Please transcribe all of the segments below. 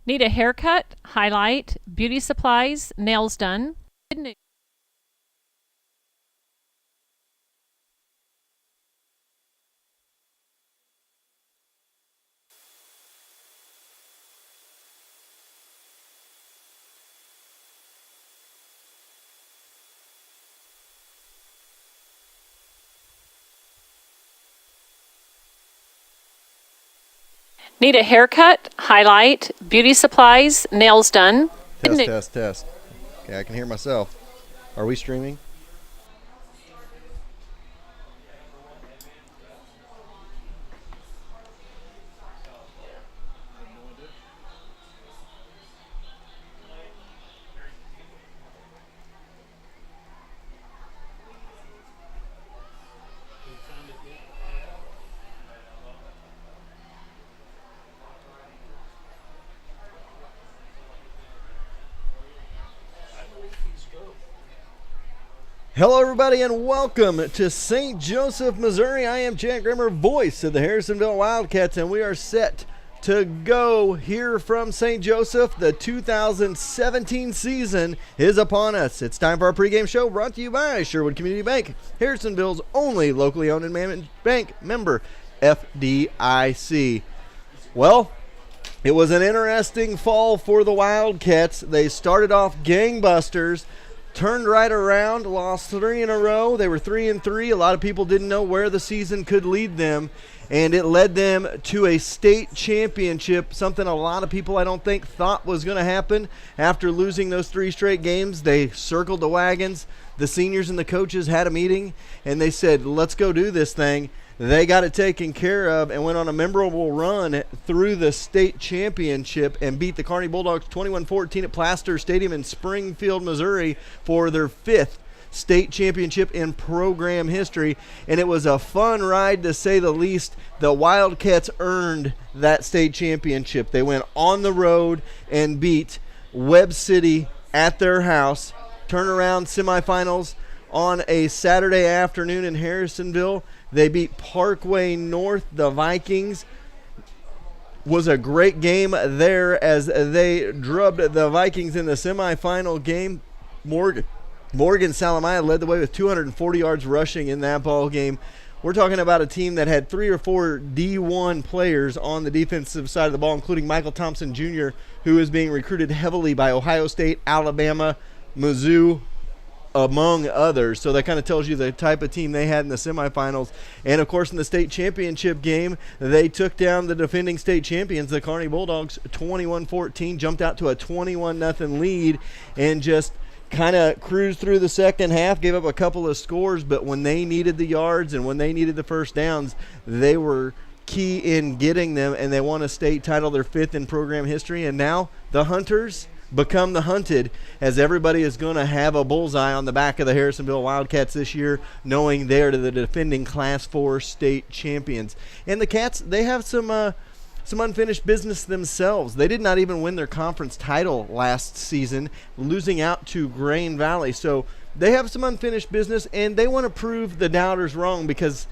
Need a haircut, highlight, beauty supplies, nails done? Need a haircut, highlight, beauty supplies, nails done? Test. Okay, I can hear myself. Are we streaming? Hello, everybody, and welcome to St. Joseph, Missouri. I am Chad Grimmer, voice of the Harrisonville Wildcats, and we are set to go here from St. Joseph. The 2017 season is upon us. It's time for our pregame show brought to you by Sherwood Community Bank, Harrisonville's only locally owned and managed bank, member FDIC. Well, it was an interesting fall for the Wildcats. They started off gangbusters, turned right around, lost 3 in a row. They were 3-3. A lot of people didn't know where the season could lead them, and it led them to a state championship, something a lot of people I don't think thought was going to happen. After losing those 3 straight games, they circled the wagons. The seniors and the coaches had a meeting, and they said, let's go do this thing. They got it taken care of and went on a memorable run through the state championship and beat the Kearney Bulldogs 21-14 at Plaster Stadium in Springfield, Missouri for their 5th state championship in program history. And it was a fun ride, to say the least. The Wildcats earned that state championship. They went on the road and beat Webb City at their house. Turnaround semifinals on a Saturday afternoon in Harrisonville. They beat Parkway North. The Vikings was a great game there as they drubbed the Vikings in the semifinal game. Morgan Salamaya led the way with 240 yards rushing in that ball game. We're talking about a team that had 3 or 4 D1 players on the defensive side of the ball, including Michael Thompson Jr., who is being recruited heavily by Ohio State, Alabama, Mizzou, among others. So that kind of tells you the type of team they had in the semifinals. And, of course, in the state championship game, they took down the defending state champions, the Kearney Bulldogs, 21-14, jumped out to a 21-0 lead, and just kind of cruised through the second half, gave up a couple of scores, but when they needed the yards and when they needed the first downs, they were key in getting them, and they won a state title, their 5th in program history. And now the Hunters become the hunted, as everybody is going to have a bullseye on the back of the Harrisonville Wildcats this year, knowing they're the defending Class 4 state champions. And the Cats, they have some unfinished business themselves. They did not even win their conference title last season, losing out to Grain Valley. So they have some unfinished business, and they want to prove the doubters wrong, because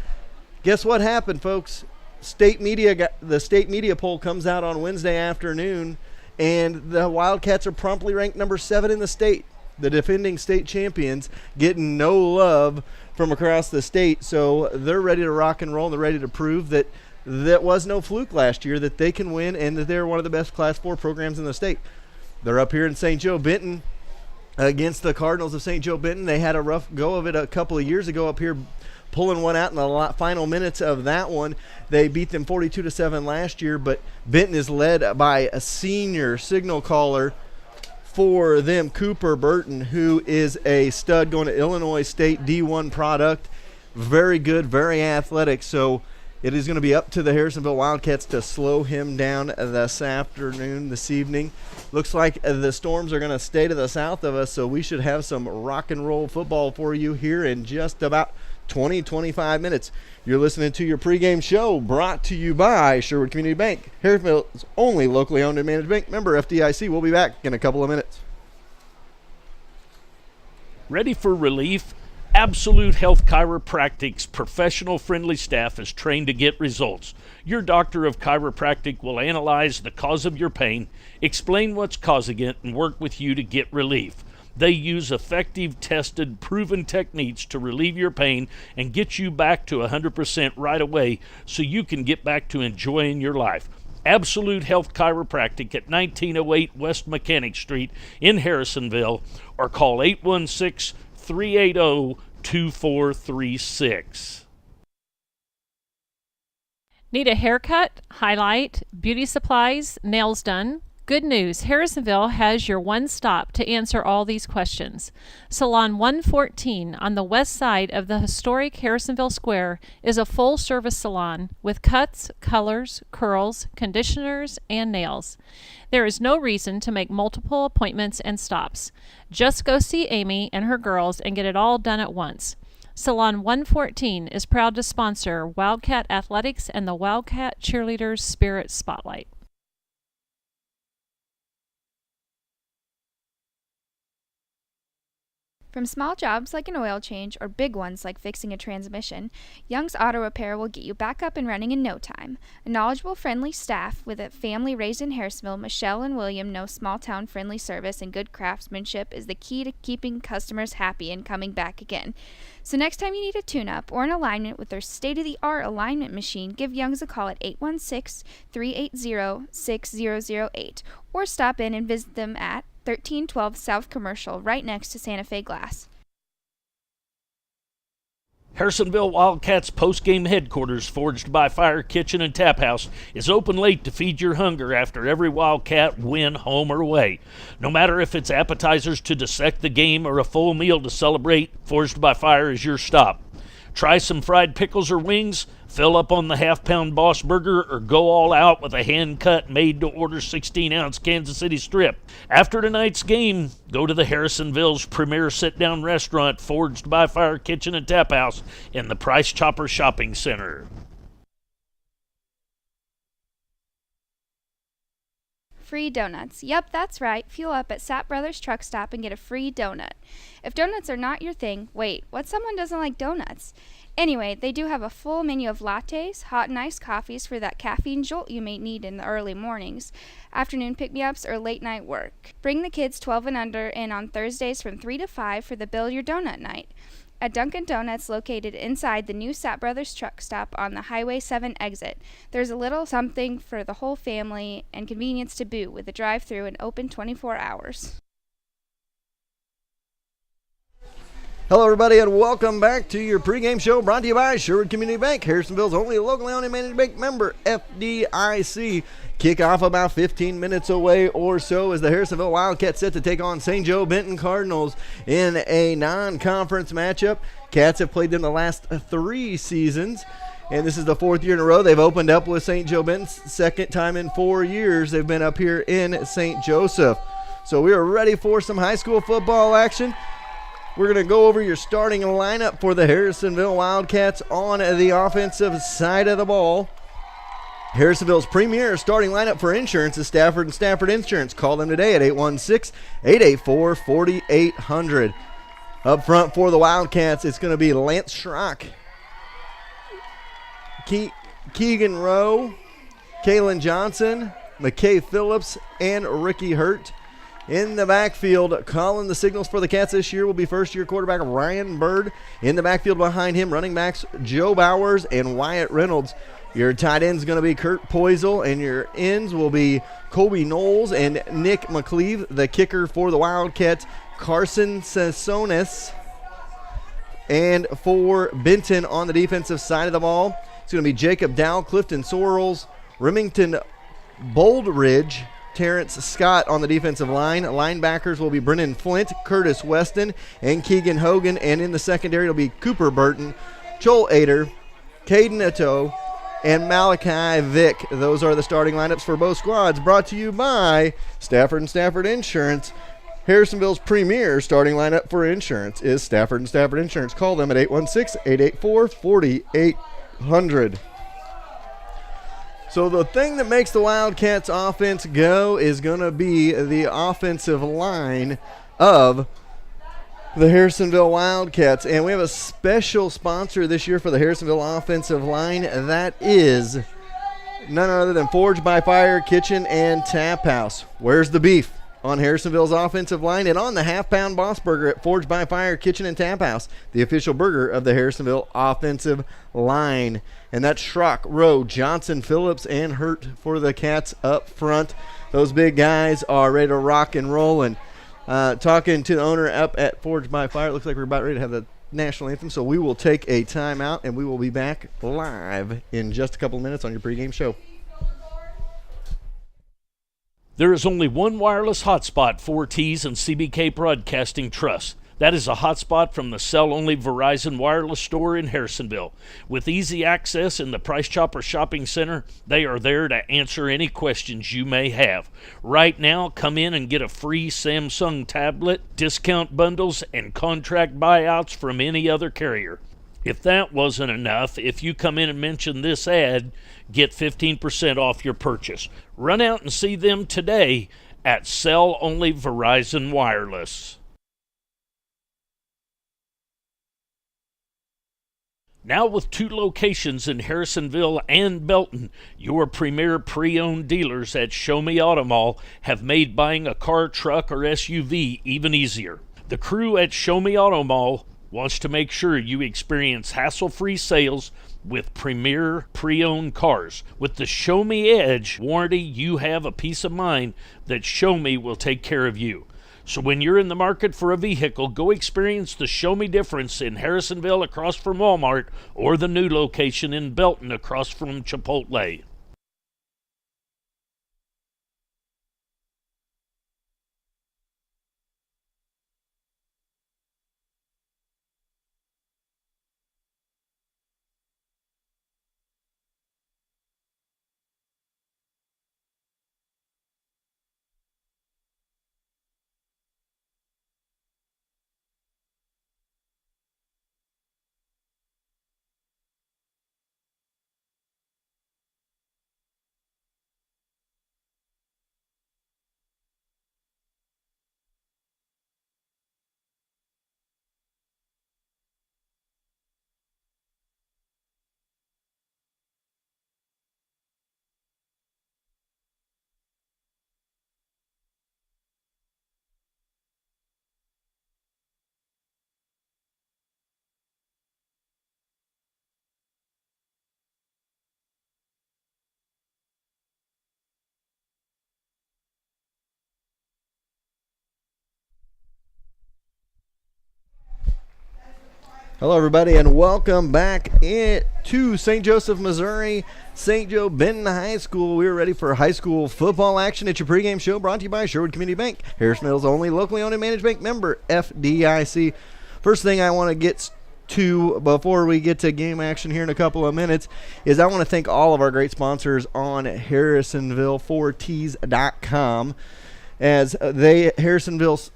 guess what happened, folks? The state media poll comes out on Wednesday afternoon, and the Wildcats are promptly ranked number 7 in the state. The defending state champions getting no love from across the state. So they're ready to rock and roll. They're ready to prove that was no fluke last year, that they can win and that they're one of the best Class 4 programs in the state. They're up here in St. Joe Benton against the Cardinals of St. Joe Benton. They had a rough go of it a couple of years ago up here, pulling one out in the final minutes of that one. They beat them 42-7 last year, but Benton is led by a senior signal caller for them, Cooper Burton, who is a stud, going to Illinois State D1 product. Very good, very athletic. So it is going to be up to the Harrisonville Wildcats to slow him down this evening. Looks like the Storms are going to stay to the south of us, so we should have some rock and roll football for you here in just about 20-25 minutes. You're listening to your pregame show brought to you by Sherwood Community Bank, Harrisonville's only locally owned and managed bank, member FDIC. We'll be back in a couple of minutes. Ready for relief? Absolute Health Chiropractic's professional friendly staff is trained to get results. Your doctor of chiropractic will analyze the cause of your pain, explain what's causing it, and work with you to get relief. They use effective, tested, proven techniques to relieve your pain and get you back to 100% right away so you can get back to enjoying your life. Absolute Health Chiropractic at 1908 West Mechanic Street in Harrisonville, or call 816-380-2436. Need a haircut, highlight, beauty supplies, nails done? Good news, Harrisonville has your one stop to answer all these questions. Salon 114 on the west side of the historic Harrisonville Square is a full-service salon with cuts, colors, curls, conditioners, and nails. There is no reason to make multiple appointments and stops. Just go see Amy and her girls and get it all done at once. Salon 114 is proud to sponsor Wildcat Athletics and the Wildcat Cheerleaders Spirit Spotlight. From small jobs like an oil change or big ones like fixing a transmission, Young's Auto Repair will get you back up and running in no time. A knowledgeable, friendly staff with a family raised in Harrisonville, Michelle and William know small-town friendly service and good craftsmanship is the key to keeping customers happy and coming back again. So next time you need a tune-up or an alignment with their state-of-the-art alignment machine, give Young's a call at 816-380-6008 or stop in and visit them at 1312 South Commercial, right next to Santa Fe Glass. Harrisonville Wildcats post-game headquarters, Forged by Fire Kitchen and Tap House, is open late to feed your hunger after every Wildcat win, home or away. No matter if it's appetizers to dissect the game or a full meal to celebrate, Forged by Fire is your stop. Try some fried pickles or wings, fill up on the half-pound Boss Burger, or go all out with a hand-cut, made-to-order 16-ounce Kansas City strip. After tonight's game, go to the Harrisonville's premier sit-down restaurant, Forged by Fire Kitchen and Tap House, in the Price Chopper Shopping Center. Free donuts. Yep, that's right. Fuel up at Sapp Brothers Truck Stop and get a free donut. If donuts are not your thing, wait, what someone doesn't like donuts? Anyway, they do have a full menu of lattes, hot and iced coffees for that caffeine jolt you may need in the early mornings, afternoon pick-me-ups, or late-night work. Bring the kids 12 and under in on Thursdays from 3 to 5 for the Build Your Donut Night. At Dunkin' Donuts, located inside the new Sapp Brothers Truck Stop on the Highway 7 exit, there's a little something for the whole family and convenience to boot with a drive-thru and open 24 hours. Hello, everybody, and welcome back to your pregame show brought to you by Sherwood Community Bank, Harrisonville's only locally owned and managed bank, member FDIC. Kickoff about 15 minutes away or so as the Harrisonville Wildcats set to take on St. Joe Benton Cardinals in a non-conference matchup. Cats have played them the last 3 seasons, and this is the 4th year in a row they've opened up with St. Joe Benton's second time in 4 years they've been up here in St. Joseph. So we are ready for some high school football action. We're going to go over your starting lineup for the Harrisonville Wildcats on the offensive side of the ball. Harrisonville's premier starting lineup for insurance is Stafford & Stafford Insurance. Call them today at 816-884-4800. Up front for the Wildcats, it's going to be Lance Schrock, Keegan Rowe, Kalen Johnson, McKay Phillips, and Ricky Hurt. In the backfield, calling the signals for the Cats this year will be first-year quarterback Ryan Bird. In the backfield behind him, running backs Joe Bowers and Wyatt Reynolds. Your tight end's going to be Kurt Poisel, and your ends will be Colby Knowles and Nick McCleve. The kicker for the Wildcats, Carson Sassonis. And for Benton on the defensive side of the ball, it's going to be Jacob Dow, Clifton Sorrells, Remington Boldridge, Terrence Scott on the defensive line. Linebackers will be Brennan Flint, Curtis Weston, and Keegan Hogan. And in the secondary, it'll be Cooper Burton, Joel Ader, Caden Ito, and Malachi Vick. Those are the starting lineups for both squads, brought to you by Stafford & Stafford Insurance. Harrisonville's premier starting lineup for insurance is Stafford & Stafford Insurance. Call them at 816-884-4800. So the thing that makes the Wildcats offense go is going to be the offensive line of the Harrisonville Wildcats. And we have a special sponsor this year for the Harrisonville offensive line. That is none other than Forged by Fire Kitchen and Tap House. Where's the beef? On Harrisonville's offensive line and on the half-pound Boss Burger at Forged by Fire Kitchen and Tap House, the official burger of the Harrisonville offensive line. And that's Schrock, Rowe, Johnson, Phillips, and Hurt for the Cats up front. Those big guys are ready to rock and roll. And talking to the owner up at Forged by Fire, it looks like we're about ready to have the national anthem, so we will take a timeout, and we will be back live in just a couple of minutes on your pregame show. There is only one wireless hotspot for T's and CBK Broadcasting Trust. That is a hotspot from the cell-only Verizon wireless store in Harrisonville. With easy access in the Price Chopper Shopping Center, they are there to answer any questions you may have. Right now, come in and get a free Samsung tablet, discount bundles, and contract buyouts from any other carrier. If that wasn't enough, if you come in and mention this ad, get 15% off your purchase. Run out and see them today at Cell Only Verizon Wireless. Now with 2 locations in Harrisonville and Belton, your premier pre-owned dealers at Show Me Auto Mall have made buying a car, truck, or SUV even easier. The crew at Show Me Auto Mall wants to make sure you experience hassle-free sales with premier pre-owned cars. With the Show Me Edge warranty, you have a peace of mind that Show Me will take care of you. So when you're in the market for a vehicle, go experience the Show Me difference in Harrisonville across from Walmart or the new location in Belton across from Chipotle. Hello, everybody, and welcome back to St. Joseph, Missouri, St. Joe Benton High School. We're ready for high school football action at your pregame show, brought to you by Sherwood Community Bank, Harrisonville's only locally owned and managed bank, member FDIC. First thing I want to get to before we get to game action here in a couple of minutes is I want to thank all of our great sponsors on Harrisonville4Ts.com, as Harrisonville's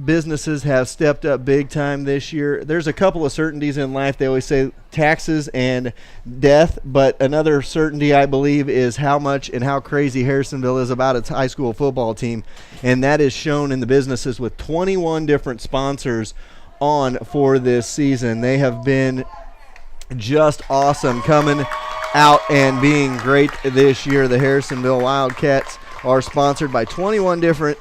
businesses have stepped up big time this year. There's a couple of certainties in life. They always say taxes and death, but another certainty, I believe, is how much and how crazy Harrisonville is about its high school football team, and that is shown in the businesses with 21 different sponsors on for this season. They have been just awesome coming out and being great this year. The Harrisonville Wildcats are sponsored by 21 different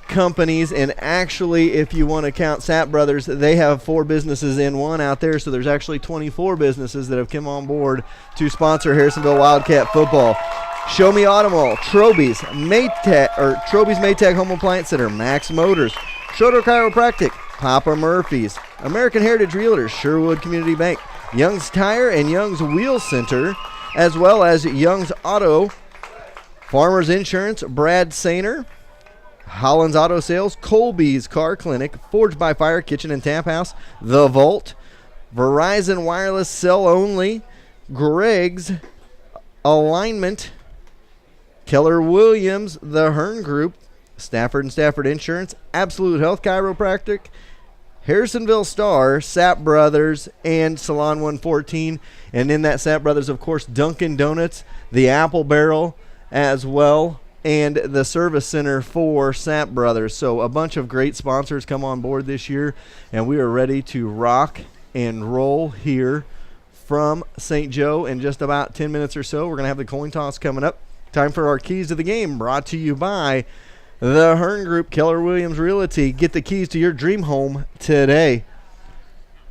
companies, and actually, if you want to count Sapp Brothers, they have 4 businesses in one out there, so there's actually 24 businesses that have come on board to sponsor Harrisonville Wildcat football. Show Me Auto Mall, Troby's Maytag Home Appliance Center, Max Motors, Schroeder Chiropractic, Papa Murphy's, American Heritage Realtors, Sherwood Community Bank, Young's Tire and Young's Wheel Center, as well as Young's Auto, Farmers Insurance, Brad Sainer, Holland's Auto Sales, Colby's Car Clinic, Forged by Fire Kitchen and Tap House, The Vault, Verizon Wireless Cell Only, Greg's Alignment, Keller Williams, The Hearn Group, Stafford and Stafford Insurance, Absolute Health Chiropractic, Harrisonville Star, Sapp Brothers, and Salon 114. And in that Sapp Brothers, of course, Dunkin' Donuts, the Apple Barrel as well. and the service center for Sapp Brothers. So a bunch of great sponsors come on board this year, and we are ready to rock and roll here from St. Joe in just about 10 minutes or so. We're going to have the coin toss coming up. Time for our keys to the game, brought to you by the Hearn Group, Keller Williams Realty. Get the keys to your dream home today.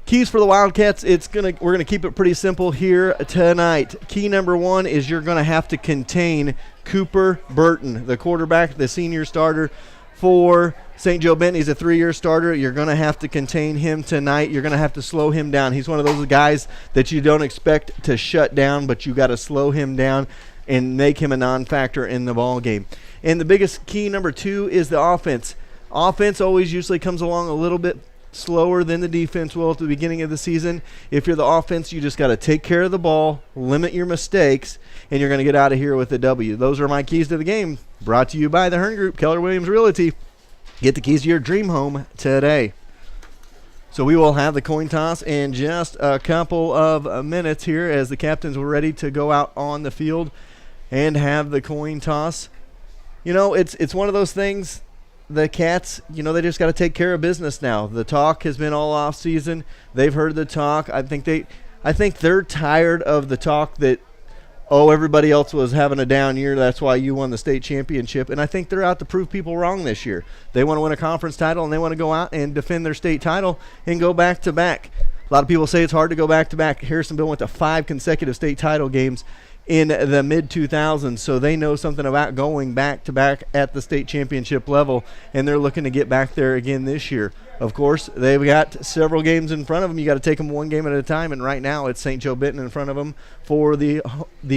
Keys for the Wildcats, we're gonna keep it pretty simple here tonight. Key number 1 is you're gonna have to contain Cooper Burton, the quarterback, the senior starter for St. Joe Benton. He's a 3-year starter. You're gonna have to contain him tonight. You're gonna have to slow him down. He's one of those guys that you don't expect to shut down, but you got to slow him down and make him a non-factor in the ball game. And the biggest key number 2 is the offense. Offense always usually comes along a little bit slower than the defense will at the beginning of the season. If you're the offense, you just got to take care of the ball, limit your mistakes, and you're going to get out of here with a W. Those are my keys to the game, brought to you by the Hearn Group, Keller Williams Realty. Get the keys to your dream home today. So we will have the coin toss in just a couple of minutes here as the captains were ready to go out on the field and have the coin toss. You know, it's one of those things, the Cats, you know, they just got to take care of business now. The talk has been all off season. They've heard the talk. I think they're tired of the talk that, oh, everybody else was having a down year, that's why you won the state championship. And I think they're out to prove people wrong this year. They want to win a conference title, and they want to go out and defend their state title and go back-to-back. A lot of people say it's hard to go back-to-back. Harrisonville went to 5 consecutive state title games in the mid-2000s, so they know something about going back-to-back at the state championship level, and they're looking to get back there again this year. Of course, they've got several games in front of them. You got to take them one game at a time, and right now it's St. Joe Benton in front of them for the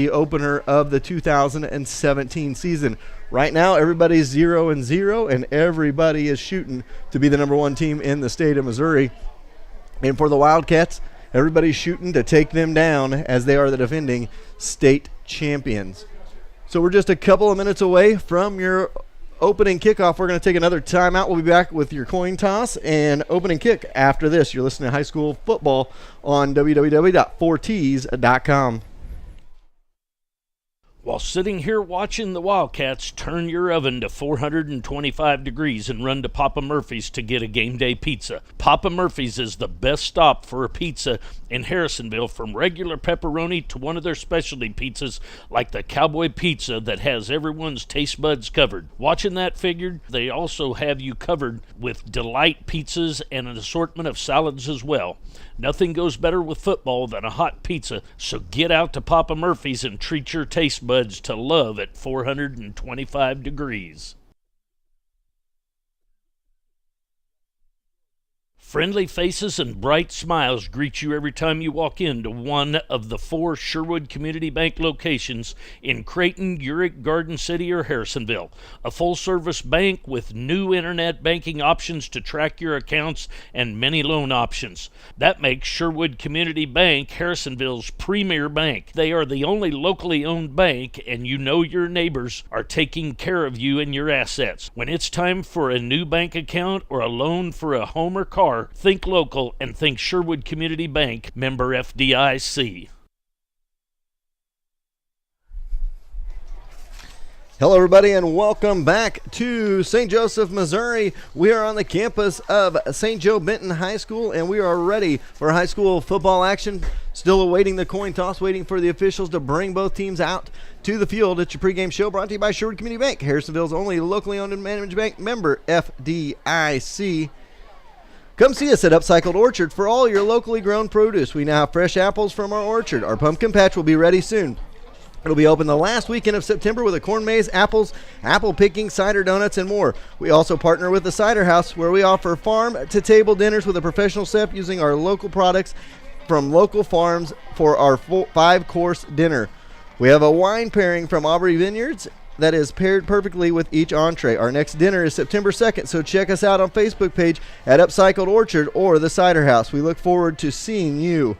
opener of the 2017 season. Right now, everybody's 0-0, and everybody is shooting to be the number 1 team in the state of Missouri. And for the Wildcats, everybody's shooting to take them down as they are the defending state champions. So we're just a couple of minutes away from your opening kickoff. We're going to take another timeout. We'll be back with your coin toss and opening kick after this. You're listening to high school football on www.4ts.com. While sitting here watching the Wildcats turn your oven to 425 degrees and run to Papa Murphy's to get a game day pizza. Papa Murphy's is the best stop for a pizza in Harrisonville, from regular pepperoni to one of their specialty pizzas like the Cowboy Pizza that has everyone's taste buds covered. Watching that figured, they also have you covered with Delight pizzas and an assortment of salads as well. Nothing goes better with football than a hot pizza, so get out to Papa Murphy's and treat your taste buds to love at 425 degrees. Friendly faces and bright smiles greet you every time you walk into one of the 4 Sherwood Community Bank locations in Creighton, Urick, Garden City, or Harrisonville. A full-service bank with new internet banking options to track your accounts and many loan options. That makes Sherwood Community Bank Harrisonville's premier bank. They are the only locally owned bank, and you know your neighbors are taking care of you and your assets. When it's time for a new bank account or a loan for a home or car, think local and think Sherwood Community Bank, member FDIC. Hello, everybody, and welcome back to St. Joseph, Missouri. We are on the campus of St. Joe Benton High School, and we are ready for high school football action. Still awaiting the coin toss, waiting for the officials to bring both teams out to the field. It's your pregame show brought to you by Sherwood Community Bank, Harrisonville's only locally owned and managed bank, member FDIC. Come see us at Upcycled Orchard for all your locally grown produce. We now have fresh apples from our orchard. Our pumpkin patch will be ready soon. It'll be open the last weekend of September with a corn maze, apples, apple picking, cider donuts, and more. We also partner with the Cider House, where we offer farm-to-table dinners with a professional chef using our local products from local farms for our 5-course dinner. We have a wine pairing from Aubrey Vineyards that is paired perfectly with each entree. Our next dinner is September 2nd, so check us out on Facebook page at Upcycled Orchard or the Cider House. We look forward to seeing you.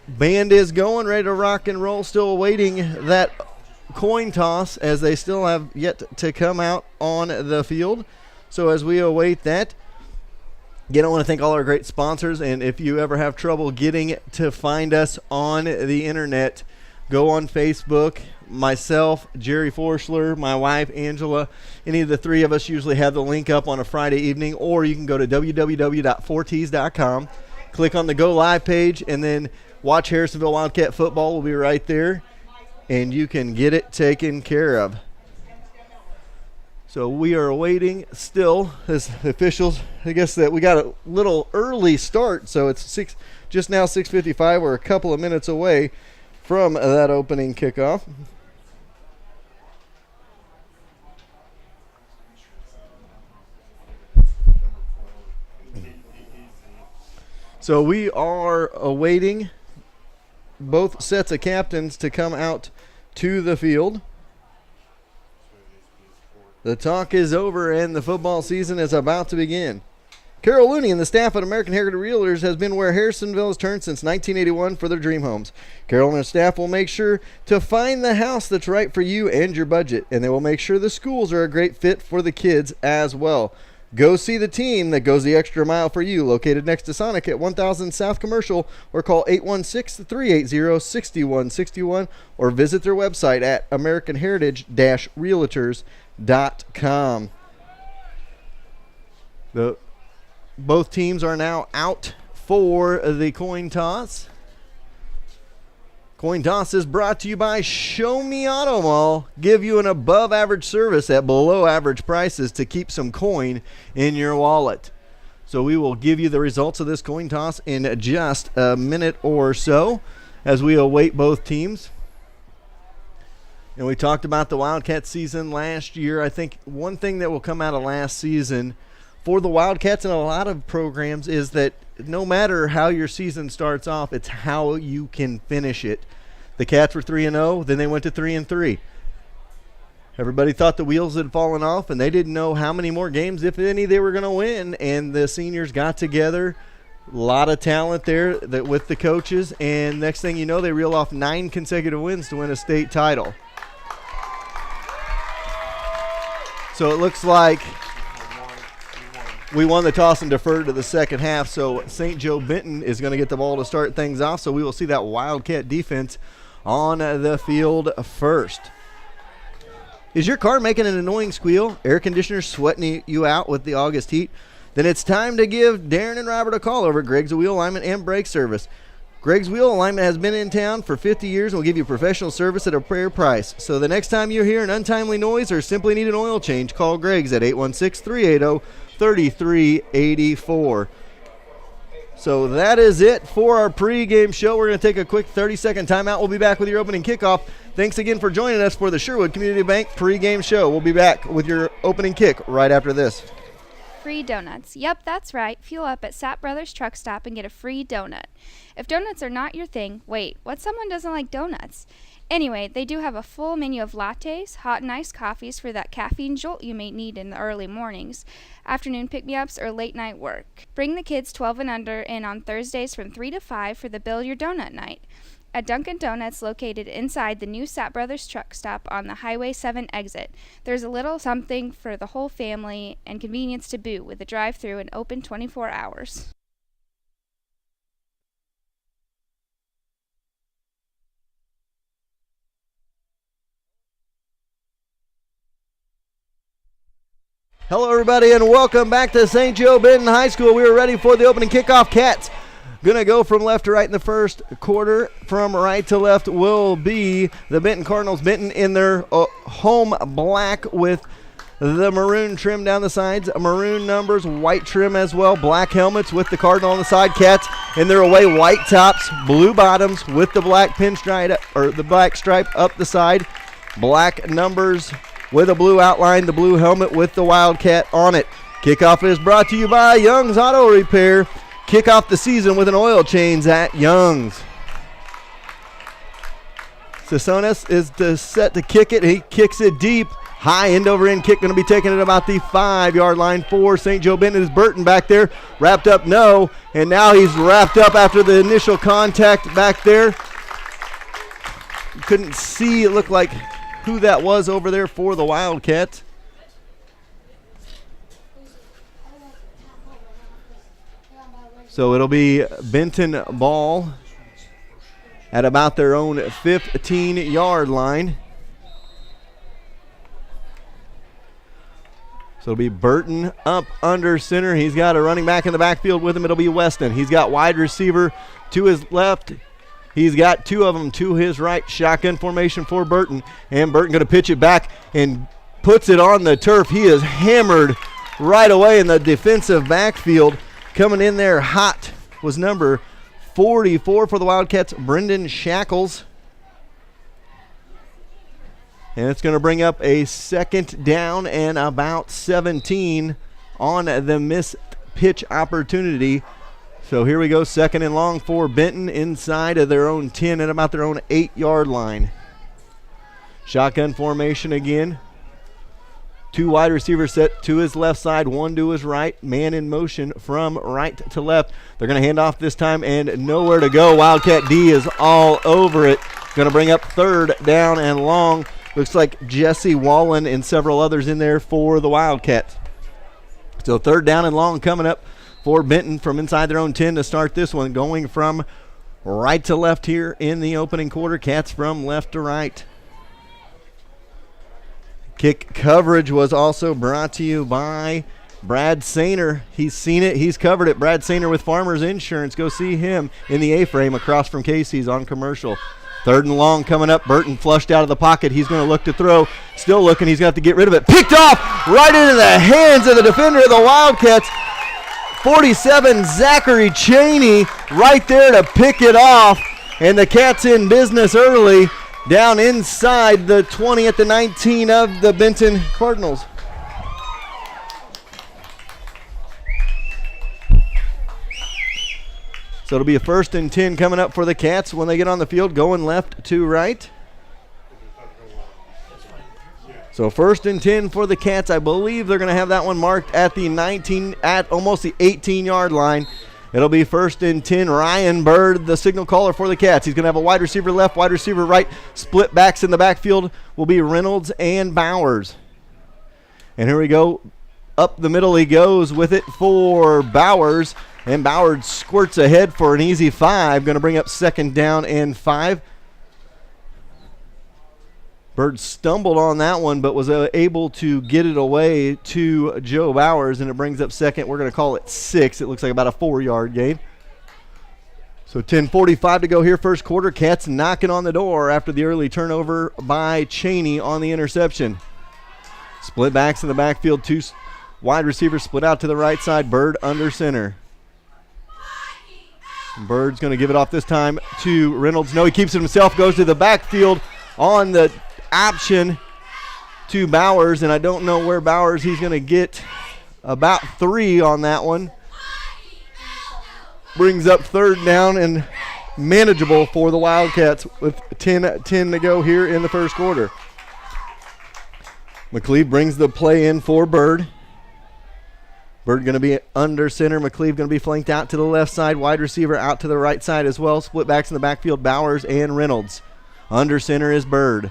Band is going, ready to rock and roll, still awaiting that coin toss as they still have yet to come out on the field. So as we await that, again, I want to thank all our great sponsors, and if you ever have trouble getting to find us on the internet, go on Facebook. Myself, Jerry Forschler, my wife, Angela, any of the three of us usually have the link up on a Friday evening, or you can go to www.4ts.com, click on the Go Live page, and then watch Harrisonville Wildcat football. Will be right there, and you can get it taken care of. So we are waiting still as officials. I guess that we got a little early start, so it's just now 6:55. We're a couple of minutes away from that opening kickoff. So we are awaiting both sets of captains to come out to the field. The talk is over and the football season is about to begin. Carol Looney and the staff at American Heritage Realtors has been where Harrisonville has turned since 1981 for their dream homes. Carol and her staff will make sure to find the house that's right for you and your budget, and they will make sure the schools are a great fit for the kids as well. Go see the team that goes the extra mile for you, located next to Sonic at 1000 South Commercial, or call 816-380-6161, or visit their website at americanheritage-realtors.com. Both teams are now out for the coin toss. Coin toss is brought to you by Show Me Auto Mall. Give you an above average service at below average prices to keep some coin in your wallet. So we will give you the results of this coin toss in just a minute or so as we await both teams. And we talked about the Wildcat season last year. I think one thing that will come out of last season for the Wildcats and a lot of programs is that no matter how your season starts off, it's how you can finish it. The Cats were 3-0, then they went to 3-3. Everybody thought the wheels had fallen off, and they didn't know how many more games, if any, they were going to win. And the seniors got together. A lot of talent there with the coaches. And next thing you know, they reel off 9 consecutive wins to win a state title. So it looks like we won the toss and deferred to the second half. So St. Joe Benton is going to get the ball to start things off. So we will see that Wildcat defense on the field first. Is your car making an annoying squeal? Air conditioner sweating you out with the August heat? Then it's time to give Darren and Robert a call over at Greg's Wheel Alignment and Brake Service. Greg's Wheel Alignment has been in town for 50 years and will give you professional service at a fair price. So the next time you hear an untimely noise or simply need an oil change, call Greg's at 816-380-3384. So that is it for our pregame show. We're going to take a quick 30-second timeout. We'll be back with your opening kickoff. Thanks again for joining us for the Sherwood Community Bank pregame show. We'll be back with your opening kick right after this. Free donuts. Yep, that's right. Fuel up at Sapp Brothers Truck Stop and get a free donut. If donuts are not your thing, wait, what someone doesn't like donuts? Anyway, they do have a full menu of lattes, hot and iced coffees for that caffeine jolt you may need in the early mornings, afternoon pick-me-ups, or late-night work. Bring the kids 12 and under in on Thursdays from 3 to 5 for the Build Your Donut Night. At Dunkin' Donuts, located inside the new Sapp Brothers Truck Stop on the Highway 7 exit, there's a little something for the whole family and convenience to boot with a drive-thru and open 24 hours. Hello, everybody, and welcome back to St. Joe Benton High School. We are ready for the opening kickoff. Cats going to go from left to right in the first quarter. From right to left will be the Benton Cardinals. Benton in their home black with the maroon trim down the sides, maroon numbers, white trim as well, black helmets with the Cardinal on the side. Cats in their away white tops, blue bottoms with the black pinstripe or the black stripe up the side, black numbers with a blue outline, the blue helmet with the Wildcat on it. Kickoff is brought to you by Young's Auto Repair. Kick off the season with an oil change at Young's. Sasonis is set to kick it. He kicks it deep. High end over end kick, going to be taken at about the 5-yard line for St. Joe Benton. Is Burton back there? Wrapped up? No. And now he's wrapped up after the initial contact back there. You couldn't see, it looked like, who that was over there for the Wildcats. So it'll be Benton ball at about their own 15-yard line. So it'll be Burton up under center. He's got a running back in the backfield with him. It'll be Weston. He's got wide receiver to his left. He's got two of them to his right. Shotgun formation for Burton. And Burton going to pitch it back and puts it on the turf. He is hammered right away in the defensive backfield. Coming in there hot was number 44 for the Wildcats, Brendan Shackles. And it's going to bring up a second down and about 17 on the missed pitch opportunity. So here we go, second and long for Benton inside of their own 10 at about their own 8-yard line. Shotgun formation again. Two wide receivers set to his left side, one to his right. Man in motion from right to left. They're going to hand off this time and nowhere to go. Wildcat D is all over it. Going to bring up third down and long. Looks like Jesse Wallen and several others in there for the Wildcats. So third down and long coming up for Benton from inside their own 10 to start this one. Going from right to left here in the opening quarter. Cats from left to right. Kick coverage was also brought to you by Brad Sainer. He's seen it. He's covered it. Brad Sainer with Farmers Insurance. Go see him in the A-frame across from Casey's on commercial. Third and long coming up. Burton flushed out of the pocket. He's going to look to throw. Still looking. He's got to get rid of it. Picked off right into the hands of the defender of the Wildcats. 47, Zachary Cheney, right there to pick it off. And the Cats in business early down inside the 20 at the 19 of the Benton Cardinals. So it'll be a 1st and 10 coming up for the Cats when they get on the field, going left to right. So 1st and 10 for the Cats. I believe they're going to have that one marked at the 19, at almost the 18-yard line. It'll be 1st and 10. Ryan Bird, the signal caller for the Cats. He's going to have a wide receiver left, wide receiver right. Split backs in the backfield will be Reynolds and Bowers. And here we go. Up the middle he goes with it for Bowers. And Bowers squirts ahead for an easy 5. Going to bring up 2nd down and 5. Bird stumbled on that one, but was able to get it away to Joe Bowers, and it brings up 2nd. We're going to call it 6. It looks like about a 4-yard gain. So 10:45 to go here, first quarter. Cats knocking on the door after the early turnover by Cheney on the interception. Split backs in the backfield. Two wide receivers split out to the right side. Bird under center. Bird's going to give it off this time to Reynolds. No, he keeps it himself, goes to the backfield on the option to Bowers, and I don't know where Bowers, he's going to get about 3 on that one. Brings up 3rd down and manageable for the Wildcats with 10 to go here in the first quarter. McLeave brings the play in for Bird. Bird going to be under center. McLeave going to be flanked out to the left side. Wide receiver out to the right side as well. Split backs in the backfield, Bowers and Reynolds. Under center is Bird.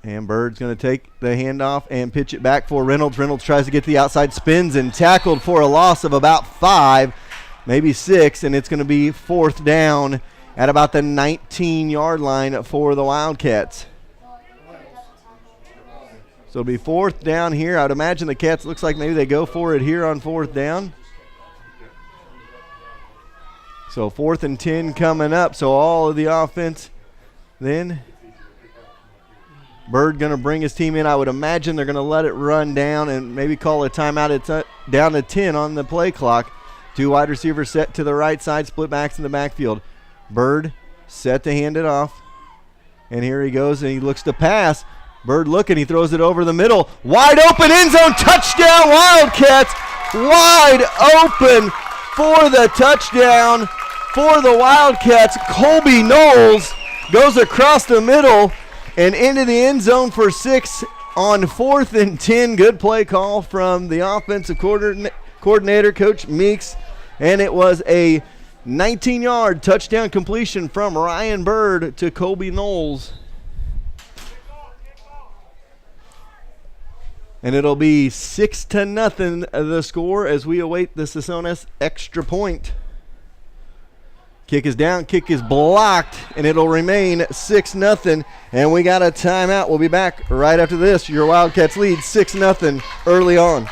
And Bird's going to take the handoff and pitch it back for Reynolds. Reynolds tries to get to the outside, spins and tackled for a loss of about 5, maybe 6, and it's going to be 4th down at about the 19-yard line for the Wildcats. So it'll be 4th down here. I would imagine the Cats, looks like maybe they go for it here on 4th down. So 4th and 10 coming up. So all of the offense then. Bird going to bring his team in. I would imagine they're going to let it run down and maybe call a timeout. It's down to 10 on the play clock. 2 wide receivers set to the right side, split backs in the backfield. Bird set to hand it off. And here he goes, and he looks to pass. Bird looking, he throws it over the middle. Wide open, end zone, touchdown, Wildcats. Wide open for the touchdown for the Wildcats. Colby Knowles goes across the middle and into the end zone for 6 on 4th and 10. Good play call from the offensive coordinator, Coach Meeks. And it was a 19-yard touchdown completion from Ryan Bird to Colby Knowles. And it'll be 6-0 the score as we await the Sissonas extra point. Kick is down, kick is blocked, and it'll remain 6-0. And we got a timeout. We'll be back right after this. Your Wildcats lead 6-0 early on.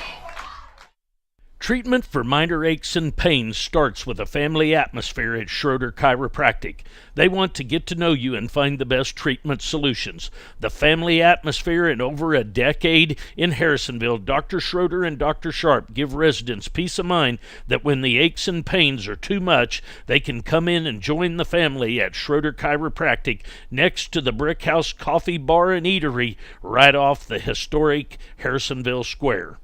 Treatment for minor aches and pains starts with a family atmosphere at Schroeder Chiropractic. They want to get to know you and find the best treatment solutions. The family atmosphere in over a decade in Harrisonville, Dr. Schroeder and Dr. Sharp give residents peace of mind that when the aches and pains are too much, they can come in and join the family at Schroeder Chiropractic next to the Brick House Coffee Bar and Eatery right off the historic Harrisonville Square.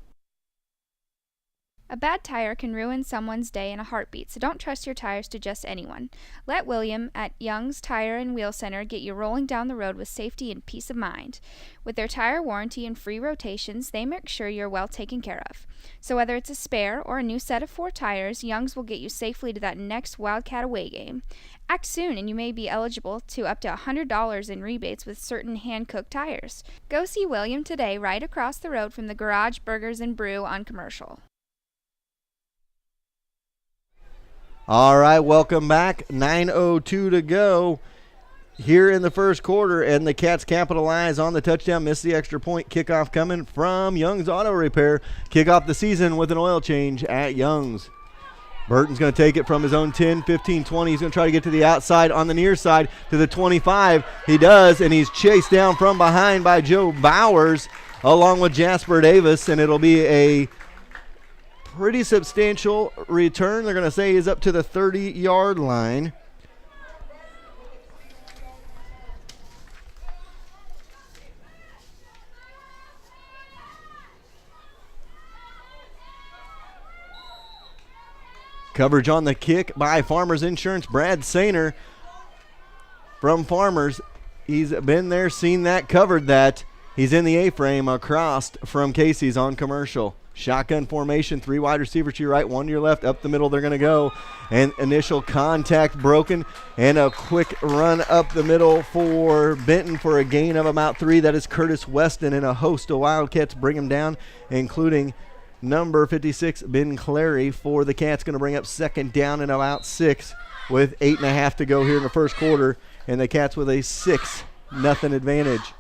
A bad tire can ruin someone's day in a heartbeat, so don't trust your tires to just anyone. Let William at Young's Tire and Wheel Center get you rolling down the road with safety and peace of mind. With their tire warranty and free rotations, they make sure you're well taken care of. So whether it's a spare or a new set of 4 tires, Young's will get you safely to that next Wildcat away game. Act soon and you may be eligible to up to $100 in rebates with certain hand-cooked tires. Go see William today right across the road from the Garage Burgers and Brew on Commercial. All right, welcome back. 9:02 to go here in the first quarter, and the Cats capitalize on the touchdown, miss the extra point. Kickoff coming from Young's Auto Repair. Kick off the season with an oil change at Young's. Burton's going to take it from his own 10, 15, 20. He's going to try to get to the outside on the near side to the 25. He does, and he's chased down from behind by Joe Bowers along with Jasper Davis, and it'll be a pretty substantial return. They're going to say he's up to the 30-yard line. Coverage on the kick by Farmers Insurance. Brad Sainer from Farmers. He's been there, seen that, covered that. He's in the A-frame across from Casey's on Commercial. Shotgun formation, 3 wide receivers to your right, 1 to your left. Up the middle they're going to go. And initial contact broken. And a quick run up the middle for Benton for a gain of about 3. That is Curtis Weston, and a host of Wildcats bring him down, including number 56, Ben Clary for the Cats. Going to bring up second down and about 6 with 8.5 to go here in the first quarter. And the Cats with a 6-0 advantage.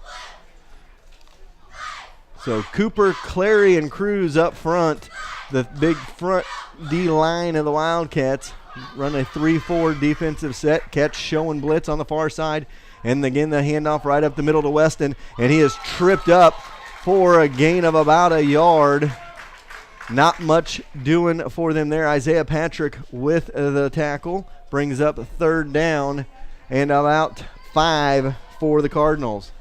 So Cooper, Clary, and Cruz up front. The big front D line of the Wildcats run a 3-4 defensive set. Cats showing blitz on the far side. And again, the handoff right up the middle to Weston. And he is tripped up for a gain of about a yard. Not much doing for them there. Isaiah Patrick with the tackle. Brings up third down and about 5 for the Cardinals.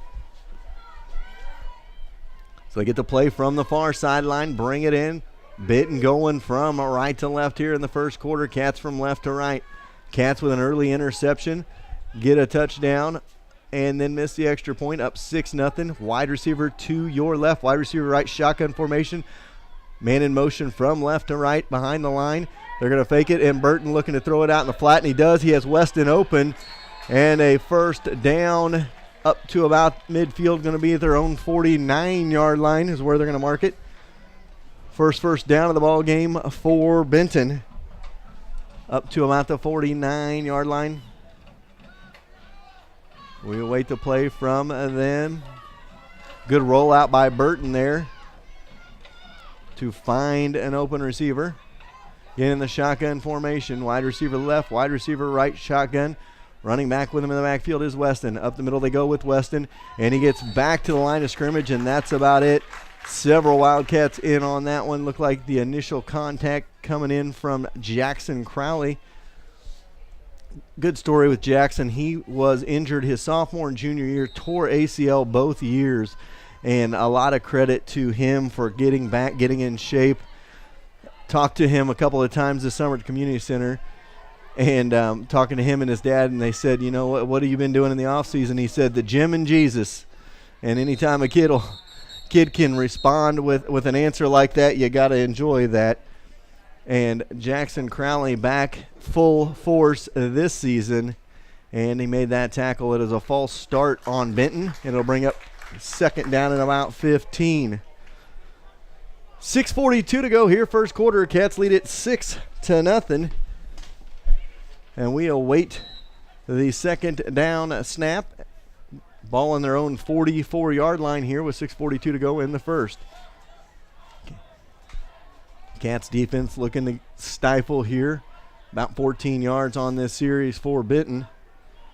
So they get to play from the far sideline, bring it in. Benton going from right to left here in the first quarter. Cats from left to right. Cats with an early interception, get a touchdown, and then miss the extra point, up 6-0. Wide receiver to your left, wide receiver right, shotgun formation. Man in motion from left to right behind the line. They're going to fake it, and Burton looking to throw it out in the flat, and he does. He has Weston open, and a first down up to about midfield, going to be at their own 49-yard line is where they're going to mark it. First down of the ball game for Benton, up to about the 49-yard line. We await the play from them. Good rollout by Burton there to find an open receiver. Get in the shotgun formation. Wide receiver left, wide receiver right, shotgun. Running back with him in the backfield is Weston. Up the middle they go with Weston, and he gets back to the line of scrimmage, and that's about it. Several Wildcats in on that one. Looked like the initial contact coming in from Jackson Crowley. Good story with Jackson. He was injured his sophomore and junior year, tore ACL both years, and a lot of credit to him for getting back, getting in shape. Talked to him a couple of times this summer at the community center, and talking to him and his dad, and they said, you know, what have you been doing in the offseason? He said, the gym and Jesus. And anytime a kid can respond with an answer like that, you got to enjoy that. And Jackson Crowley back full force this season, and he made that tackle. It is a false start on Benton, and it'll bring up second down and about 15. 6:42 to go here, first quarter. Cats lead it 6-0. And we await the second down snap. Ball on their own 44-yard line here with 6:42 to go in the first. Cats defense looking to stifle here. About 14 yards on this series for Benton.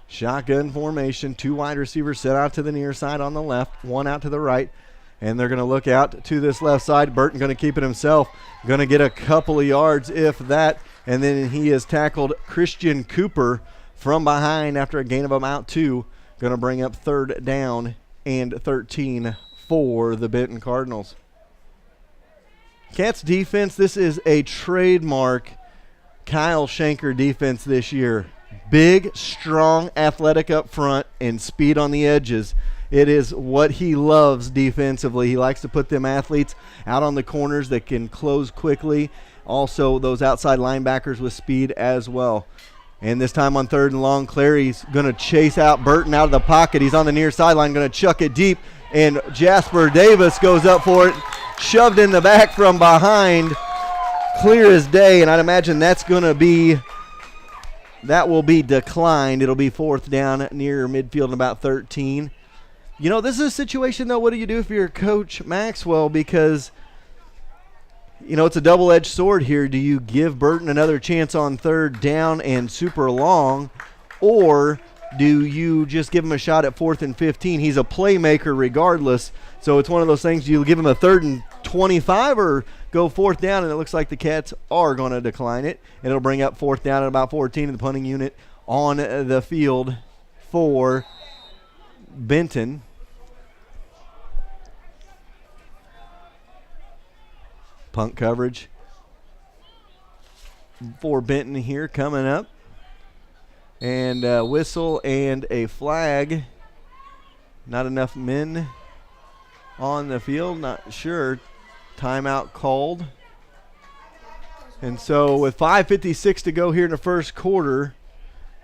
Shotgun formation. 2 wide receivers set out to the near side on the left. 1 out to the right. And they're going to look out to this left side. Burton going to keep it himself. Going to get a couple of yards, if that. And then he has tackled Christian Cooper from behind after a gain of about 2. Going to bring up 3rd down and 13 for the Benton Cardinals. Cats defense, this is a trademark Kyle Shanker defense this year. Big, strong, athletic up front and speed on the edges. It is what he loves defensively. He likes to put them athletes out on the corners that can close quickly. Also, those outside linebackers with speed as well. And this time on 3rd and long, Clary's going to chase out Burton out of the pocket. He's on the near sideline, going to chuck it deep. And Jasper Davis goes up for it, shoved in the back from behind. Clear as day, and I'd imagine that will be declined. It'll be 4th down near midfield and about 13. You know, this is a situation, though, what do you do if you're Coach Maxwell? Because, you know, it's a double-edged sword here. Do you give Burton another chance on 3rd down and super long, or do you just give him a shot at 4th and 15? He's a playmaker regardless, so it's one of those things. Do you give him a 3rd and 25 or go 4th down? And it looks like the Cats are going to decline it. And it'll bring up 4th down at about 14 in the punting unit on the field for Benton. Punt coverage for Benton here coming up. And a whistle and a flag. Not enough men on the field. Not sure. Timeout called. And so with 5:56 to go here in the first quarter,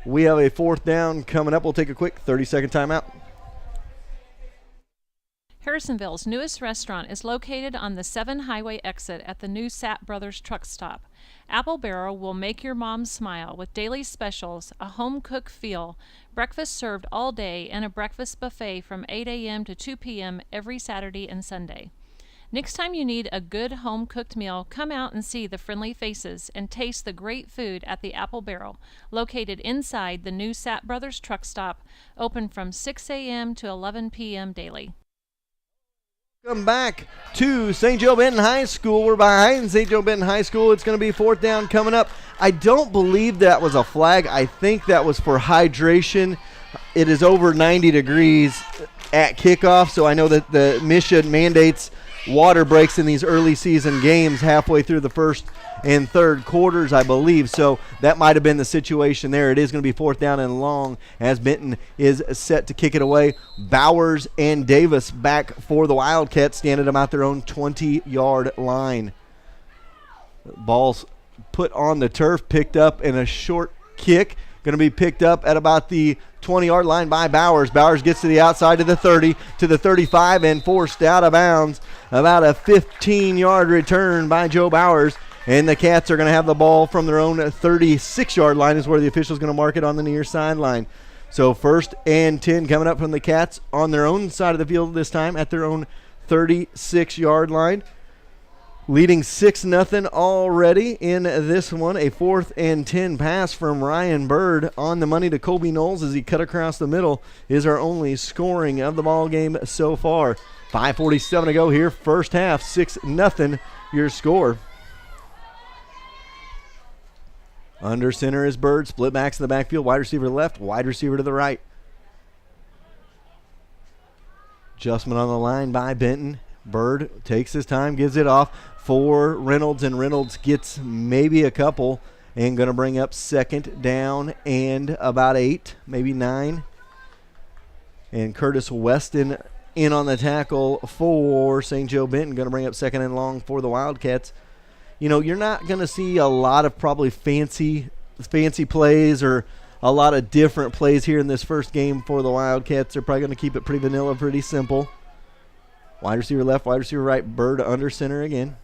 we have a 4th down coming up. We'll take a quick 30-second timeout. Harrisonville's newest restaurant is located on the 7 Highway exit at the new Sapp Brothers truck stop. Apple Barrel will make your mom smile with daily specials, a home-cooked feel, breakfast served all day, and a breakfast buffet from 8 a.m. to 2 p.m. every Saturday and Sunday. Next time you need a good home-cooked meal, come out and see the friendly faces and taste the great food at the Apple Barrel, located inside the new Sapp Brothers truck stop, open from 6 a.m. to 11 p.m. daily. Welcome back to St. Joe Benton High School. We're behind St. Joe Benton High School. It's going to be 4th down coming up. I don't believe that was a flag. I think that was for hydration. It is over 90 degrees at kickoff, so I know that the mission mandates water breaks in these early season games halfway through the first and third quarters, I believe. So that might have been the situation there. It is going to be 4th down and long as Benton is set to kick it away. Bowers and Davis back for the Wildcats, standing about their own 20-yard line. Ball's put on the turf, picked up in a short kick. Going to be picked up at about the 20-yard line by Bowers. Bowers gets to the outside of the 30, to the 35, and forced out of bounds. About a 15-yard return by Joe Bowers. And the Cats are going to have the ball from their own 36-yard line is where the official is going to mark it on the near sideline. So 1st and 10 coming up from the Cats on their own side of the field this time at their own 36-yard line. Leading 6-0 already in this one. A 4th and 10 pass from Ryan Bird on the money to Colby Knowles as he cut across the middle is our only scoring of the ball game so far. 5:47 to go here, first half, 6-0 your score. Under center is Bird. Split backs in the backfield. Wide receiver to the left. Wide receiver to the right. Adjustment on the line by Benton. Bird takes his time, gives it off for Reynolds, and Reynolds gets maybe a couple and going to bring up 2nd down and about 8, maybe 9. And Curtis Weston in on the tackle for St. Joe Benton. Going to bring up 2nd and long for the Wildcats. You know, you're not going to see a lot of probably fancy plays or a lot of different plays here in this first game for the Wildcats. They're probably going to keep it pretty vanilla, pretty simple. Wide receiver left, wide receiver right. Bird under center again.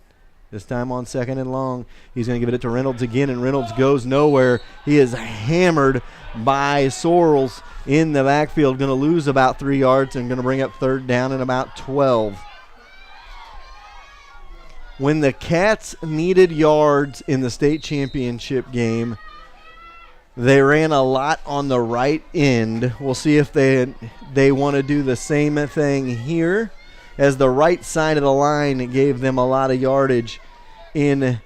This time on second and long. He's going to give it to Reynolds again, and Reynolds goes nowhere. He is hammered by Sorrells in the backfield. Going to lose about 3 yards and going to bring up third down and about 12. When the Cats needed yards in the state championship game, they ran a lot on the right end. We'll see if they want to do the same thing here, as the right side of the line gave them a lot of yardage in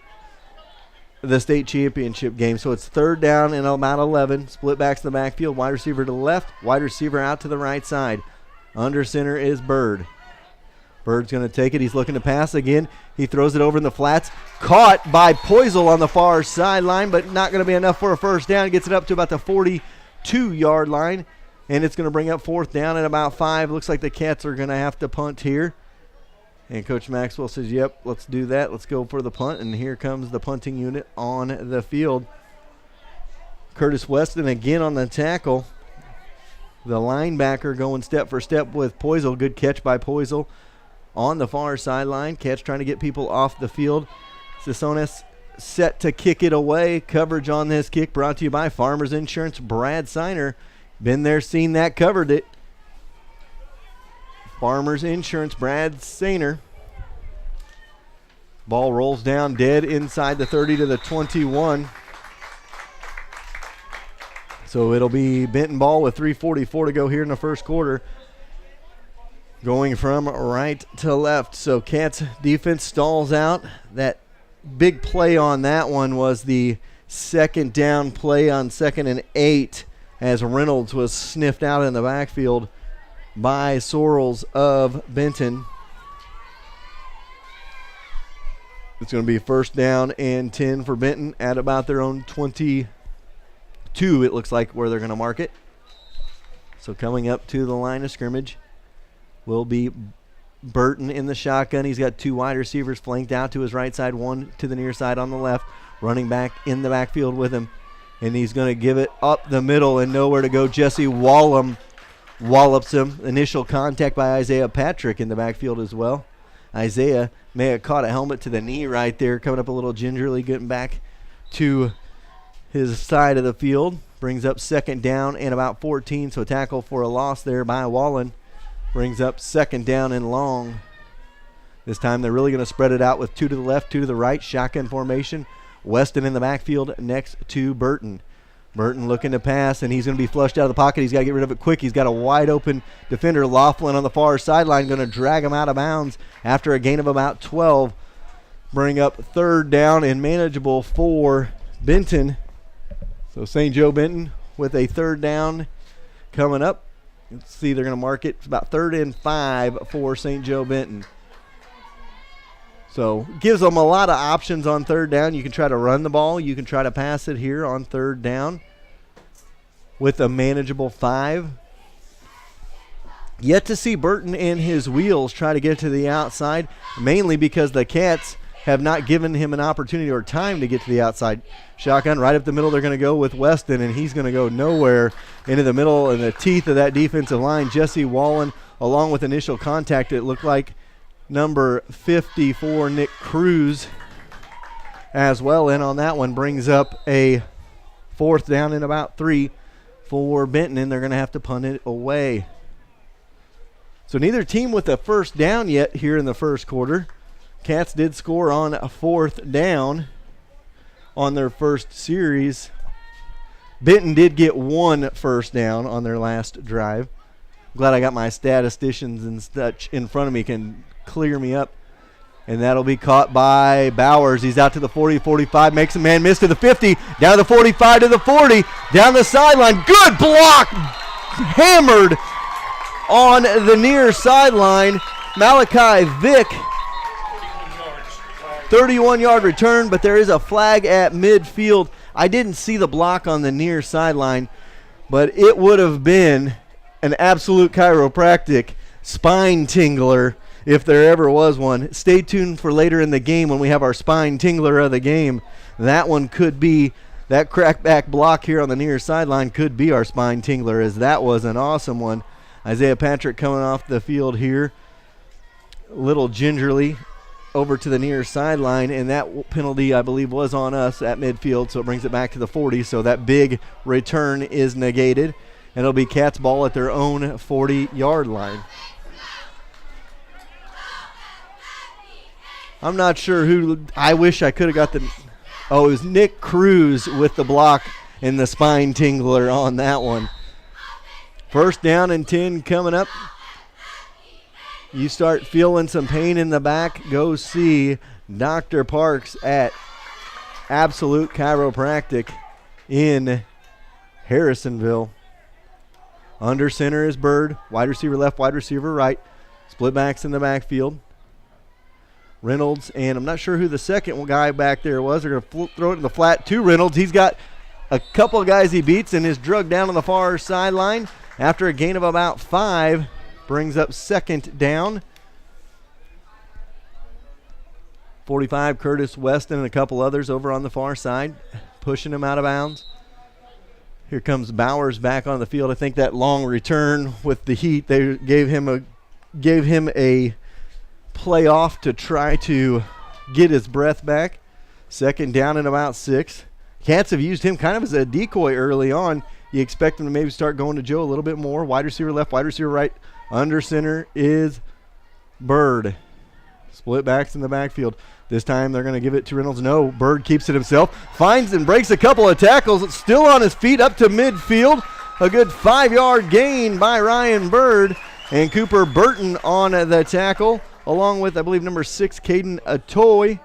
the state championship game. So it's third down and about 11. Split backs to the backfield. Wide receiver to the left. Wide receiver out to the right side. Under center is Bird. Bird's going to take it. He's looking to pass again. He throws it over in the flats. Caught by Poisel on the far sideline, but not going to be enough for a first down. Gets it up to about the 42-yard line, and it's going to bring up fourth down at about 5. Looks like the Cats are going to have to punt here. And Coach Maxwell says, yep, let's do that. Let's go for the punt. And here comes the punting unit on the field. Curtis Weston again on the tackle. The linebacker going step for step with Poisel. Good catch by Poisel on the far sideline. Catch trying to get people off the field. Sissones set to kick it away. Coverage on this kick brought to you by Farmers Insurance. Brad Seiner. Been there, seen that, covered it. Farmers Insurance, Brad Seiner. Ball rolls down dead inside the 30 to the 21. So it'll be Benton ball with 3:44 to go here in the first quarter. Going from right to left. So Cats defense stalls out. That big play on that one was the second down play on 2nd and 8 as Reynolds was sniffed out in the backfield by Sorrells of Benton. It's going to be first down and 10 for Benton at about their own 22, it looks like, where they're going to mark it. So coming up to the line of scrimmage will be Burton in the shotgun. He's got 2 wide receivers flanked out to his right side, 1 to the near side on the left. Running back in the backfield with him. And he's going to give it up the middle and nowhere to go. Jesse Wallum wallops him. Initial contact by Isaiah Patrick in the backfield as well. Isaiah may have caught a helmet to the knee right there. Coming up a little gingerly, getting back to his side of the field. Brings up second down and about 14. So tackle for a loss there by Wallen. Brings up second down and long. This time they're really going to spread it out with 2 to the left, 2 to the right. Shotgun formation. Weston in the backfield next to Burton. Burton looking to pass, and he's going to be flushed out of the pocket. He's got to get rid of it quick. He's got a wide open defender, Laughlin, on the far sideline, going to drag him out of bounds after a gain of about 12. Bring up third down and manageable for Benton. So St. Joe Benton with a third down coming up. Let's see, they're going to mark it. It's about 3rd and 5 for St. Joe Benton. So gives them a lot of options on third down. You can try to run the ball. You can try to pass it here on third down with a manageable 5. Yet to see Burton and his wheels try to get to the outside, mainly because the Cats have not given him an opportunity or time to get to the outside. Shotgun right up the middle. They're going to go with Weston, and he's going to go nowhere into the middle and the teeth of that defensive line. Jesse Wallen, along with initial contact, it looked like number 54, Nick Cruz, as well. And on that one brings up a fourth down and about 3 for Benton, and they're going to have to punt it away. So neither team with a first down yet here in the first quarter. Cats did score on a 4th down on their first series. Benton did get 1 first down on their last drive. Glad I got my statisticians and such in front of me can clear me up. And that'll be caught by Bowers. He's out to the 40, 45, makes a man miss to the 50, down to the 45 to the 40, down the sideline. Good block! Hammered on the near sideline. Malachi Vick, 31-yard return, but there is a flag at midfield. I didn't see the block on the near sideline, but it would have been an absolute chiropractic spine tingler if there ever was one. Stay tuned for later in the game when we have our spine tingler of the game. That one could be, that crackback block here on the near sideline could be our spine tingler, as that was an awesome one. Isaiah Patrick coming off the field here, a little gingerly, over to the near sideline, and that penalty, I believe, was on us at midfield, so it brings it back to the 40. So that big return is negated, and it'll be Cats ball at their own 40-yard line. I'm not sure who. I wish I could have got the. Oh, it was Nick Cruz with the block and the spine tingler on that one. First down and 10 coming up. You start feeling some pain in the back, go see Dr. Parks at Absolute Chiropractic in Harrisonville. Under center is Bird. Wide receiver left, wide receiver right. Split backs in the backfield. Reynolds, and I'm not sure who the second guy back there was. They're going to throw it in the flat to Reynolds. He's got a couple of guys he beats and is drugged down on the far sideline after a gain of about 5. Brings up second down. 45, Curtis Weston and a couple others over on the far side, pushing him out of bounds. Here comes Bowers back on the field. I think that long return with the heat, they gave him a play off to try to get his breath back. Second down and about 6. Cats have used him kind of as a decoy early on. You expect him to maybe start going to Joe a little bit more. Wide receiver left, wide receiver right. Under center is Bird. Split backs in the backfield. This time they're going to give it to Reynolds. No, Bird keeps it himself. Finds and breaks a couple of tackles. Still on his feet up to midfield. A good 5-yard gain by Ryan Bird. And Cooper Burton on the tackle, along with, I believe, number 6, Caden Atoy.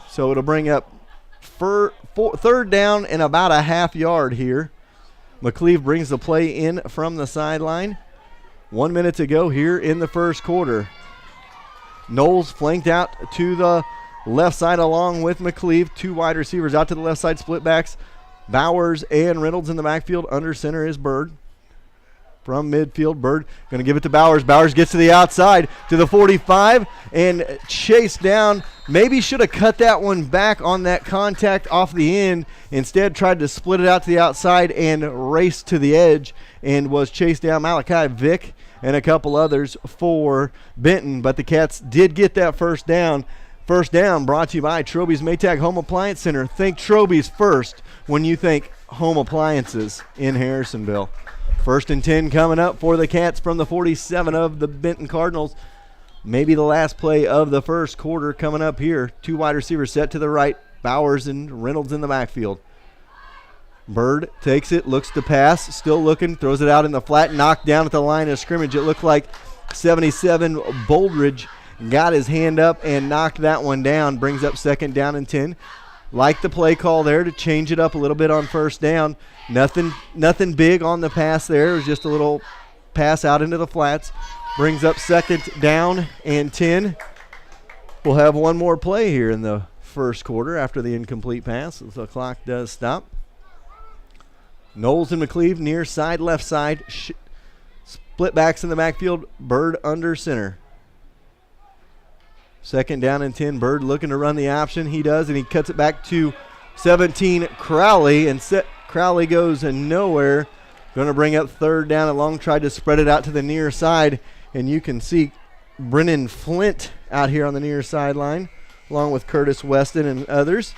So it'll bring up third down and about a half yard here. McCleve brings the play in from the sideline. 1 minute to go here in the first quarter. Knowles flanked out to the left side along with McCleve. 2 wide receivers out to the left side, split backs. Bowers and Reynolds in the backfield. Under center is Bird. From midfield, Bird going to give it to Bowers. Bowers gets to the outside to the 45 and chased down. Maybe should have cut that one back on that contact off the end. Instead tried to split it out to the outside and race to the edge and was chased down. Malachi Vick and a couple others for Benton. But the Cats did get that first down. First down brought to you by Troby's Maytag Home Appliance Center. Think Troby's first when you think home appliances in Harrisonville. First and 10 coming up for the Cats from the 47 of the Benton Cardinals. Maybe the last play of the first quarter coming up here. 2 wide receivers set to the right. Bowers and Reynolds in the backfield. Bird takes it, looks to pass, still looking, throws it out in the flat, knocked down at the line of scrimmage. It looked like 77 Boldridge got his hand up and knocked that one down. Brings up second down and 10. Like the play call there to change it up a little bit on first down. Nothing big on the pass there. It was just a little pass out into the flats. Brings up second down and 10. We'll have one more play here in the first quarter after the incomplete pass. The clock does stop. Knowles and McCleve near side, left side. Split backs in the backfield. Bird under center. Second down and 10. Bird looking to run the option. He does, and he cuts it back to 17 Crowley. And Crowley goes nowhere. Going to bring up third down and long. Tried to spread it out to the near side. And you can see Brennan Flint out here on the near sideline, along with Curtis Weston and others.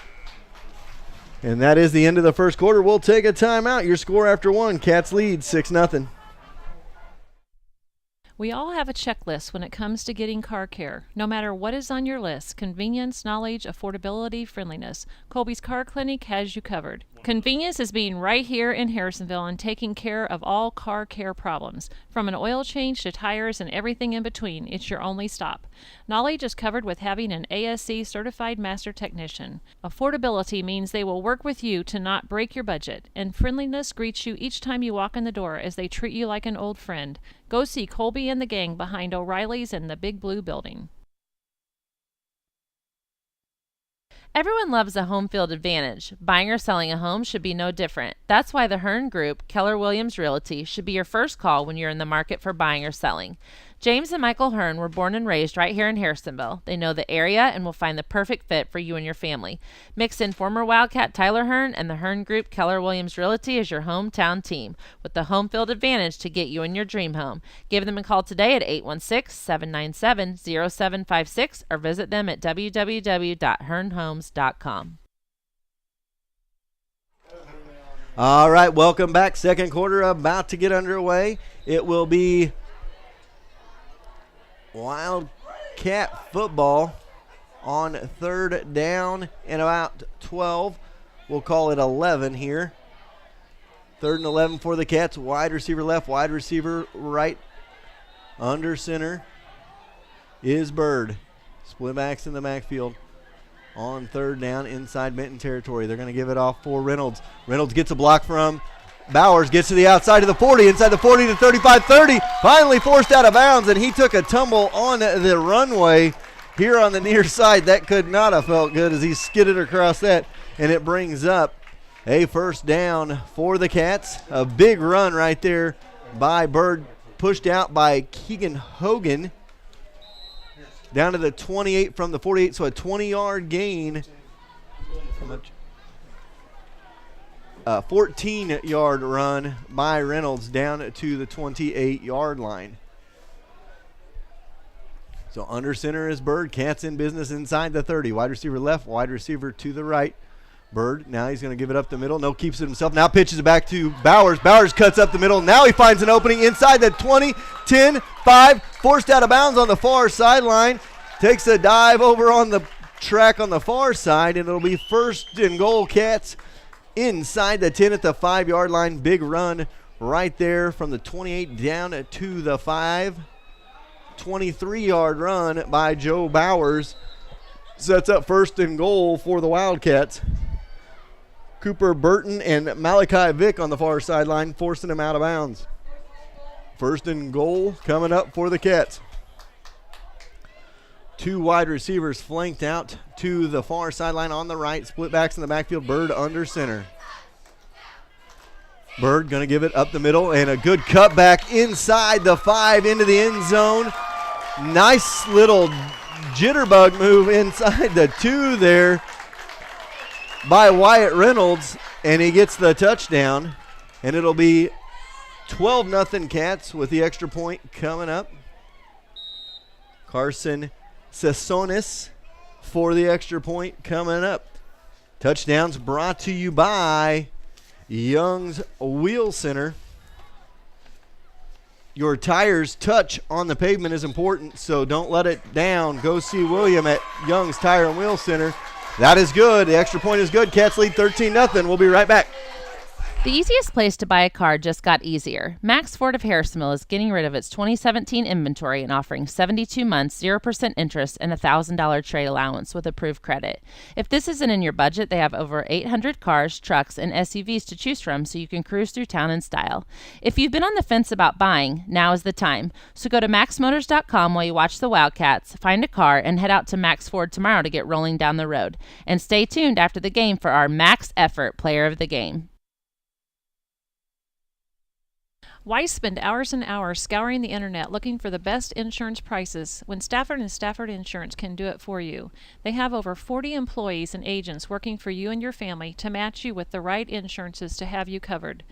And that is the end of the first quarter. We'll take a timeout. Your score after 1. Cats lead 6-0. We all have a checklist when it comes to getting car care. No matter what is on your list, convenience, knowledge, affordability, friendliness, Colby's Car Clinic has you covered. Convenience is being right here in Harrisonville and taking care of all car care problems. From an oil change to tires and everything in between, it's your only stop. Knowledge is covered with having an ASC certified master technician. Affordability means they will work with you to not break your budget. And friendliness greets you each time you walk in the door as they treat you like an old friend. Go see Colby and the gang behind O'Reilly's in the Big Blue Building. Everyone loves a home field advantage. Buying or selling a home should be no different. That's why the Hearn Group, Keller Williams Realty, should be your first call when you're in the market for buying or selling. James and Michael Hearn were born and raised right here in Harrisonville. They know the area and will find the perfect fit for you and your family. Mix in former Wildcat Tyler Hearn and the Hearn Group Keller Williams Realty as your hometown team with the home field advantage to get you in your dream home. Give them a call today at 816-797-0756 or visit them at www.hearnhomes.com. All right, welcome back. Second quarter about to get underway. It will be Wildcat football on third down and about 12. We'll call it 11 here. Third and 11 for the Cats. Wide receiver left, wide receiver right. Under center is Bird. Split backs in the backfield. On third down inside Benton territory. They're going to give it off for Reynolds. Reynolds gets a block from Bowers, gets to the outside of the 40, inside the 40 to 35, 30. Finally forced out of bounds, and he took a tumble on the runway here on the near side. That could not have felt good as he skidded across that, and it brings up a first down for the Cats. A big run right there by Bird, pushed out by Keegan Hogan. Down to the 28 from the 48, so a 20-yard gain. How much? 14-yard run by Reynolds down to the 28-yard line. So under center is Bird. Cats in business inside the 30. Wide receiver left, wide receiver to the right. Bird, now he's going to give it up the middle. No, keeps it himself. Now pitches it back to Bowers. Bowers cuts up the middle. Now he finds an opening inside the 20, 10, 5. Forced out of bounds on the far sideline. Takes a dive over on the track on the far side, and it'll be first and goal. Cats inside the 10 at the 5-yard line. Big run right there from the 28 down to the 5. 23-yard run by Joe Bowers. Sets up first and goal for the Wildcats. Cooper Burton and Malachi Vick on the far sideline, forcing him out of bounds. First and goal coming up for the Cats. Two wide receivers flanked out to the far sideline on the right. Split backs in the backfield. Bird under center. Bird going to give it up the middle, and a good cutback inside the 5 into the end zone. Nice little jitterbug move inside the 2 there by Wyatt Reynolds, and he gets the touchdown, and it'll be 12-0 Cats with the extra point coming up. Carson Sassonis for the extra point coming up. Touchdowns brought to you by Young's Wheel Center. Your tires touch on the pavement is important, so don't let it down. Go see William at Young's Tire and Wheel Center. That is good. The extra point is good. Cats lead 13-0. We'll be right back. The easiest place to buy a car just got easier. Max Ford of Harrisonville is getting rid of its 2017 inventory and offering 72 months, 0% interest, and a $1,000 trade allowance with approved credit. If this isn't in your budget, they have over 800 cars, trucks, and SUVs to choose from so you can cruise through town in style. If you've been on the fence about buying, now is the time. So go to maxmotors.com while you watch the Wildcats, find a car, and head out to Max Ford tomorrow to get rolling down the road. And stay tuned after the game for our Max Effort Player of the Game. Why spend hours and hours scouring the internet looking for the best insurance prices when Stafford & Stafford Insurance can do it for you? They have over 40 employees and agents working for you and your family to match you with the right insurances to have you covered.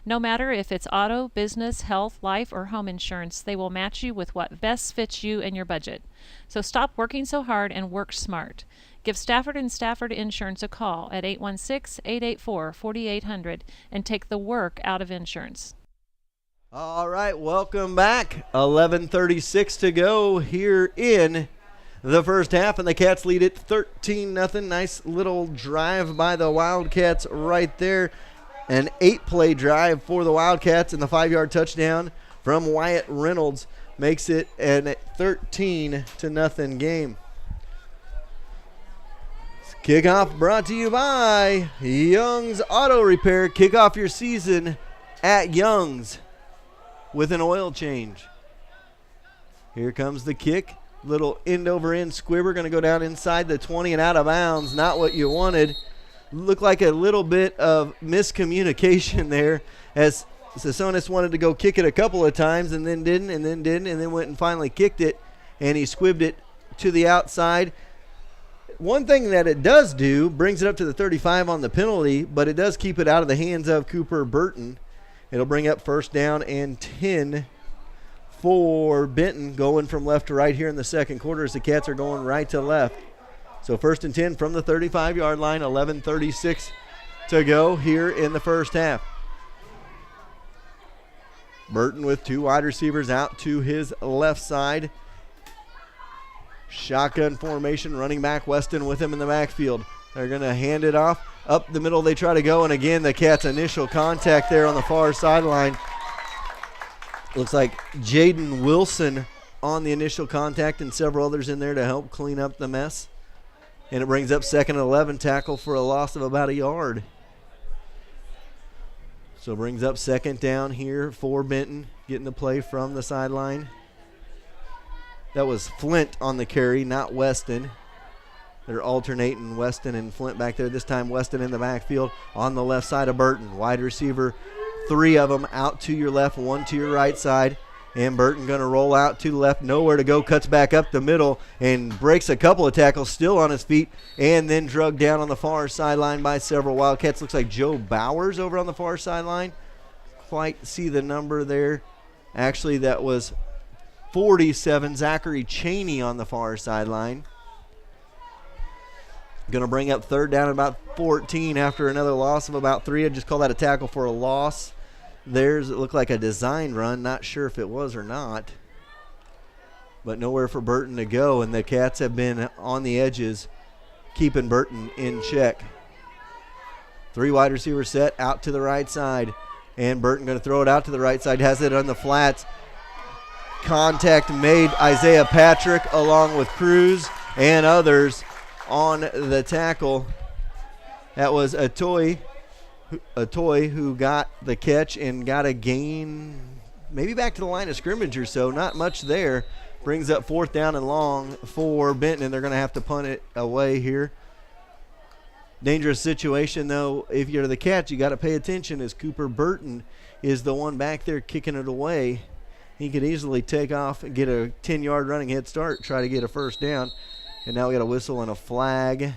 No matter if it's auto, business, health, life, or home insurance, they will match you with what best fits you and your budget. So stop working so hard and work smart. Give Stafford & Stafford Insurance a call at 816-884-4800 and take the work out of insurance. All right, welcome back. 11:36 to go here in the first half, and the Cats lead it 13-0. Nice little drive by the Wildcats right there. An 8-play drive for the Wildcats, and the 5-yard touchdown from Wyatt Reynolds makes it a 13-0 game. Kickoff brought to you by Young's Auto Repair. Kick off your season at Young's with an oil change. Here comes the kick. Little end over end squibber, going to go down inside the 20 and out of bounds. Not what you wanted. Looked like a little bit of miscommunication there as Sasonis wanted to go kick it a couple of times and then didn't, and then went and finally kicked it, and he squibbed it to the outside. One thing that it does do, brings it up to the 35 on the penalty, but it does keep it out of the hands of Cooper Burton. It'll bring up first down and 10 for Benton, going from left to right here in the second quarter as the Cats are going right to left. So first and 10 from the 35-yard line, 11:36 to go here in the first half. Burton with two wide receivers out to his left side. Shotgun formation, running back Weston with him in the backfield. They're going to hand it off. Up the middle they try to go, and again the Cats' initial contact there on the far sideline. Looks like Jaden Wilson on the initial contact and several others in there to help clean up the mess. And it brings up second and 11, tackle for a loss of about a yard. So brings up second down here for Benton, getting the play from the sideline. That was Flint on the carry, not Weston. They're alternating Weston and Flint back there. This time Weston in the backfield on the left side of Burton. Wide receiver, three of them out to your left, one to your right side. And Burton going to roll out to the left, nowhere to go, cuts back up the middle and breaks a couple of tackles, still on his feet, and then drugged down on the far sideline by several Wildcats. Looks like Joe Bowers over on the far sideline. Quite see the number there. Actually, that was 47, Zachary Cheney on the far sideline. Going to bring up third down at about 14 after another loss of about 3. I'd just call that a tackle for a loss. Theirs, it looked like a design run. Not sure if it was or not. But nowhere for Burton to go, and the Cats have been on the edges, keeping Burton in check. Three wide receivers set out to the right side. And Burton going to throw it out to the right side. Has it on the flats. Contact made. Isaiah Patrick along with Cruz and others on the tackle. That was Atoy who got the catch and got a gain maybe back to the line of scrimmage or so. Not much there. Brings up fourth down and long for Benton, and they're going to have to punt it away here. Dangerous situation, though. If you're the Cats, you got to pay attention as Cooper Burton is the one back there kicking it away. He could easily take off and get a 10-yard running head start, try to get a first down. And now we got a whistle and a flag.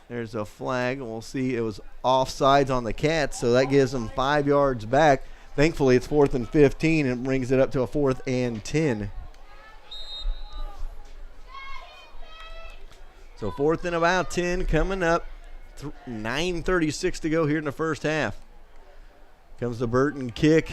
There's a flag, and we'll see it was offsides on the Cats, so that gives them 5 yards back. Thankfully, it's 4th and 15, and brings it up to a 4th and 10. So 4th and about 10 coming up. 9:36 to go here in the first half. Comes the Burton kick.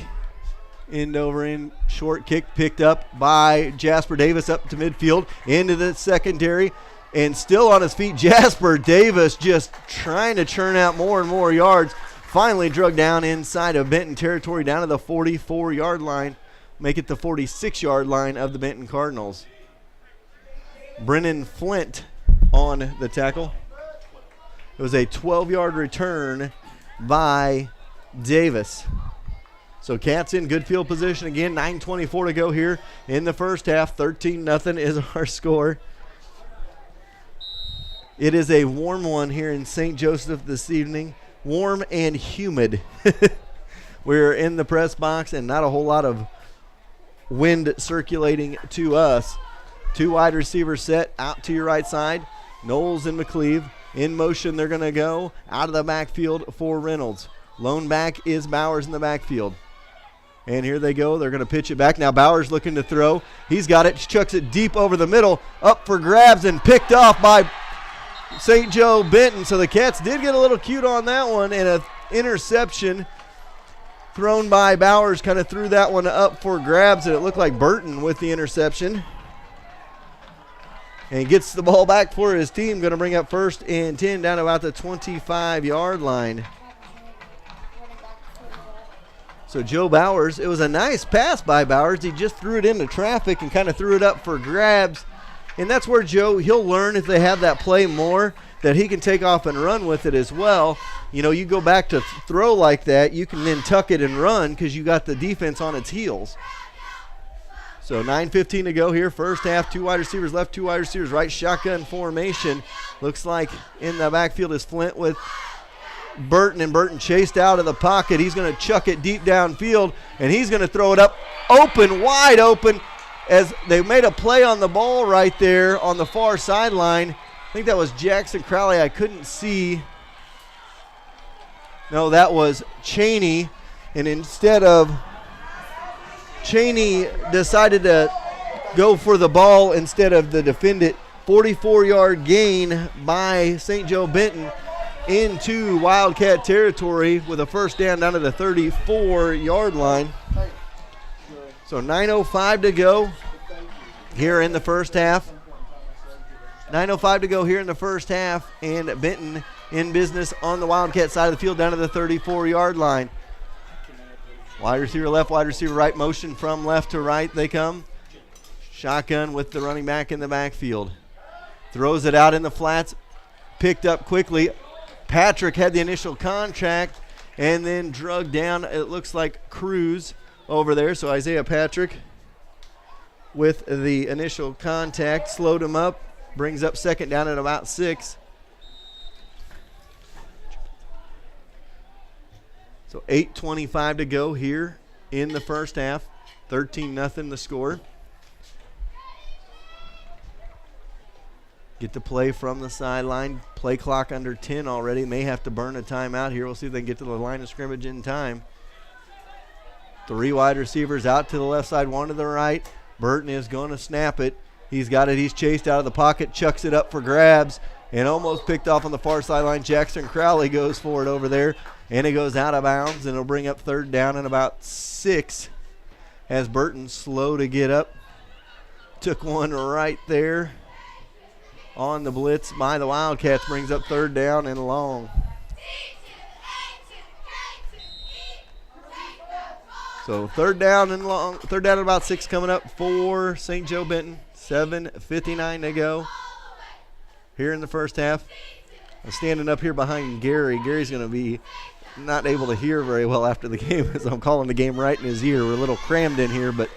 End over end, short kick picked up by Jasper Davis up to midfield, into the secondary. And still on his feet, Jasper Davis just trying to churn out more and more yards. Finally drug down inside of Benton territory, down to the 44-yard line. Make it the 46-yard line of the Benton Cardinals. Brennan Flint on the tackle. It was a 12-yard return by Davis. So Cats in good field position again. 9:24 to go here in the first half. 13-0 is our score. It is a warm one here in St. Joseph this evening. Warm and humid. We're in the press box and not a whole lot of wind circulating to us. Two wide receivers set out to your right side. Knowles and McCleve. In motion, they're going to go out of the backfield for Reynolds. Lone back is Bowers in the backfield. And here they go. They're going to pitch it back. Now Bowers looking to throw. He's got it. Chucks it deep over the middle. Up for grabs and picked off by St. Joe Benton. So the Cats did get a little cute on that one. And an interception thrown by Bowers kind of threw that one up for grabs. And it looked like Burton with the interception. And he gets the ball back for his team. Going to bring up 1st and 10 down about the 25-yard line. So Joe Bowers, it was a nice pass by Bowers. He just threw it into traffic and kind of threw it up for grabs. And that's where Joe, he'll learn if they have that play more, that he can take off and run with it as well. You know, you go back to throw like that, you can then tuck it and run because you got the defense on its heels. So 9:15 to go here, first half. Two wide receivers left, two wide receivers right. Shotgun formation. Looks like in the backfield is Flint with Benton, and Benton chased out of the pocket. He's going to chuck it deep downfield, and he's going to throw it up open, wide open, as they made a play on the ball right there on the far sideline. I think that was Jackson Crowley. I couldn't see. No, that was Cheney, and instead of Cheney decided to go for the ball instead of the defend it. 44-yard gain by St. Joe Benton into Wildcat territory with a first down to the 34-yard line. So 9:05 to go here in the first half. 9:05 to go here in the first half, and Benton in business on the Wildcat side of the field down to the 34-yard line. Wide receiver left, wide receiver right, motion from left to right they come. Shotgun with the running back in the backfield. Throws it out in the flats, picked up quickly. Patrick had the initial contact and then drug down, it looks like Cruz over there. So Isaiah Patrick with the initial contact, slowed him up, brings up second down at about 6. So 8:25 to go here in the first half. 13-0 the score. Get the play from the sideline. Play clock under 10 already. May have to burn a timeout here. We'll see if they can get to the line of scrimmage in time. 3 wide receivers out to the left side, 1 to the right. Benton is going to snap it. He's got it. He's chased out of the pocket, chucks it up for grabs, and almost picked off on the far sideline. Jackson Crowley goes for it over there, and it goes out of bounds, and it'll bring up third down and about 6 as Benton slow to get up. Took one right there on the blitz by the Wildcats, brings up third down and long. So third down and long, third down and about 6 coming up for St. Joe Benton. 7:59 to go here in the first half. I'm standing up here behind Gary. Gary's going to be not able to hear very well after the game as I'm calling the game right in his ear. We're a little crammed in here, but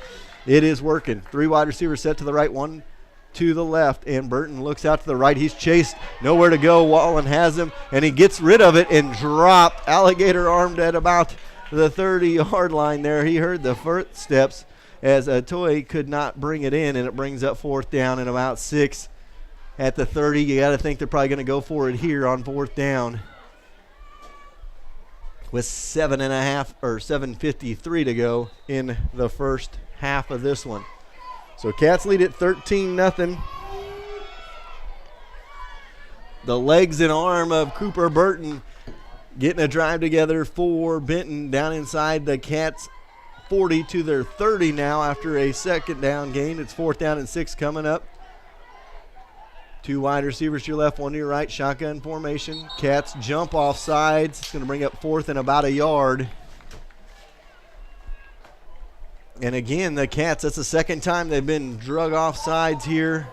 it is working. 3 wide receivers set to the right, 1 to the left, and Benton looks out to the right. He's chased, nowhere to go. Wallen has him, and he gets rid of it and dropped. Alligator armed at about the 30-yard line there. He heard the footsteps as Toy could not bring it in, and it brings up fourth down and about 6 at the 30. You got to think they're probably going to go for it here on fourth down with 7:53 to go in the first half of this one. So Cats lead at 13-0. The legs and arm of Cooper Benton getting a drive together for Benton down inside the Cats 40 to their 30 now after a second down gain. It's fourth down and 6 coming up. 2 wide receivers to your left, 1 to your right, shotgun formation. Cats jump off sides. It's going to bring up fourth and about a yard. And again, the Cats, that's the second time they've been drug off sides here.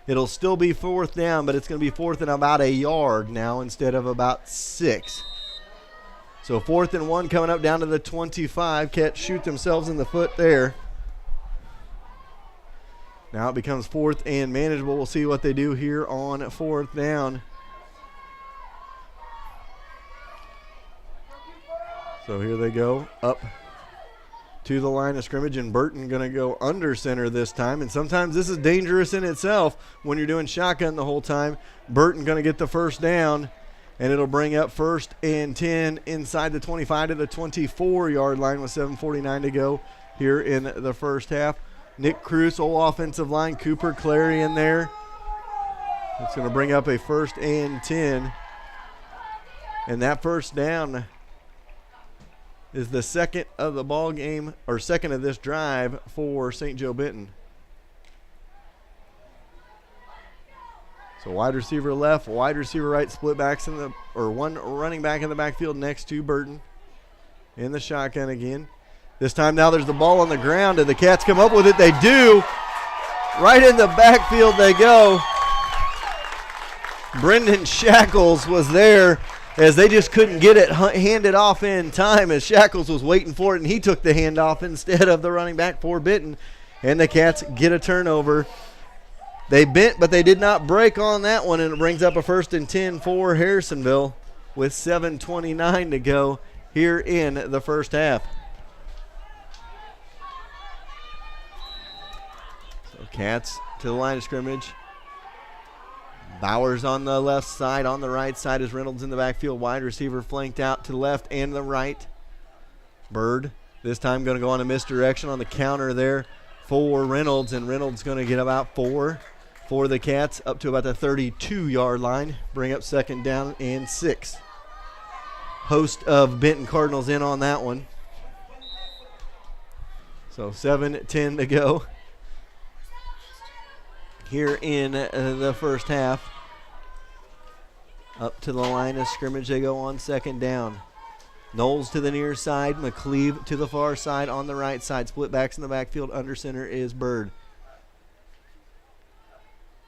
It'll still be fourth down, but it's going to be fourth and about a yard now instead of about 6. So 4th and 1 coming up down to the 25. Cats shoot themselves in the foot there. Now it becomes 4th and manageable. We'll see what they do here on 4th down. So here they go up to the line of scrimmage, and Benton going to go under center this time. And sometimes this is dangerous in itself when you're doing shotgun the whole time. Benton going to get the first down, and it'll bring up 1st and 10 inside the 25 to the 24-yard line with 7:49 to go here in the first half. Nick Cruz, old offensive line, Cooper Clary in there. It's going to bring up a 1st and 10. And that first down is the second of the ball game, or second of this drive for St. Joe Benton. So wide receiver left, wide receiver right, split backs in the, or 1 running back in the backfield next to Benton. In the shotgun again. This time now there's the ball on the ground. Did the Cats come up with it? They do. Right in the backfield they go. Brendan Shackles was there as they just couldn't get it handed off in time as Shackles was waiting for it, and he took the handoff instead of the running back for Benton. And the Cats get a turnover. They bent, but they did not break on that one, and it brings up a 1st and 10 for Harrisonville. with 7:29 to go here in the first half. So Cats to the line of scrimmage. Bowers on the left side. On the right side is Reynolds in the backfield. Wide receiver flanked out to the left and the right. Bird this time going to go on a misdirection on the counter there for Reynolds, and Reynolds going to get about 4 for the Cats up to about the 32-yard line. Bring up second down and 6. Host of Benton Cardinals in on that one. So 7:10 to go here in the first half. Up to the line of scrimmage they go on second down. Knowles to the near side, McCleve to the far side on the right side. Split backs in the backfield. Under center is Bird.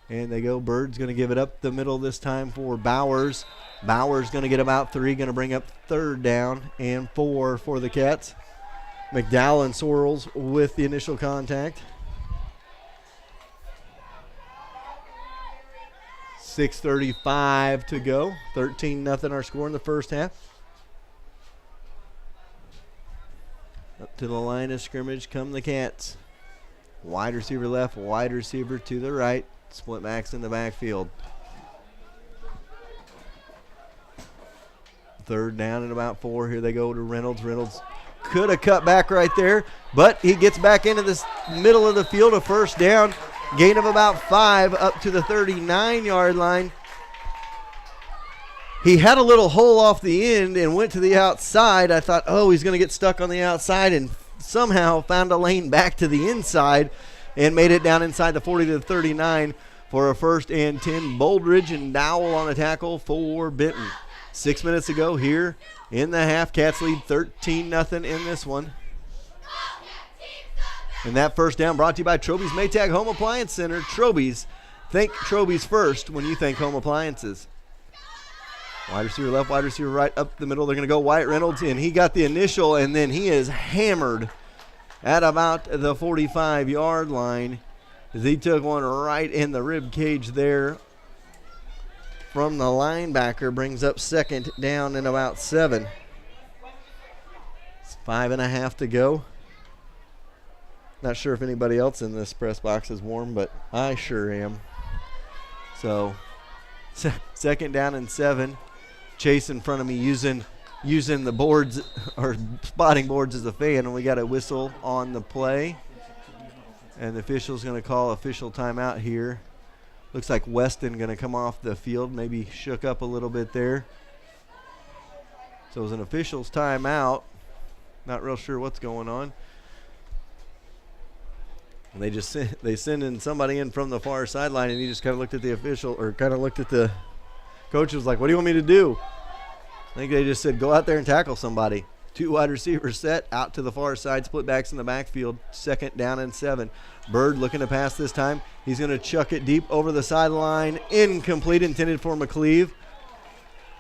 And they go. Bird's going to give it up the middle this time for Bowers. Bowers going to get about 3, going to bring up third down and 4 for the Cats. McDowell and Sorrells with the initial contact. 6:35 to go. 13-0 our score in the first half. Up to the line of scrimmage come the Cats. Wide receiver left, wide receiver to the right. Split backs in the backfield. Third down and about 4. Here they go to Reynolds. Reynolds could have cut back right there, but he gets back into the middle of the field, a first down. Gain of about 5 up to the 39-yard line. He had a little hole off the end and went to the outside. I thought, oh, he's going to get stuck on the outside, and somehow found a lane back to the inside and made it down inside the 40 to the 39 for a first and 10. Boldridge and Dowell on the tackle for Benton. 6 minutes to go here in the half. Cats lead 13-0 in this one. And that first down brought to you by Troby's Maytag Home Appliance Center. Troby's. Think Troby's first when you think home appliances. Wide receiver left, wide receiver right, up the middle. They're going to go Wyatt Reynolds, and he got the initial, and then he is hammered at about the 45-yard line as he took one right in the rib cage there from the linebacker. Brings up second down and about 7. It's 5.5 to go. Not sure if anybody else in this press box is warm, but I sure am. So, second down and 7. Chase in front of me using the boards or spotting boards as a fan, and we got a whistle on the play. And the official's going to call official timeout here. Looks like Weston going to come off the field, maybe shook up a little bit there. So it was an official's timeout. Not real sure what's going on. And they send in somebody in from the far sideline, and he just kind of looked at the official, or kind of looked at the coach, was like, what do you want me to do? I think they just said, go out there and tackle somebody. 2 wide receivers set out to the far side, split backs in the backfield, second down and 7. Bird looking to pass this time. He's going to chuck it deep over the sideline. Incomplete, intended for McCleve.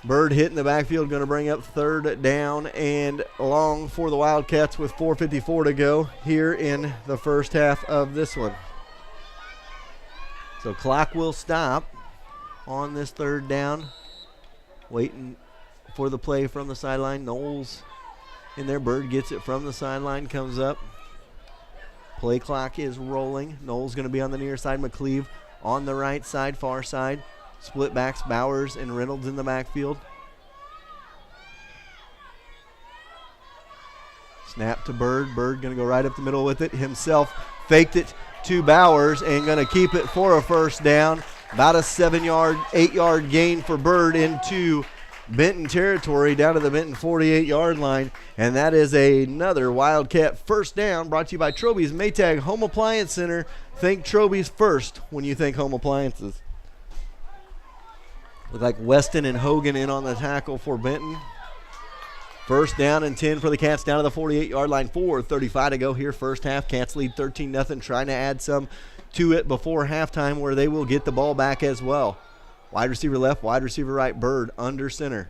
Bird hit in the backfield, going to bring up third down and long for the Wildcats with 4:54 to go here in the first half of this one. So clock will stop on this third down. Waiting for the play from the sideline. Knowles in there. Bird gets it from the sideline, comes up. Play clock is rolling. Knowles going to be on the near side. McCleve on the right side, far side. Split backs, Bowers and Reynolds in the backfield. Snap to Bird. Bird going to go right up the middle with it himself. Faked it to Bowers and going to keep it for a first down. About a 8-yard gain for Bird into Benton territory, down to the Benton 48-yard line. And that is another Wildcat first down, brought to you by Troby's Maytag Home Appliance Center. Think Troby's first when you think home appliances. Look like Weston and Hogan in on the tackle for Benton. First down and 10 for the Cats, down to the 48-yard line. 4:35 to go here, first half. Cats lead 13-0, trying to add some to it before halftime, where they will get the ball back as well. Wide receiver left, wide receiver right. Bird under center.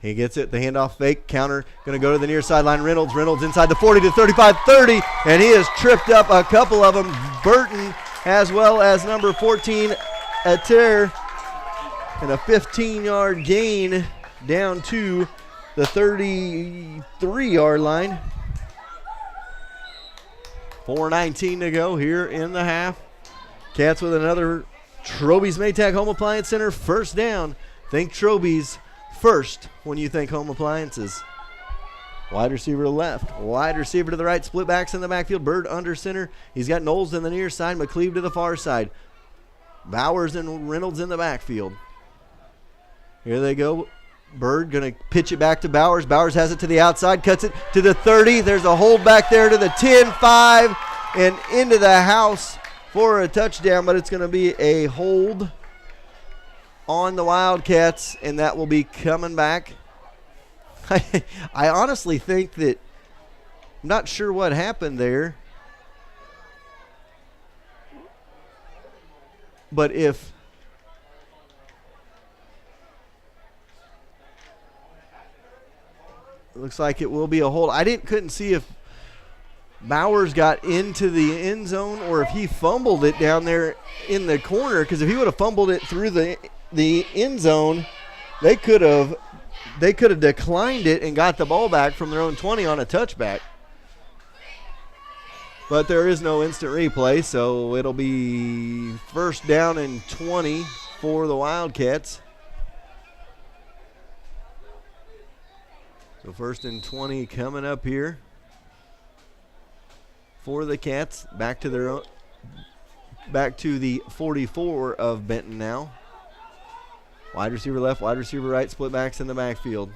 He gets it, the handoff fake, counter, going to go to the near sideline. Reynolds inside the 40 to 35, 30, and he has tripped up a couple of them. Burton as well as number 14, Ater, and a 15-yard gain down to the 33-yard line. 4:19 to go here in the half. Cats with another Troby's Maytag Home Appliance Center first down. Think Troby's first when you think home appliances. Wide receiver to the left, wide receiver to the right, split backs in the backfield. Bird under center. He's got Knowles in the near side, McCleve to the far side. Bowers and Reynolds in the backfield. Here they go. Bird going to pitch it back to Bowers. Bowers has it to the outside, cuts it to the 30. There's a hold back there to the 10, 5, and into the house for a touchdown, but it's going to be a hold on the Wildcats, and that will be coming back. I honestly think that I'm not sure what happened there, but if it looks like it will be a hold. Couldn't see if Bowers got into the end zone or if he fumbled it down there in the corner, because if he would have fumbled it through the end zone, they could have declined it and got the ball back from their own 20 on a touchback. But there is no instant replay, so it'll be first down and 20 for the Wildcats. So first and 20 coming up here for the Cats. Back to the 44 of Benton now. Wide receiver left, wide receiver right, split backs in the backfield.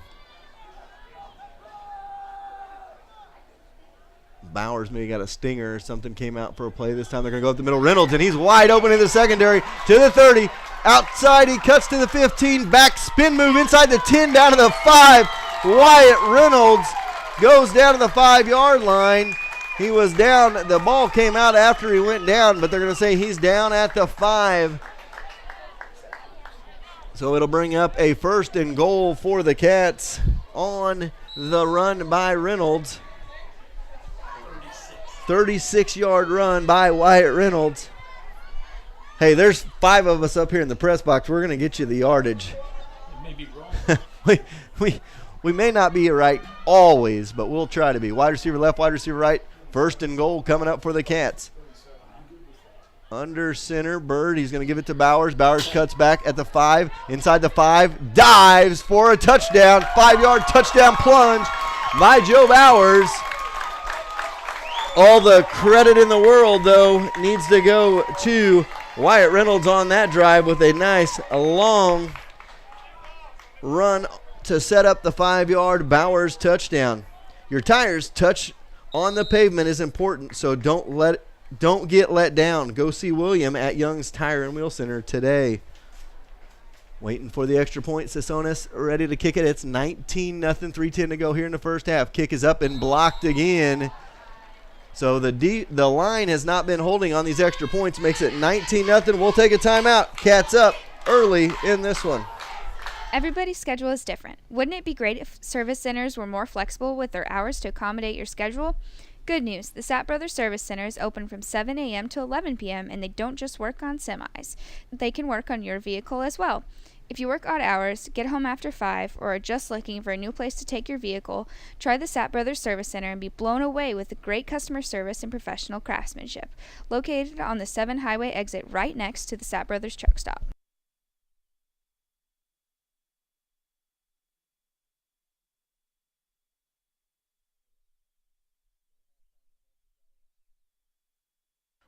Bowers maybe got a stinger or something, came out for a play. This time they're going to go up the middle. Reynolds, and he's wide open in the secondary to the 30. Outside, he cuts to the 15. Back spin move inside the 10 down to the 5. Wyatt Reynolds goes down to the 5-yard line. He was down. The ball came out after he went down, but they're going to say he's down at the 5. So it'll bring up a first and goal for the Cats on the run by Reynolds. 36-yard run by Wyatt Reynolds. Hey, there's 5 of us up here in the press box. We're going to get you the yardage. It may be wrong. We may not be right always, but we'll try to be. Wide receiver left, wide receiver right. First and goal coming up for the Cats. Under center, Bird. He's going to give it to Bowers. Bowers cuts back at the 5. Inside the 5. Dives for a touchdown. 5-yard touchdown plunge by Joe Bowers. All the credit in the world, though, needs to go to Wyatt Reynolds on that drive with a nice long run to set up the 5-yard Bowers touchdown. Your tires touch on the pavement is important, so don't get let down. Go see William at Young's Tire and Wheel Center today. Waiting for the extra point. Sasonis ready to kick it. It's 19-0, 3:10 to go here in the first half. Kick is up and blocked again. So the line has not been holding on these extra points. Makes it 19-0. We'll take a timeout. Cats up early in this one. Everybody's schedule is different. Wouldn't it be great if service centers were more flexible with their hours to accommodate your schedule? Good news, the Sapp Brothers Service Center is open from 7 a.m. to 11 p.m. and they don't just work on semis. They can work on your vehicle as well. If you work odd hours, get home after 5, or are just looking for a new place to take your vehicle, try the Sapp Brothers Service Center and be blown away with the great customer service and professional craftsmanship. Located on the 7 Highway exit right next to the Sapp Brothers Truck Stop.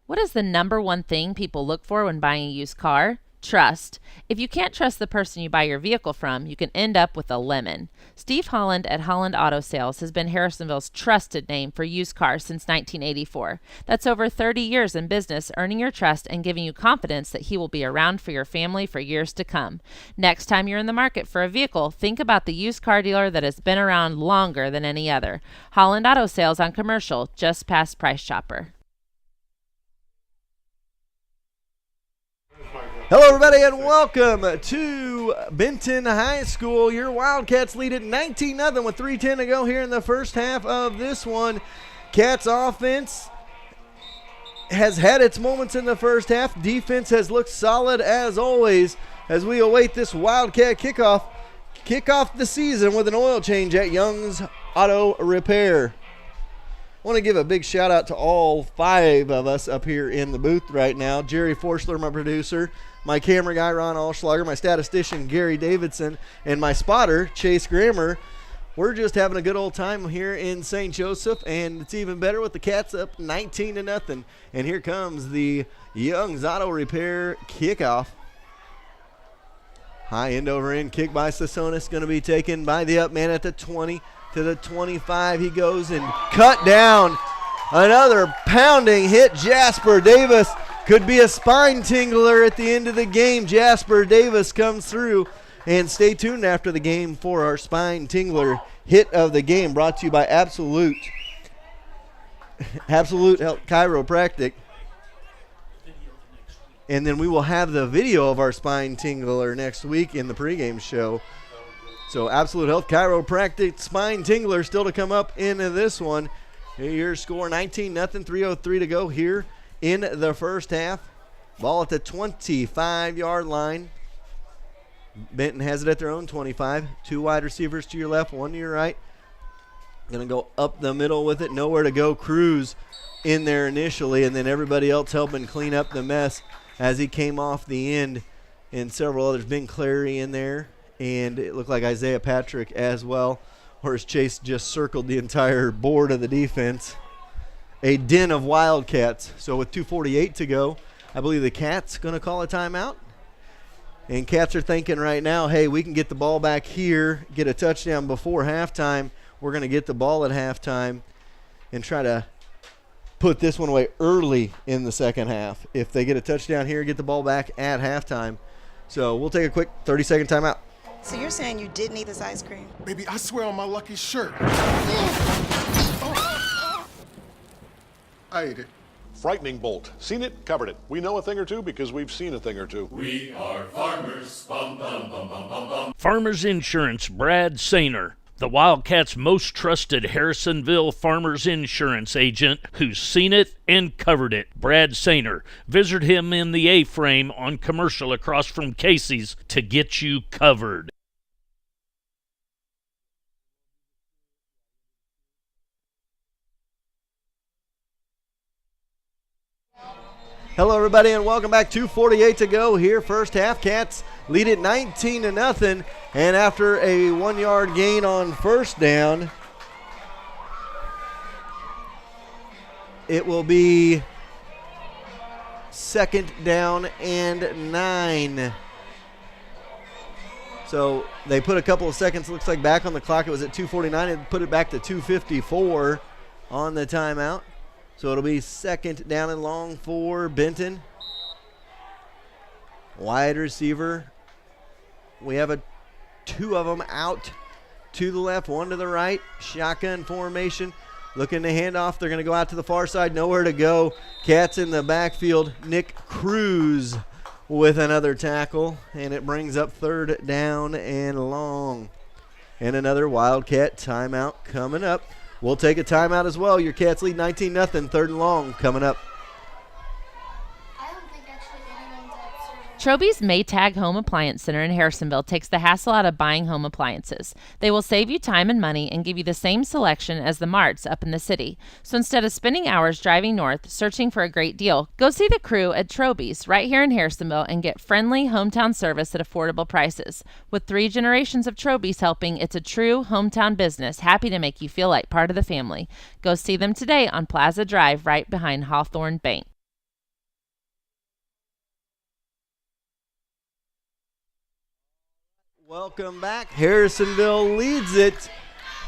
What is the number one thing people look for when buying a used car? Trust. If you can't trust the person you buy your vehicle from, you can end up with a lemon. Steve Holland at Holland Auto Sales has been Harrisonville's trusted name for used cars since 1984. That's over 30 years in business, earning your trust and giving you confidence that he will be around for your family for years to come. Next time you're in the market for a vehicle, think about the used car dealer that has been around longer than any other. Holland Auto Sales on Commercial, just past Price Chopper. Hello, everybody, and welcome to Benton High School. Your Wildcats lead at 19-0 with 3:10 to go here in the first half of this one. Cats offense has had its moments in the first half. Defense has looked solid as always as we await this Wildcat kickoff kick off the season with an oil change at Young's Auto Repair. I want to give a big shout out to all 5 of us up here in the booth right now. Jerry Forschler, my producer, my camera guy, Ron Allschlager, my statistician, Gary Davidson, and my spotter, Chase Grammer. We're just having a good old time here in St. Joseph, and it's even better with the Cats up 19-0. And here comes the Young's Auto Repair kickoff. High end over end kick by Sassonis, going to be taken by the up man at the 20 to the 25. He goes and cut down. Another pounding hit. Jasper Davis could be a spine tingler at the end of the game. Jasper Davis comes through. And stay tuned after the game for our spine tingler hit of the game, brought to you by Absolute Health Chiropractic. And then we will have the video of our spine tingler next week in the pregame show. So Absolute Health Chiropractic spine tingler still to come up in this one. Your score 19-0, 3:03 to go here in the first half. Ball at the 25-yard line. Benton has it at their own 25. 2 wide receivers to your left, 1 to your right. Going to go up the middle with it. Nowhere to go. Cruz in there initially, and then everybody else helping clean up the mess as he came off the end, and several others. Ben Clary in there, and it looked like Isaiah Patrick as well, whereas Chase just circled the entire board of the defense. A den of Wildcats. So with 2:48 to go, I believe the Cats going to call a timeout. And Cats are thinking right now, hey, we can get the ball back here, get a touchdown before halftime. We're going to get the ball at halftime and try to put this one away early in the second half. If they get a touchdown here, get the ball back at halftime. So we'll take a quick 30-second timeout. So you're saying you didn't eat this ice cream? Baby, I swear on my lucky shirt. I ate it. Frightening bolt. Seen it, covered it. We know a thing or two because we've seen a thing or two. We are farmers. Bum, bum, bum, bum, bum, bum. Farmers Insurance, Brad Sainer, the Wildcats' most trusted Harrisonville Farmers Insurance agent who's seen it and covered it. Brad Sainer. Visit him in the A-frame on Commercial across from Casey's to get you covered. Hello, everybody, and welcome back. 2:48 to go here. First half, Cats lead it 19-0. And after a 1-yard gain on first down, it will be second down and 9. So they put a couple of seconds, looks like, back on the clock. It was at 2:49 and put it back to 2:54 on the timeout. So it'll be second down and long for Benton. Wide receiver. We have 2 of them out to the left, 1 to the right. Shotgun formation. Looking to hand off. They're going to go out to the far side. Nowhere to go. Cats in the backfield. Nick Cruz with another tackle. And it brings up third down and long. And another Wildcat timeout coming up. We'll take a timeout as well. Your Cats lead 19-0. Third and long coming up. Troby's Maytag Home Appliance Center in Harrisonville takes the hassle out of buying home appliances. They will save you time and money and give you the same selection as the marts up in the city. So instead of spending hours driving north searching for a great deal, go see the crew at Troby's right here in Harrisonville and get friendly hometown service at affordable prices. With 3 generations of Troby's helping, it's a true hometown business, happy to make you feel like part of the family. Go see them today on Plaza Drive right behind Hawthorne Bank. Welcome back. Harrisonville leads it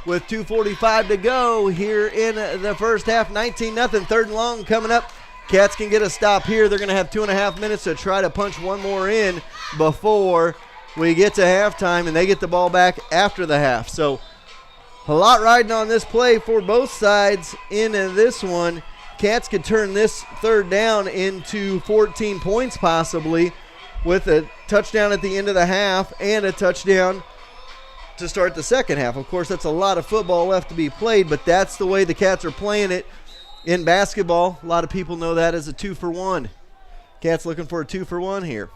with 2:45 to go here in the first half. 19-0. Third and long coming up. Cats can get a stop here. They're going to have 2.5 minutes to try to punch one more in before we get to halftime, and they get the ball back after the half. So a lot riding on this play for both sides in this one. Cats could turn this third down into 14 points possibly, with a touchdown at the end of the half and a touchdown to start the second half. Of course, that's a lot of football left to be played, but that's the way the Cats are playing it in basketball. A lot of people know that as a 2-for-1. Cats looking for a 2-for-1 here.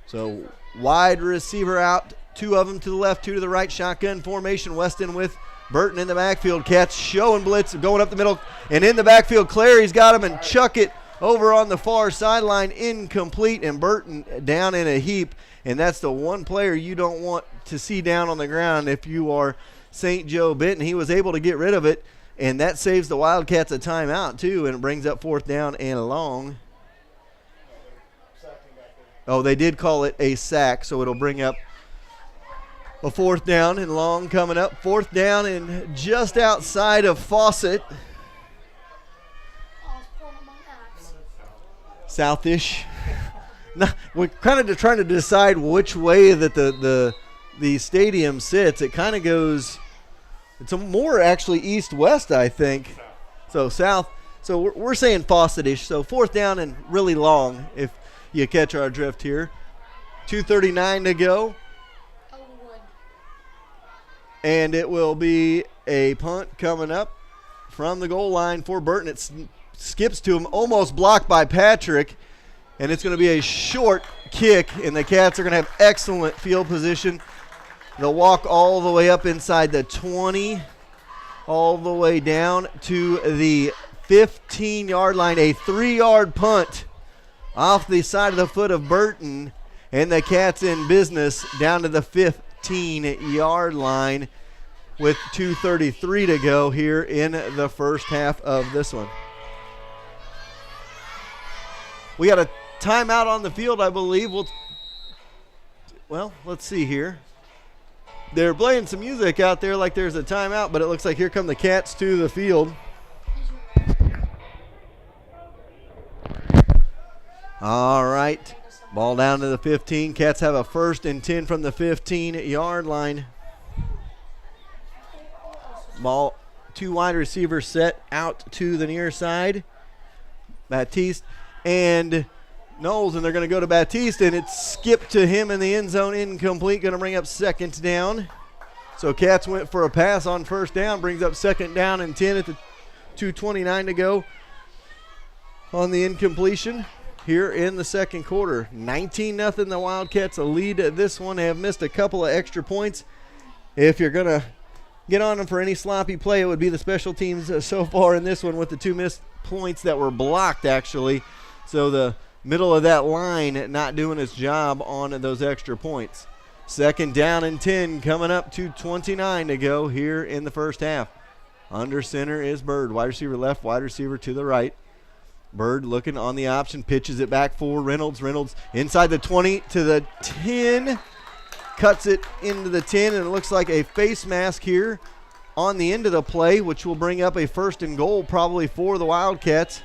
So wide receiver out two of them to the left, two to the right, shotgun formation. Weston with Burton in the backfield. Cats showing blitz, going up the middle, and in the backfield, Clary's got him and chuck it over on the far sideline, incomplete, and Burton down in a heap. And that's the one player you don't want to see down on the ground if you are St. Joe Benton. He was able to get rid of it, and that saves the Wildcats a timeout too, and it brings up 4th down and long. Oh, they did call it a sack, so it'll bring up a 4th down and long coming up. 4th down and just outside of Fawcett. Southish. We're kind of trying to decide which way that the stadium sits. It kind of goes, it's more actually east-west, I think. So south. So we're saying Fawcett-ish. So 4th down and really long, if you catch our drift here. 2:39 to go. And it will be a punt coming up from the goal line for Burton. It skips to him, almost blocked by Patrick. And it's going to be a short kick, and the Cats are going to have excellent field position. They'll walk all the way up inside the 20, all the way down to the 15-yard line. A 3-yard punt off the side of the foot of Burton, and the Cats in business down to the 15-yard line with 2:33 to go here in the first half of this one. We got a timeout on the field, I believe. Well, let's see here. They're playing some music out there like there's a timeout, but it looks like here come the Cats to the field. All right. Ball down to the 15. Cats have a 1st and 10 from the 15-yard line. Ball, 2 wide receivers set out to the near side. Baptiste and Knowles, and they're going to go to Baptiste, and it's skipped to him in the end zone, incomplete, going to bring up 2nd down. So Cats went for a pass on 1st down, brings up 2nd down and 10 at the 2:29 to go on the incompletion here in the second quarter. 19-0, the Wildcats lead this one. They have missed a couple of extra points. If you're going to get on them for any sloppy play, it would be the special teams so far in this one with the 2 missed points that were blocked, actually. So the middle of that line not doing its job on those extra points. 2nd down and 10 coming up, 2:29 to go here in the first half. Under center is Bird. Wide receiver left, wide receiver to the right. Bird looking on the option, pitches it back for Reynolds. Reynolds inside the 20 to the 10. Cuts it into the 10, and it looks like a face mask here on the end of the play, which will bring up a 1st and goal probably for the Wildcats.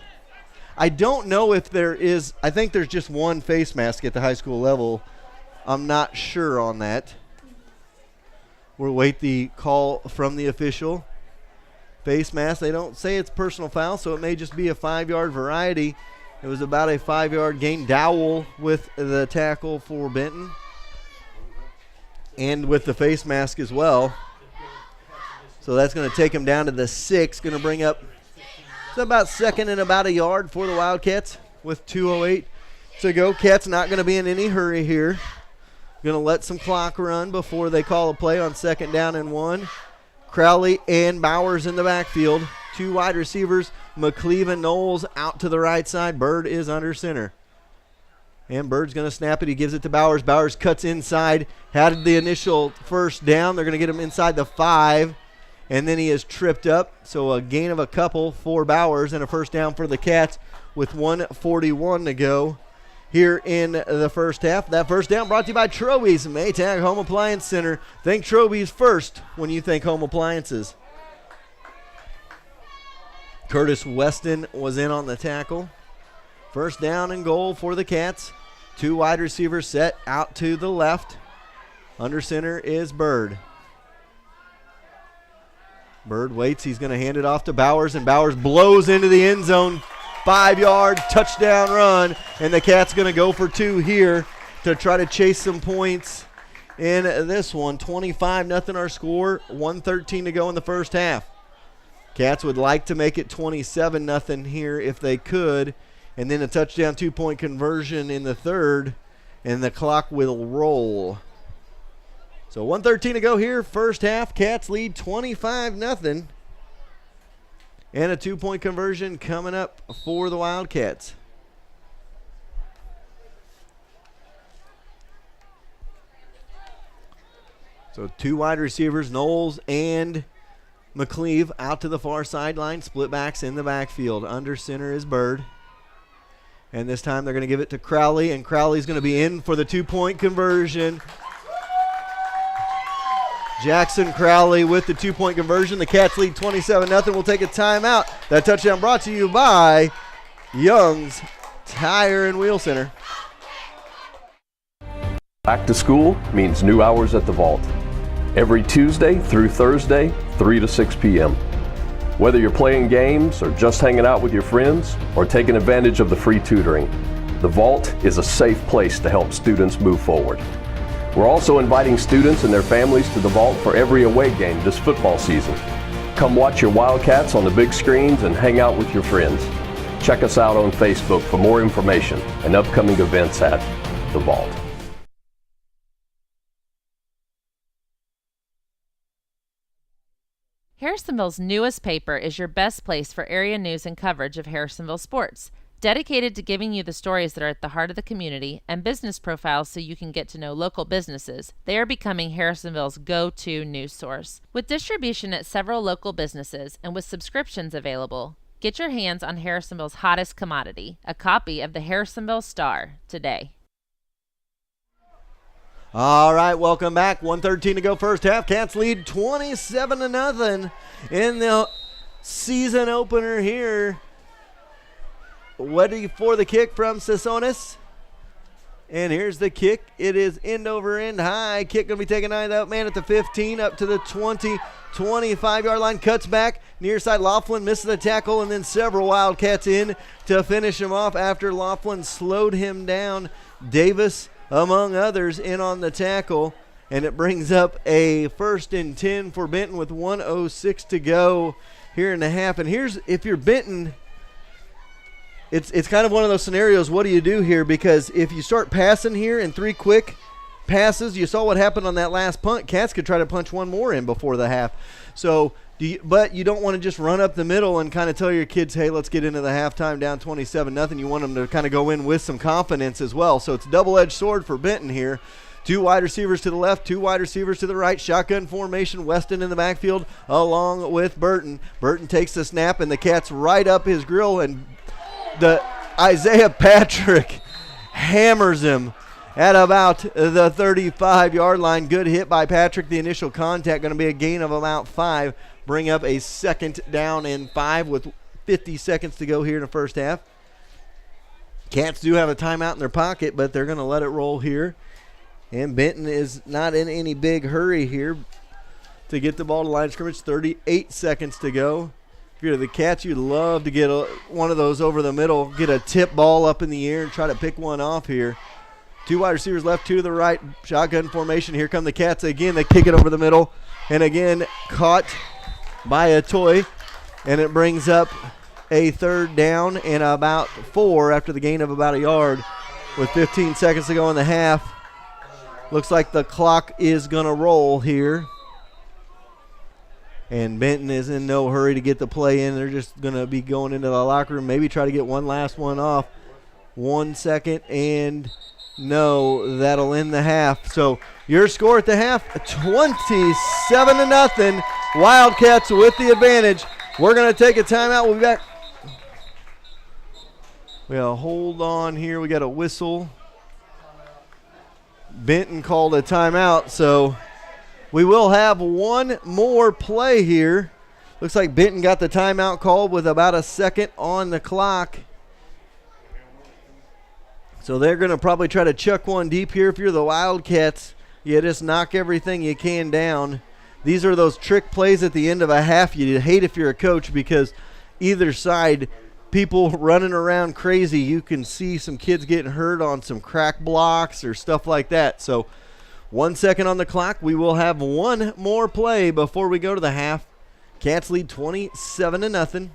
I don't know if there is, I think there's just one face mask at the high school level. I'm not sure on that. We'll wait the call from the official. Face mask, they don't say it's personal foul, so it may just be a 5-yard variety. It was about a 5-yard gain. Dowell with the tackle for Benton, and with the face mask as well. So that's going to take him down to the 6, going to bring up, it's about 2nd and about a yard for the Wildcats with 2:08 to go. Cats not going to be in any hurry here. Going to let some clock run before they call a play on 2nd down and 1. Crowley and Bowers in the backfield. 2 wide receivers, McCleve and Knowles out to the right side. Bird is under center. And Bird's going to snap it. He gives it to Bowers. Bowers cuts inside. Had the initial 1st down. They're going to get him inside the 5. And then he is tripped up. So a gain of a couple for Bowers and a 1st down for the Cats with 1:41 to go here in the first half. That 1st down brought to you by Troby's Maytag Home Appliance Center. Think Troby's first when you think home appliances. Curtis Weston was in on the tackle. 1st down and goal for the Cats. 2 wide receivers set out to the left. Under center is Bird. Bird waits. He's going to hand it off to Bowers, and Bowers blows into the end zone. 5-yard touchdown run, and the Cats going to go for 2 here to try to chase some points in this one. 25-0 our score. 1:13 to go in the first half. Cats would like to make it 27-0 here if they could, and then a touchdown 2-point conversion in the third, and the clock will roll. So 1:13 to go here. First half, Cats lead 25-0. And a 2-point conversion coming up for the Wildcats. So 2 wide receivers, Knowles and McCleve out to the far sideline. Split backs in the backfield. Under center is Bird. And this time they're going to give it to Crowley, and Crowley's going to be in for the 2-point conversion. Jackson Crowley with the 2-point conversion. The Cats lead 27-0. We'll take a timeout. That touchdown brought to you by Young's Tire and Wheel Center. Back to school means new hours at the Vault. Every Tuesday through Thursday, 3 to 6 p.m. Whether you're playing games or just hanging out with your friends or taking advantage of the free tutoring, the Vault is a safe place to help students move forward. We're also inviting students and their families to the Vault for every away game this football season. Come watch your Wildcats on the big screens and hang out with your friends. Check us out on Facebook for more information and upcoming events at the Vault. Harrisonville's newest paper is your best place for area news and coverage of Harrisonville sports. Dedicated to giving you the stories that are at the heart of the community and business profiles so you can get to know local businesses, they are becoming Harrisonville's go-to news source. With distribution at several local businesses and with subscriptions available, get your hands on Harrisonville's hottest commodity, a copy of the Harrisonville Star, today. All right, welcome back. 1:13 to go first half. Cats lead 27-0 in the season opener here. Ready for the kick from Sassonis. And here's the kick. It is end over end high. Kick going to be taken out of that man at the 15 up to the 20, 25-yard line. Cuts back. Near side, Laughlin misses the tackle, and then several Wildcats in to finish him off after Laughlin slowed him down. Davis, among others, in on the tackle. And it brings up a 1st and 10 for Benton with 1:06 to go here in the half. And here's, if you're Benton, it's kind of one of those scenarios. What do you do here? Because if you start passing here in 3 quick passes, you saw what happened on that last punt. Cats could try to punch one more in before the half. So, but you don't want to just run up the middle and kind of tell your kids, hey, let's get into the halftime down 27-0. You want them to kind of go in with some confidence as well. So it's a double-edged sword for Benton here. 2 wide receivers to the left, 2 wide receivers to the right. Shotgun formation, Weston in the backfield along with Burton. Burton takes the snap, and the Cats right up his grill, and the Isaiah Patrick hammers him at about the 35-yard line. Good hit by Patrick. The initial contact going to be a gain of about 5. Bring up a 2nd down and 5 with 50 seconds to go here in the first half. Cats do have a timeout in their pocket, but they're going to let it roll here. And Benton is not in any big hurry here to get the ball to line of scrimmage. 38 seconds to go. If you're the Cats, you'd love to get one of those over the middle, get a tip ball up in the air and try to pick one off here. 2 wide receivers left, 2 to the right. Shotgun formation. Here come the Cats again. They kick it over the middle. And again, caught by a toy. And it brings up a 3rd down and about 4 after the gain of about a yard with 15 seconds to go in the half. Looks like the clock is going to roll here. And Benton is in no hurry to get the play in. They're just going to be going into the locker room, maybe try to get one last one off. 1 second, and no, that'll end the half. So your score at the half, 27-0. Wildcats with the advantage. We're going to take a timeout. We'll be back. Well, hold on here. We got a whistle. Benton called a timeout, so we will have one more play here. Looks like Benton got the timeout called with about a second on the clock. So they're going to probably try to chuck one deep here. If you're the Wildcats, you just knock everything you can down. These are those trick plays at the end of a half you hate if you're a coach, because either side, people running around crazy. You can see some kids getting hurt on some crack blocks or stuff like that. So 1 second on the clock. We will have one more play before we go to the half. Cats lead 27-0.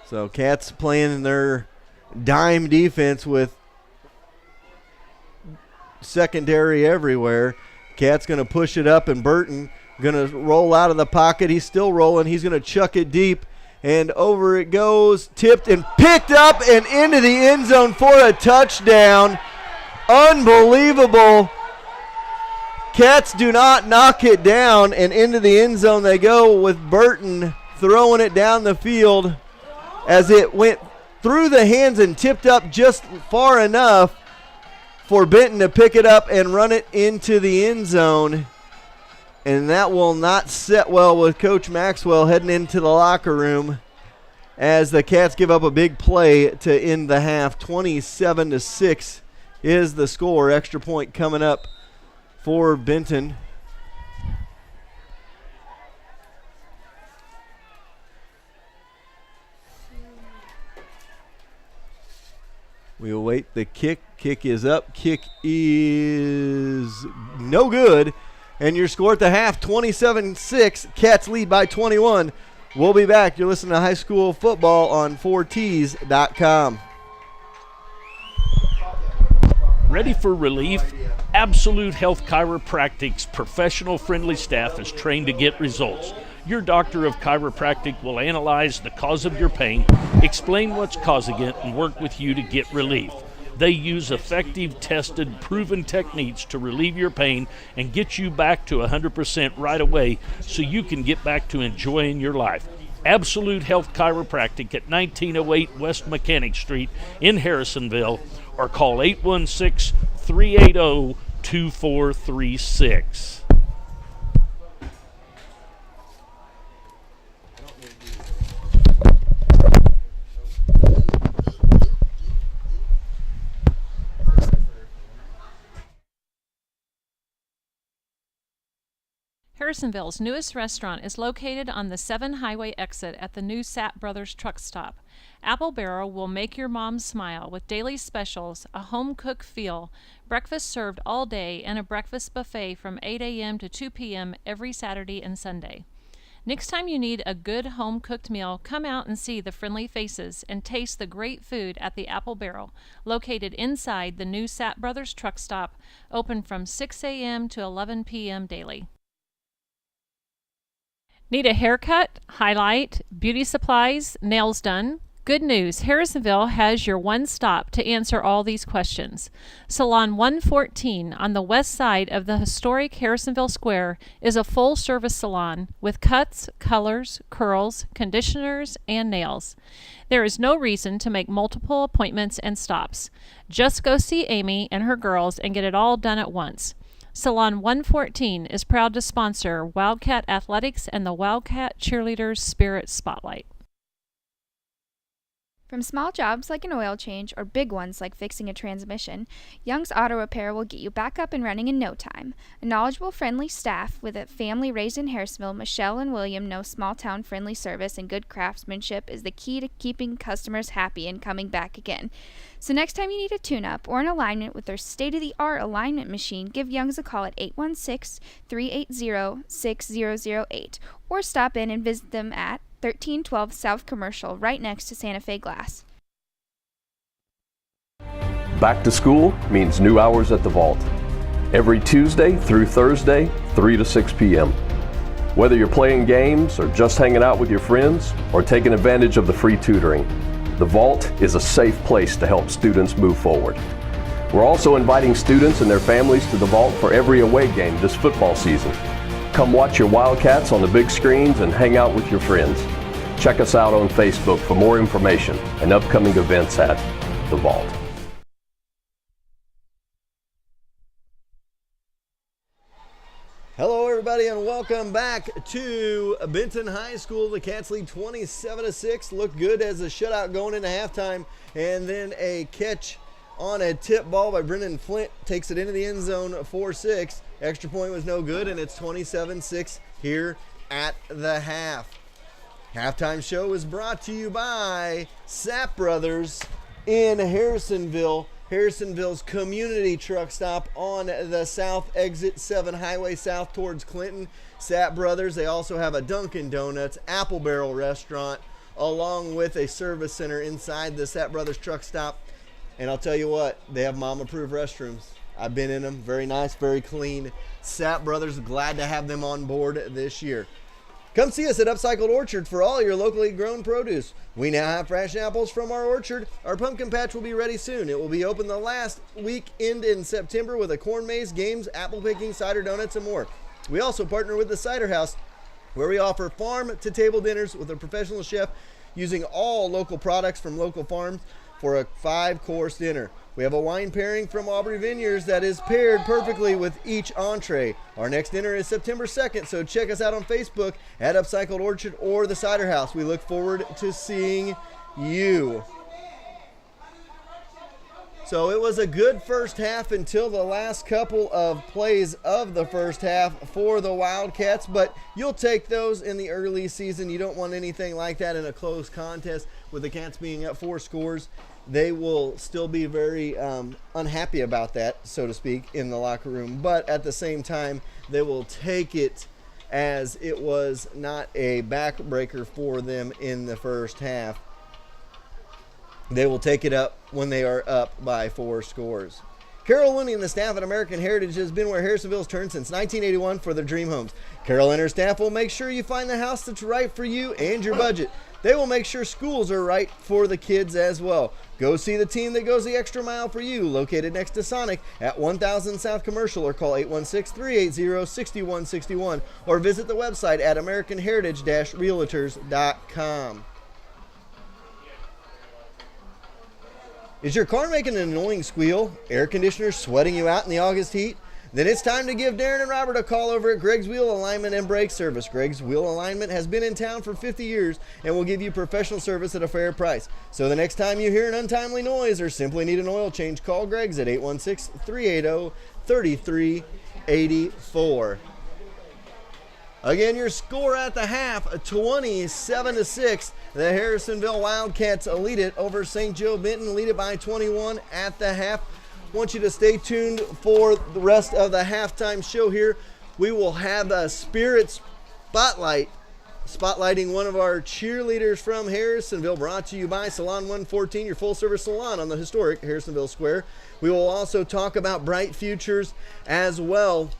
So Cats playing their dime defense with secondary everywhere. Cat's going to push it up, and Benton going to roll out of the pocket. He's still rolling. He's going to chuck it deep, and over it goes, tipped and picked up and into the end zone for a touchdown. Unbelievable. Cats do not knock it down, and into the end zone they go with Benton throwing it down the field as it went through the hands and tipped up just far enough for Benton to pick it up and run it into the end zone. And that will not set well with Coach Maxwell heading into the locker room as the Cats give up a big play to end the half. 27-6 is the score. Extra point coming up for Benton. We await the kick. Kick is up. Kick is no good. And your score at the half, 27-6. Cats lead by 21. We'll be back. You're listening to High School Football on 4Ts.com. Ready for relief? Absolute Health Chiropractic's professional friendly staff is trained to get results. Your doctor of chiropractic will analyze the cause of your pain, explain what's causing it, and work with you to get relief. They use effective, tested, proven techniques to relieve your pain and get you back to 100% right away so you can get back to enjoying your life. Absolute Health Chiropractic at 1908 West Mechanic Street in Harrisonville, or call 816-380-2436. Harrisonville's newest restaurant is located on the 7 Highway exit at the new Sapp Brothers truck stop. Apple Barrel will make your mom smile with daily specials, a home-cooked feel, breakfast served all day, and a breakfast buffet from 8 a.m. to 2 p.m. every Saturday and Sunday. Next time you need a good home-cooked meal, come out and see the friendly faces and taste the great food at the Apple Barrel, located inside the new Sapp Brothers truck stop, open from 6 a.m. to 11 p.m. daily. Need a haircut, highlight, beauty supplies, nails done? Good news, Harrisonville has your one stop to answer all these questions. Salon 114 on the west side of the historic Harrisonville Square is a full-service salon with cuts, colors, curls, conditioners, and nails. There is no reason to make multiple appointments and stops. Just go see Amy and her girls and get it all done at once. Salon 114 is proud to sponsor Wildcat Athletics and the Wildcat Cheerleaders Spirit Spotlight. From small jobs like an oil change or big ones like fixing a transmission, Young's Auto Repair will get you back up and running in no time. A knowledgeable, friendly staff with a family raised in Harrisonville, Michelle and William know small-town friendly service and good craftsmanship is the key to keeping customers happy and coming back again. So next time you need a tune-up or an alignment with their state-of-the-art alignment machine, give Young's a call at 816-380-6008 or stop in and visit them at 1312 South Commercial, right next to Santa Fe Glass. Back to school means new hours at the Vault. Every Tuesday through Thursday, 3 to 6 p.m. Whether you're playing games or just hanging out with your friends or taking advantage of the free tutoring, the Vault is a safe place to help students move forward. We're also inviting students and their families to the Vault for every away game this football season. Come watch your Wildcats on the big screens and hang out with your friends. Check us out on Facebook for more information and upcoming events at The Vault. Hello, everybody, and welcome back to Benton High School. The Cats lead 27-6. Looked good as a shutout going into halftime, and then a catch on a tip ball by Brendan Flint takes it into the end zone 4-6. Extra point was no good, and it's 27-6 here at the half. Halftime show is brought to you by Sapp Brothers in Harrisonville. Harrisonville's community truck stop on the south exit 7 Highway south towards Clinton. Sapp Brothers, they also have a Dunkin' Donuts, Apple Barrel restaurant, along with a service center inside the Sapp Brothers truck stop. And I'll tell you what, they have mom-approved restrooms. I've been in them. Very nice, very clean. Sapp Brothers, glad to have them on board this year. Come see us at Upcycled Orchard for all your locally grown produce. We now have fresh apples from our orchard. Our pumpkin patch will be ready soon. It will be open the last weekend in September with a corn maze, games, apple picking, cider donuts, and more. We also partner with the Cider House, where we offer farm-to-table dinners with a professional chef using all local products from local farms for a 5-course dinner. We have a wine pairing from Aubrey Vineyards that is paired perfectly with each entree. Our next dinner is September 2nd, so check us out on Facebook at Upcycled Orchard or the Cider House. We look forward to seeing you. So it was a good first half until the last couple of plays of the first half for the Wildcats, but you'll take those in the early season. You don't want anything like that in a close contest with the Cats being up 4 scores. They will still be very unhappy about that, so to speak, in the locker room. But at the same time, they will take it as it was not a backbreaker for them in the first half. They will take it up when they are up by 4 scores. Carol Looney and the staff at American Heritage has been where Harrisonville's turned since 1981 for their dream homes. Carol and her staff will make sure you find the house that's right for you and your budget. They will make sure schools are right for the kids as well. Go see the team that goes the extra mile for you, located next to Sonic at 1000 South Commercial, or call 816-380-6161, or visit the website at americanheritage-realtors.com. Is your car making an annoying squeal? Air conditioner sweating you out in the August heat? Then it's time to give Darren and Robert a call over at Greg's Wheel Alignment and Brake Service. Greg's Wheel Alignment has been in town for 50 years and will give you professional service at a fair price. So the next time you hear an untimely noise or simply need an oil change, call Greg's at 816-380-3384. Again, your score at the half, 27-6. The Harrisonville Wildcats lead it over St. Joe Benton, lead it by 21 at the half. Want you to stay tuned for the rest of the halftime show here. We will have a Spirit Spotlight, spotlighting one of our cheerleaders from Harrisonville, brought to you by Salon 114, your full-service salon on the historic Harrisonville Square. We will also talk about Bright Futures as well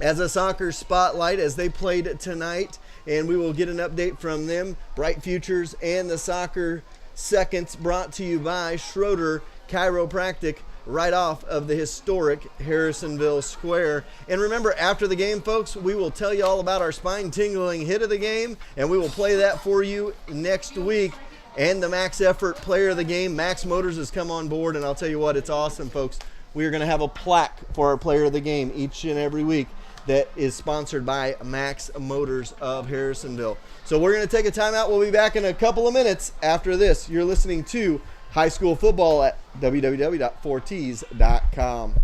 as a soccer spotlight as they played tonight, and we will get an update from them. Bright Futures and the soccer seconds, brought to you by Schroeder Chiropractic, right off of the historic Harrisonville Square. And remember, after the game, folks, we will tell you all about our spine-tingling hit of the game, and we will play that for you next week. And the Max Effort Player of the Game, Max Motors, has come on board, and I'll tell you what, it's awesome, folks. We are going to have a plaque for our Player of the Game each and every week that is sponsored by Max Motors of Harrisonville. So we're going to take a timeout. We'll be back in a couple of minutes after this. You're listening to High School Football at www.4ts.com.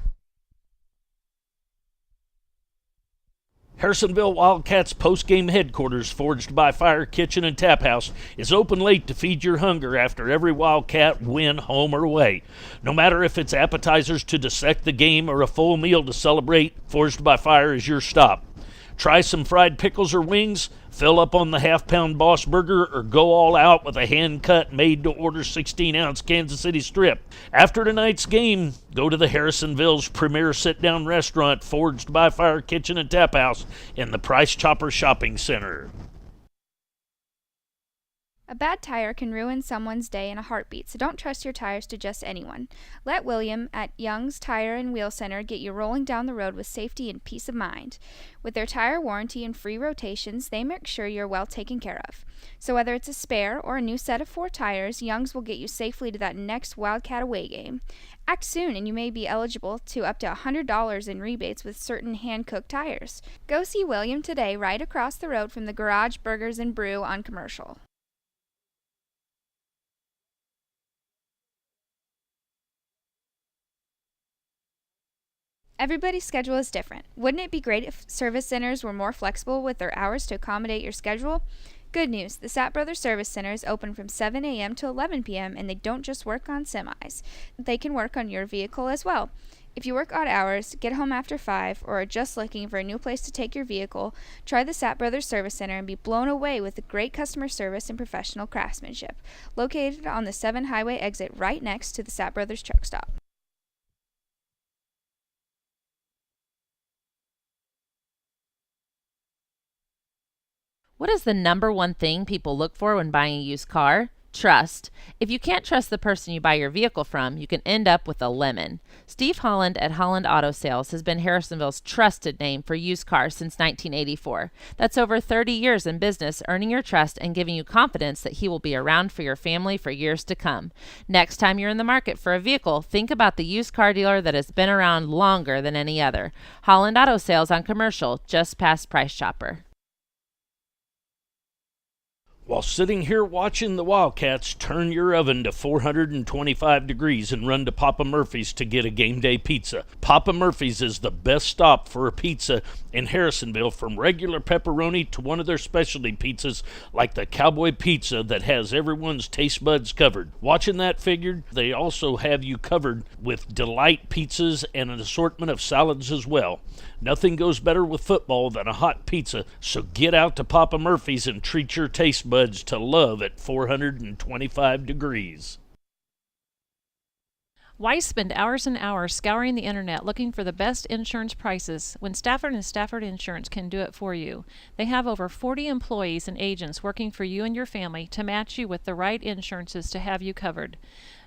Harrisonville Wildcats post-game headquarters, forged by Fire Kitchen and Tap House, is open late to feed your hunger after every Wildcat win, home or away. No matter if it's appetizers to dissect the game or a full meal to celebrate, Forged by Fire is your stop. Try some fried pickles or wings, fill up on the half-pound Boss Burger, or go all out with a hand-cut, made-to-order 16-ounce Kansas City strip. After tonight's game, go to the Harrisonville's premier sit-down restaurant, Forged by Fire Kitchen and Tap House, in the Price Chopper Shopping Center. A bad tire can ruin someone's day in a heartbeat, so don't trust your tires to just anyone. Let William at Young's Tire and Wheel Center get you rolling down the road with safety and peace of mind. With their tire warranty and free rotations, they make sure you're well taken care of. So whether it's a spare or a new set of 4 tires, Young's will get you safely to that next Wildcat away game. Act soon and you may be eligible to up to $100 in rebates with certain hand-cooked tires. Go see William today right across the road from the Garage Burgers and Brew on Commercial. Everybody's schedule is different. Wouldn't it be great if service centers were more flexible with their hours to accommodate your schedule? Good news, the Sapp Brothers Service Center is open from 7 a.m. to 11 p.m. and they don't just work on semis. They can work on your vehicle as well. If you work odd hours, get home after 5, or are just looking for a new place to take your vehicle, try the Sapp Brothers Service Center and be blown away with the great customer service and professional craftsmanship. Located on the 7 Highway exit right next to the Sapp Brothers Truck Stop. What is the number one thing people look for when buying a used car? Trust. If you can't trust the person you buy your vehicle from, you can end up with a lemon. Steve Holland at Holland Auto Sales has been Harrisonville's trusted name for used cars since 1984. That's over 30 years in business, earning your trust and giving you confidence that he will be around for your family for years to come. Next time you're in the market for a vehicle, think about the used car dealer that has been around longer than any other. Holland Auto Sales on Commercial, just past Price Chopper. While sitting here watching the Wildcats turn your oven to 425 degrees and run to Papa Murphy's to get a game day pizza. Papa Murphy's is the best stop for a pizza in Harrisonville, from regular pepperoni to one of their specialty pizzas like the Cowboy Pizza that has everyone's taste buds covered. Watching that figured, they also have you covered with Delight pizzas and an assortment of salads as well. Nothing goes better with football than a hot pizza, so get out to Papa Murphy's and treat your taste buds to love at 425 degrees. Why spend hours and hours scouring the internet looking for the best insurance prices when Stafford & Stafford Insurance can do it for you? They have over 40 employees and agents working for you and your family to match you with the right insurances to have you covered.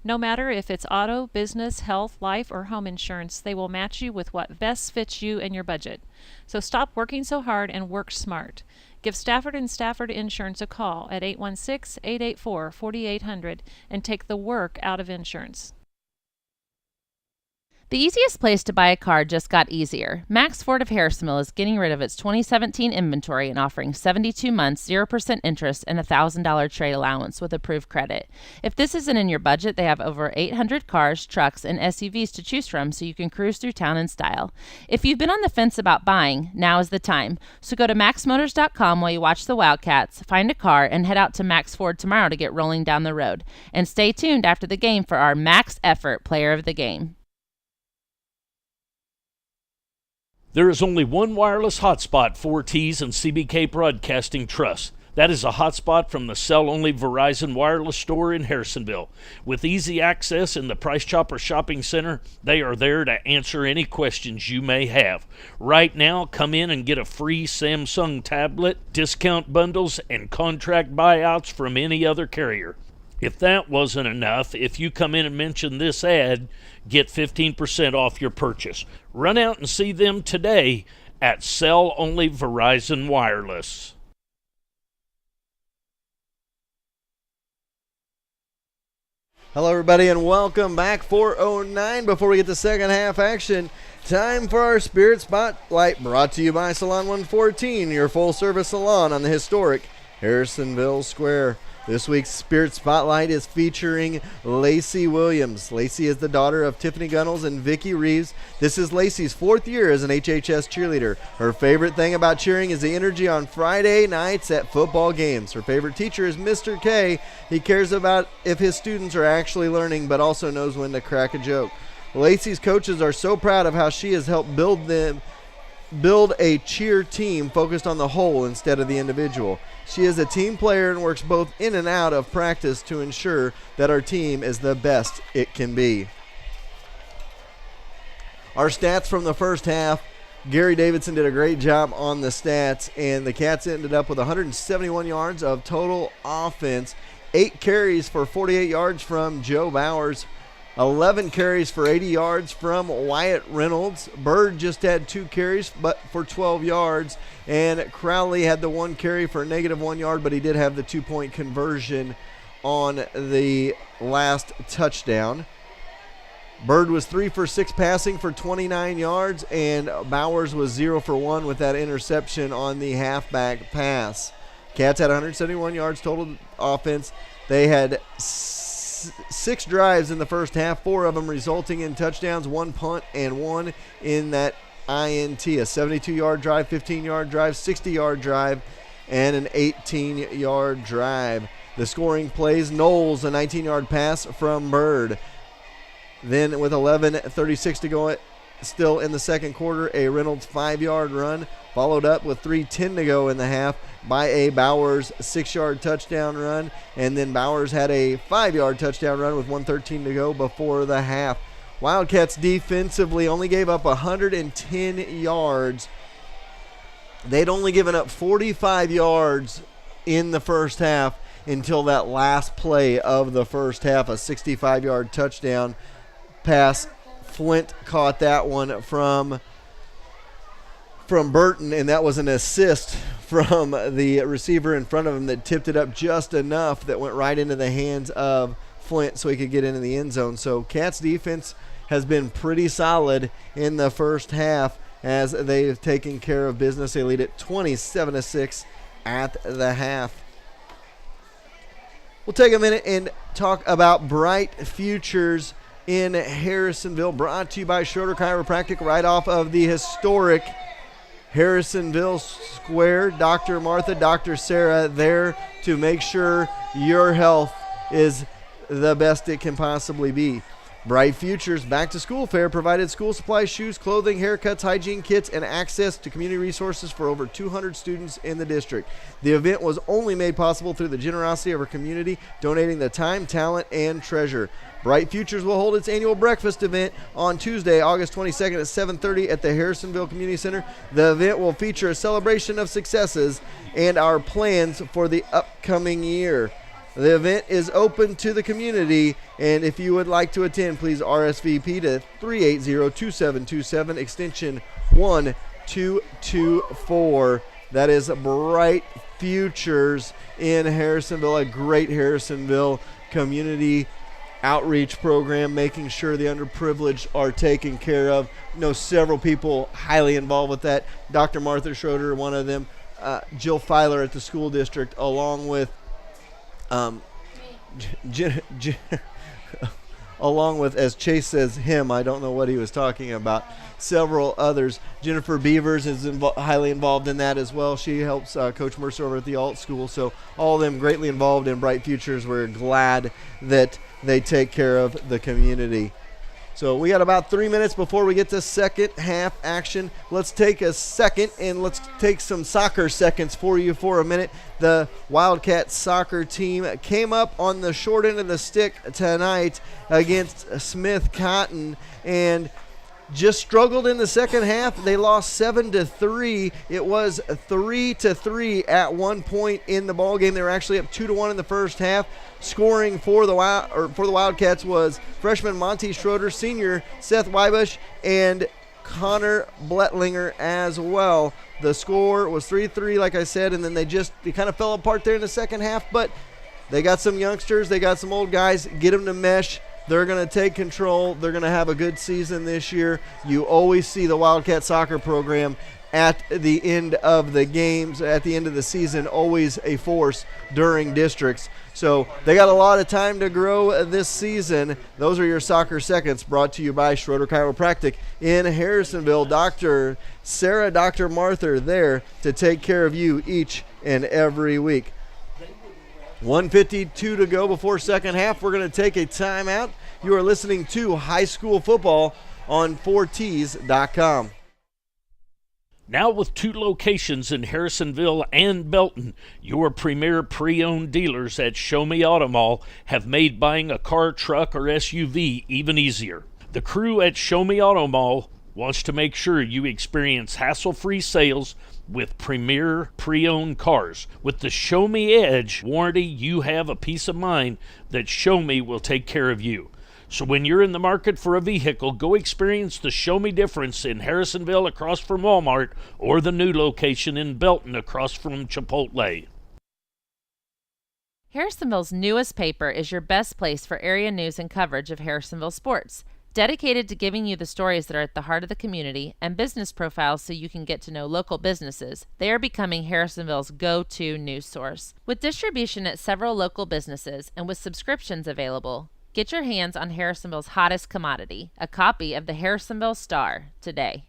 No matter if it's auto, business, health, life, or home insurance, they will match you with what best fits you and your budget. So stop working so hard and work smart. Give Stafford & Stafford Insurance a call at 816-884-4800 and take the work out of insurance. The easiest place to buy a car just got easier. Max Ford of Harrisonville is getting rid of its 2017 inventory and offering 72 months, 0% interest, and a $1,000 trade allowance with approved credit. If this isn't in your budget, they have over 800 cars, trucks, and SUVs to choose from, so you can cruise through town in style. If you've been on the fence about buying, now is the time. So go to maxmotors.com while you watch the Wildcats, find a car, and head out to Max Ford tomorrow to get rolling down the road. And stay tuned after the game for our Max Effort Player of the Game. There is only one wireless hotspot 4Ts and CBK Broadcasting trusts. That is a hotspot from the sell-only Verizon wireless store in Harrisonville. With easy access in the Price Chopper Shopping Center, they are there to answer any questions you may have. Right now, come in and get a free Samsung tablet, discount bundles, and contract buyouts from any other carrier. If that wasn't enough, if you come in and mention this ad, get 15% off your purchase. Run out and see them today at Sell Only Verizon Wireless. Hello, everybody, and welcome back. 4:09 before we get to second half action. Time for our Spirit Spotlight, brought to you by Salon 114, your full-service salon on the historic Harrisonville Square. This week's Spirit Spotlight is featuring Lacey Williams. Lacey is the daughter of Tiffany Gunnels and Vicki Reeves. This is Lacey's 4th year as an HHS cheerleader. Her favorite thing about cheering is the energy on Friday nights at football games. Her favorite teacher is Mr. K. He cares about if his students are actually learning, but also knows when to crack a joke. Lacey's coaches are so proud of how she has helped build a cheer team focused on the whole instead of the individual. She is a team player and works both in and out of practice to ensure that our team is the best it can be. Our stats from the first half, Gary Davidson did a great job on the stats, and the Cats ended up with 171 yards of total offense, 8 carries for 48 yards from Joe Bowers, 11 carries for 80 yards from Wyatt Reynolds. Bird just had 2 carries but for 12 yards. And Crowley had the 1 carry for a -1 yard, but he did have the 2-point conversion on the last touchdown. Bird was 3 for 6 passing for 29 yards, and Bowers was 0 for 1 with that interception on the halfback pass. Cats had 171 yards total offense. They had 6 drives in the first half, 4 of them resulting in touchdowns, 1 punt, and 1 in that INT. A 72-yard drive, 15-yard drive, 60-yard drive, and an 18-yard drive. The scoring plays, Knowles, a 19-yard pass from Bird. Then with 11:36 to go still in the second quarter, a Reynolds 5-yard run, followed up with 3:10 to go in the half by a Bowers 6-yard touchdown run, and then Bowers had a 5-yard touchdown run with 1:13 to go before the half. Wildcats defensively only gave up 110 yards They'd only given up 45 yards in the first half until that last play of the first half, a 65-yard touchdown pass. Flint caught that one from Burton, and that was an assist from the receiver in front of him that tipped it up just enough that went right into the hands of Flint so he could get into the end zone. So Cats defense has been pretty solid in the first half as they've taken care of business. They lead it 27-6 at the half. We'll take a minute and talk about Bright Futures in Harrisonville, brought to you by Schroeder Chiropractic, right off of the historic Harrisonville Square. Dr. Martha, Dr. Sarah there to make sure your health is the best it can possibly be. Bright Futures Back to School Fair provided school supplies, shoes, clothing, haircuts, hygiene kits, and access to community resources for over 200 students in the district. The event was only made possible through the generosity of our community, donating the time, talent, and treasure. Bright Futures will hold its annual breakfast event on Tuesday, August 22nd at 7:30 at the Harrisonville Community Center. The event will feature a celebration of successes and our plans for the upcoming year. The event is open to the community, and if you would like to attend, please RSVP to 380-2727, extension 1224. That is Bright Futures in Harrisonville, a great Harrisonville community outreach program, making sure the underprivileged are taken care of. I know several people highly involved with that. Dr. Martha Schroeder, one of them, Jill Filer at the school district, along with along with, as Chase says, him, I don't know what he was talking about, several others. Jennifer Beavers is highly involved in that as well. She helps Coach Mercer over at the alt school. So all of them greatly involved in Bright Futures. We're glad that they take care of the community. So we got about 3 minutes before we get to second half action. Let's take a second and let's take some soccer seconds for you for a minute. The Wildcats soccer team came up on the short end of the stick tonight against Smith Cotton and just struggled in the second half. They lost 7-3. It was 3-3 at one point in the ball game. They were actually up 2-1 in the first half. Scoring for the Wildcats was freshman Monty Schroeder, senior Seth Wybush, and Connor Bletlinger as well. The score was 3-3, like I said, and then they kind of fell apart there in the second half. But they got some youngsters, they got some old guys. Get them to mesh. They're going to take control. They're going to have a good season this year. You always see the Wildcat soccer program at the end of the games, at the end of the season, always a force during districts. So they got a lot of time to grow this season. Those are your soccer seconds, brought to you by Schroeder Chiropractic in Harrisonville. Dr. Sarah, Dr. Martha there to take care of you each and every week. 1:52 to go before second half. We're going to take a timeout. You are listening to High School Football on 4Ts.com. Now with 2 locations in Harrisonville and Belton, your premier pre-owned dealers at Show Me Auto Mall have made buying a car, truck, or SUV even easier. The crew at Show Me Auto Mall wants to make sure you experience hassle-free sales with premier pre-owned cars. With the Show Me Edge warranty, you have a peace of mind that Show Me will take care of you. So when you're in the market for a vehicle, go experience the Show Me difference in Harrisonville across from Walmart or the new location in Belton across from Chipotle. Harrisonville's newest paper is your best place for area news and coverage of Harrisonville sports. Dedicated to giving you the stories that are at the heart of the community and business profiles so you can get to know local businesses, they are becoming Harrisonville's go-to news source. With distribution at several local businesses and with subscriptions available, get your hands on Harrisonville's hottest commodity, a copy of the Harrisonville Star, today.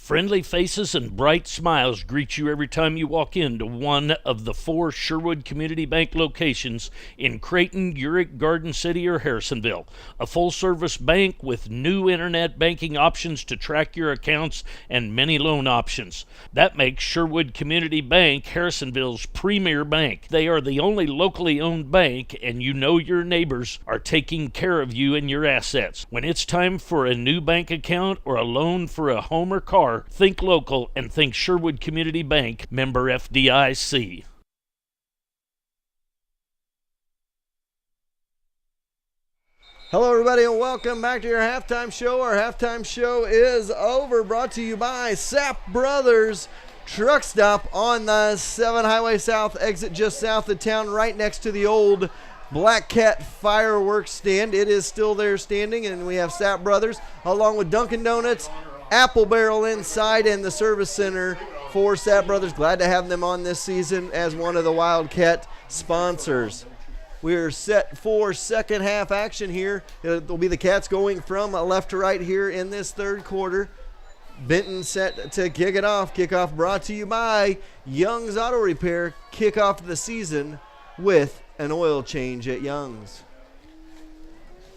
Friendly faces and bright smiles greet you every time you walk into one of the 4 Sherwood Community Bank locations in Creighton, Urick, Garden City, or Harrisonville. A full-service bank with new internet banking options to track your accounts and many loan options. That makes Sherwood Community Bank Harrisonville's premier bank. They are the only locally owned bank, and you know your neighbors are taking care of you and your assets. When it's time for a new bank account or a loan for a home or car, think local and think Sherwood Community Bank, member FDIC. Hello, everybody, and welcome back to your halftime show. Our halftime show is over, brought to you by Sapp Brothers Truck Stop on the 7 Highway South exit just south of town, right next to the old Black Cat fireworks stand. It is still there standing, and we have Sapp Brothers along with Dunkin' Donuts, Apple Barrel inside, and the service center for Sapp Brothers. Glad to have them on this season as one of the Wildcat sponsors. We're set for second half action here. It'll be the Cats going from left to right here in this third quarter. Benton set to kick it off. Kickoff brought to you by Young's Auto Repair. Kick off the season with an oil change at Young's.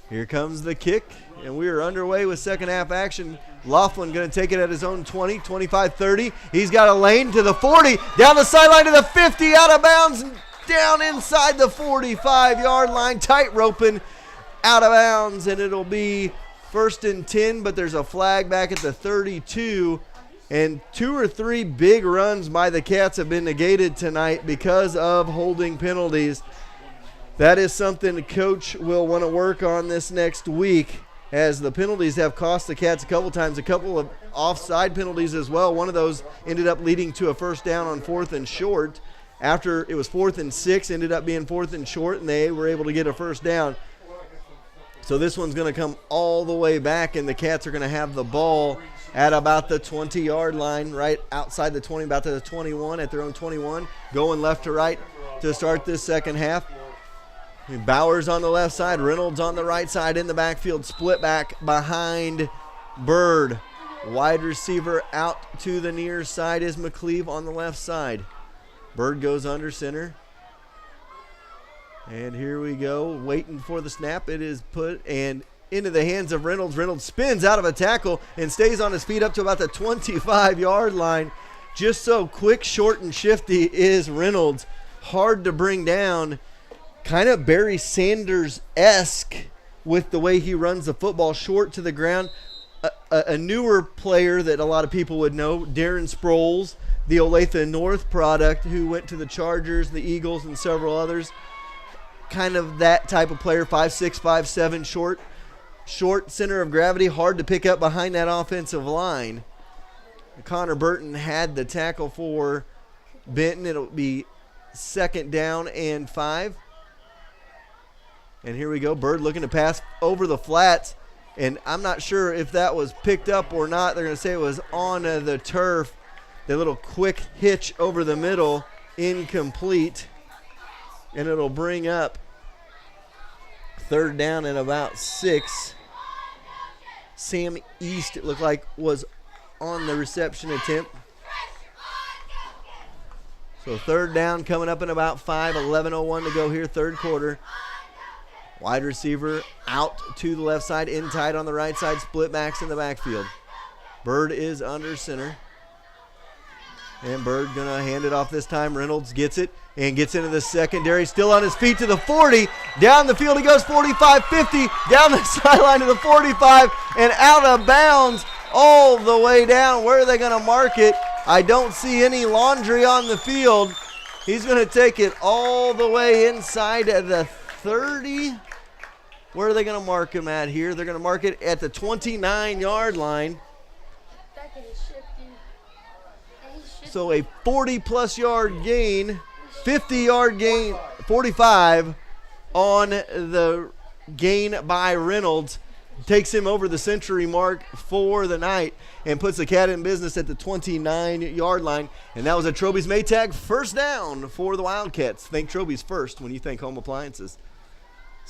Here comes the kick, and we are underway with second half action. Laughlin going to take it at his own 20, 25-30. He's got a lane to the 40, down the sideline to the 50, out of bounds, down inside the 45-yard line, tight roping out of bounds, and it'll be 1st and 10, but there's a flag back at the 32, and 2 or 3 big runs by the Cats have been negated tonight because of holding penalties. That is something Coach will want to work on this next week, as the penalties have cost the Cats a couple times, a couple of offside penalties as well. One of those ended up leading to a first down on 4th and short. After it was 4th and 6, ended up being 4th and short, and they were able to get a first down. So this one's going to come all the way back, and the Cats are going to have the ball at about the 20-yard line, right outside the 20, about to the 21, at their own 21, going left to right to start this second half. Bowers on the left side, Reynolds on the right side in the backfield, split back behind Bird. Wide receiver out to the near side is McCleve on the left side. Bird goes under center. And here we go, waiting for the snap. It is put and into the hands of Reynolds. Reynolds spins out of a tackle and stays on his feet up to about the 25-yard line. Just so quick, short, and shifty is Reynolds. Hard to bring down. Kind of Barry Sanders-esque with the way he runs the football, short to the ground. A newer player that a lot of people would know, Darren Sproles, the Olathe North product, who went to the Chargers, the Eagles, and several others. Kind of that type of player, 5'6", 5'7", short center of gravity, hard to pick up behind that offensive line. Connor Burton had the tackle for Benton. It'll be 2nd down and 5. And here we go, Bird looking to pass over the flats. And I'm not sure if that was picked up or not. They're going to say it was on the turf. The little quick hitch over the middle, incomplete. And it'll bring up 3rd down and about 6. Sam East, it looked like, was on the reception attempt. So 3rd down coming up in about 5, 11:01 to go here, third quarter. Wide receiver out to the left side, in tight on the right side, split backs in the backfield. Bird is under center. And Bird going to hand it off this time. Reynolds gets it and gets into the secondary. Still on his feet to the 40. Down the field he goes, 45, 50. Down the sideline to the 45 and out of bounds all the way down. Where are they going to mark it? I don't see any laundry on the field. He's going to take it all the way inside of the 30. Where are they going to mark him at here? They're going to mark it at the 29-yard line. So a 40-plus yard gain, 50-yard gain, 45 on the gain by Reynolds. Takes him over the century mark for the night and puts the Cat in business at the 29-yard line. And that was a Troby's Maytag first down for the Wildcats. Think Troby's first when you think home appliances.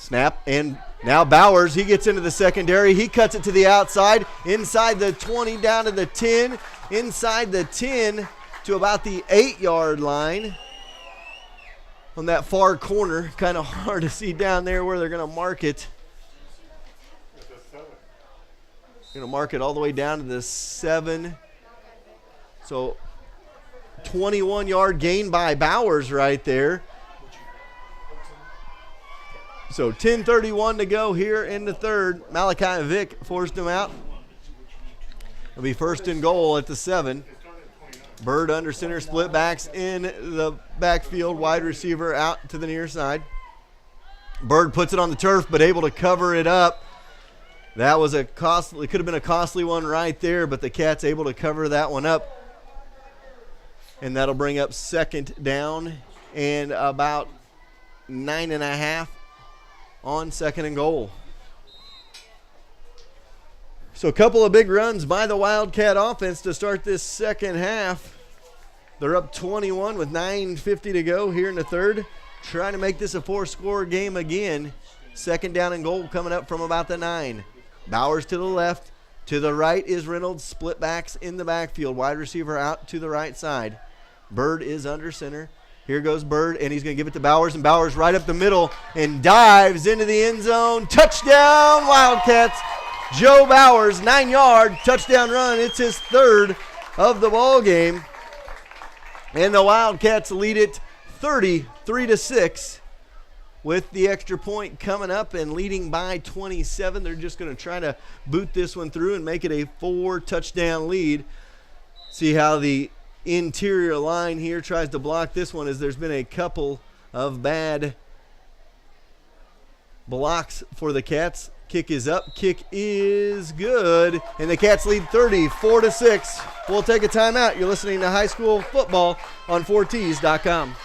Snap, and now Bowers, he gets into the secondary. He cuts it to the outside, inside the 20, down to the 10. inside the 10 to about the 8-yard line on that far corner. Kind of hard to see down there where they're going to mark it. Going to mark it all the way down to the 7. So 21-yard gain by Bowers right there. So 10:31 to go here in the third. Malachi Vick forced him out. It'll be first and goal at the 7. Bird under center, split backs in the backfield, wide receiver out to the near side. Bird puts it on the turf, but able to cover it up. That was it could have been a costly one right there, but the Cats able to cover that one up. And that'll bring up second down and about 9.5 on second and goal. So a couple of big runs by the Wildcat offense to start this second half. They're up 21 with 9:50 to go here in the third. Trying to make this a 4-score game again. Second down and goal coming up from about the 9. Bowers to the left. To the right is Reynolds. Split backs in the backfield. Wide receiver out to the right side. Bird is under center. Here goes Bird, and he's going to give it to Bowers, and Bowers right up the middle and dives into the end zone. Touchdown, Wildcats. Joe Bowers, 9-yard touchdown run. It's his third of the ball game. And the Wildcats lead it 33-6 with the extra point coming up and leading by 27. They're just going to try to boot this one through and make it a 4-touchdown lead. See how the interior line here tries to block this one, as there's been a couple of bad blocks for the Cats. Kick is up, kick is good, and the Cats lead 34-6. We'll take a timeout. You're listening to High School Football on 4Ts.com.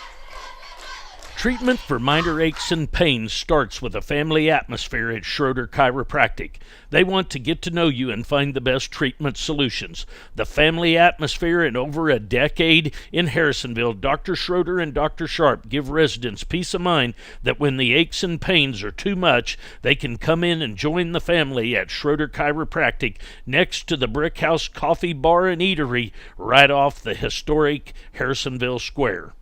Treatment for minor aches and pains starts with a family atmosphere at Schroeder Chiropractic. They want to get to know you and find the best treatment solutions. The family atmosphere in over a decade in Harrisonville, Dr. Schroeder and Dr. Sharp give residents peace of mind that when the aches and pains are too much, they can come in and join the family at Schroeder Chiropractic next to the Brick House Coffee Bar and Eatery right off the historic Harrisonville Square.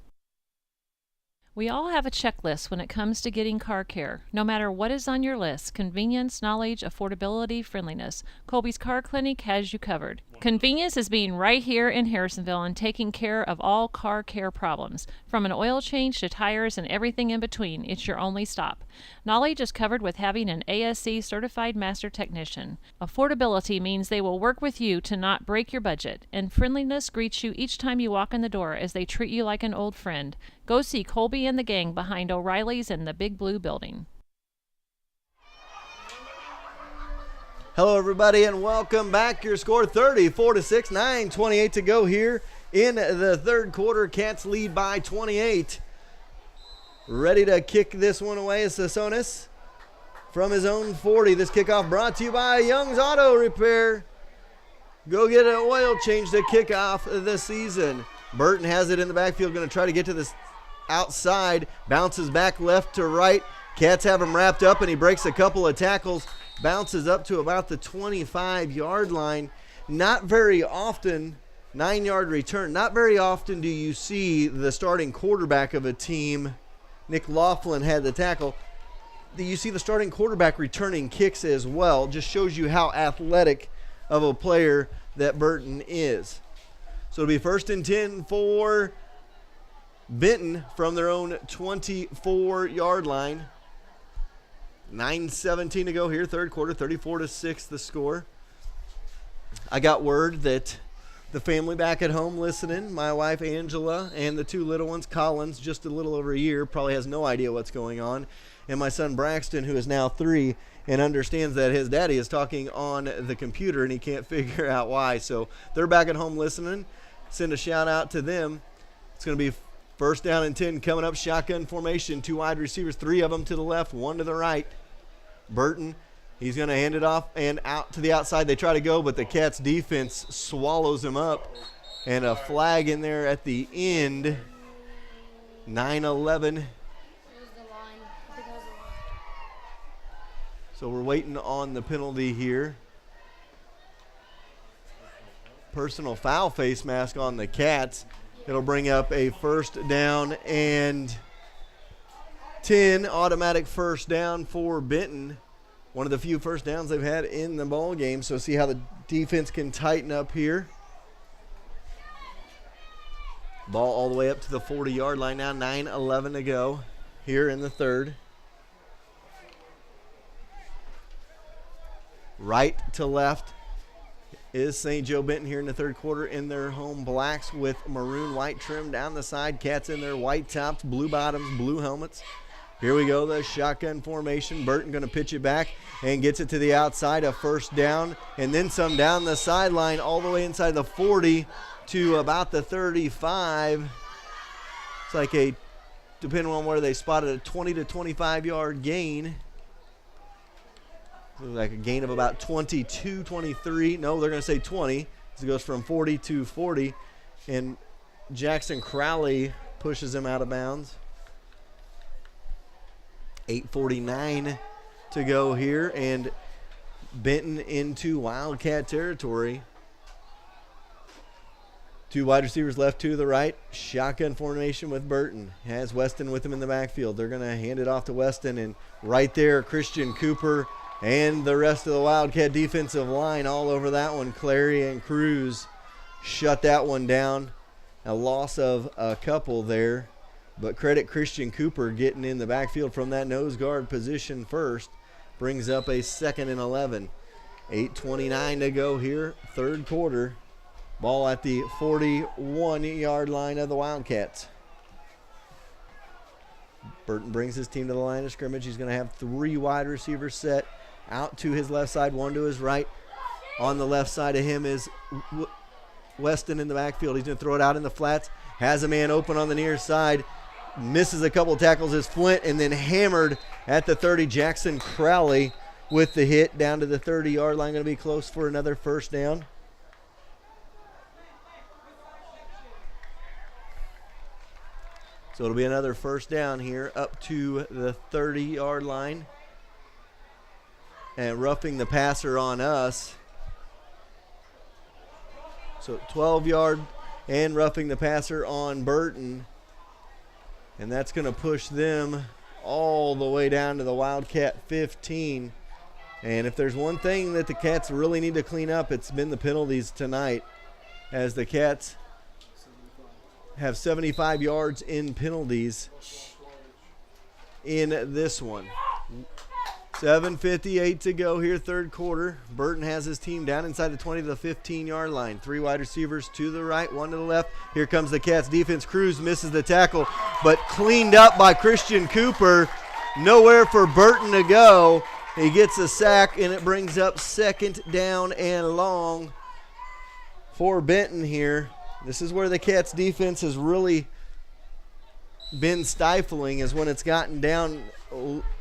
We all have a checklist when it comes to getting car care. No matter what is on your list, convenience, knowledge, affordability, friendliness, Colby's Car Clinic has you covered. Convenience is being right here in Harrisonville and taking care of all car care problems. From an oil change to tires and everything in between, it's your only stop. Knowledge is covered with having an ASC certified master technician. Affordability means they will work with you to not break your budget. And friendliness greets you each time you walk in the door as they treat you like an old friend. Go see Colby and the gang behind O'Reilly's in the Big Blue Building. Hello, everybody, and welcome back. Your score 34-6, 9:28 to go here in the third quarter. Cats lead by 28. Ready to kick this one away is Sassonis from his own 40. This kickoff brought to you by Young's Auto Repair. Go get an oil change to kick off the season. Burton has it in the backfield, going to try to get to this outside. Bounces back left to right. Cats have him wrapped up, and he breaks a couple of tackles. Bounces up to about the 25-yard line. Not very often, 9-yard return. Not very often do you see the starting quarterback of a team. Nick Laughlin had the tackle. You see the starting quarterback returning kicks as well. Just shows you how athletic of a player that Burton is. So it'll be first and 10 for Benton from their own 24-yard line. 9:17 to go here, third quarter, 34-6 the score. I got word that the family back at home listening, my wife Angela and the two little ones, Collins, just a little over a year, probably has no idea what's going on, and my son Braxton, who is now 3 and understands that his daddy is talking on the computer and he can't figure out why. So they're back at home listening. Send a shout out to them. It's going to be first down and 10 coming up, shotgun formation, 2 wide receivers, 3 of them to the left, 1 to the right. Burton, he's going to hand it off and out to the outside. They try to go, but the Cats defense swallows him up. And a flag in there at the end. 9-11. So we're waiting on the penalty here. personal foul face mask on the Cats. It'll bring up a first down and 10, automatic first down for Benton. One of the few first downs they've had in the ball game. So see how the defense can tighten up here. Ball all the way up to the 40-yard line now, 9:11 to go here in the third. Right to left is St. Joe Benton here in the third quarter in their home blacks with maroon white trim down the side. Cats in their white tops, blue bottoms, blue helmets. Here we go, the shotgun formation. Burton going to pitch it back and gets it to the outside, a first down, and then some down the sideline all the way inside the 40 to about the 35. It's like a, depending on where they spotted, a 20 to 25-yard gain. Looks like a gain of about 22, 23. No, they're going to say 20. It goes from 40 to 40, and Jackson Crowley pushes him out of bounds. 8:49 to go here, and Benton into Wildcat territory. Two wide receivers left, two to the right. Shotgun formation with Burton. Has Weston with him in the backfield. They're going to hand it off to Weston, and right there, Christian Cooper and the rest of the Wildcat defensive line all over that one. Clary and Cruz shut that one down. A loss of a couple there. But credit Christian Cooper getting in the backfield from that nose guard position first. Brings up a 2nd and 11. 8:29 to go here, third quarter. Ball at the 41-yard line of the Wildcats. Burton brings his team to the line of scrimmage. He's going to have three wide receivers set. Out to his left side, one to his right. On the left side of him is Weston in the backfield. He's going to throw it out in the flats. Has a man open on the near side. Misses a couple tackles as Flint, and then hammered at the 30. Jackson Crowley with the hit down to the 30-yard line. Going to be close for another first down. So it'll be another first down here up to the 30-yard line. And roughing the passer on us. So 12-yard and roughing the passer on Burton. And that's going to push them all the way down to the Wildcat 15. And if there's one thing that the Cats really need to clean up, it's been the penalties tonight, as the Cats have 75 yards in penalties in this one. 7:58 to go here, third quarter. Burton has his team down inside the 20 to the 15-yard line. Three wide receivers to the right, one to the left. Here comes the Cats defense. Cruz misses the tackle, but cleaned up by Christian Cooper. Nowhere for Burton to go. He gets a sack, and it brings up 2nd down and long for Benton here. This is where the Cats defense has really been stifling, is when it's gotten down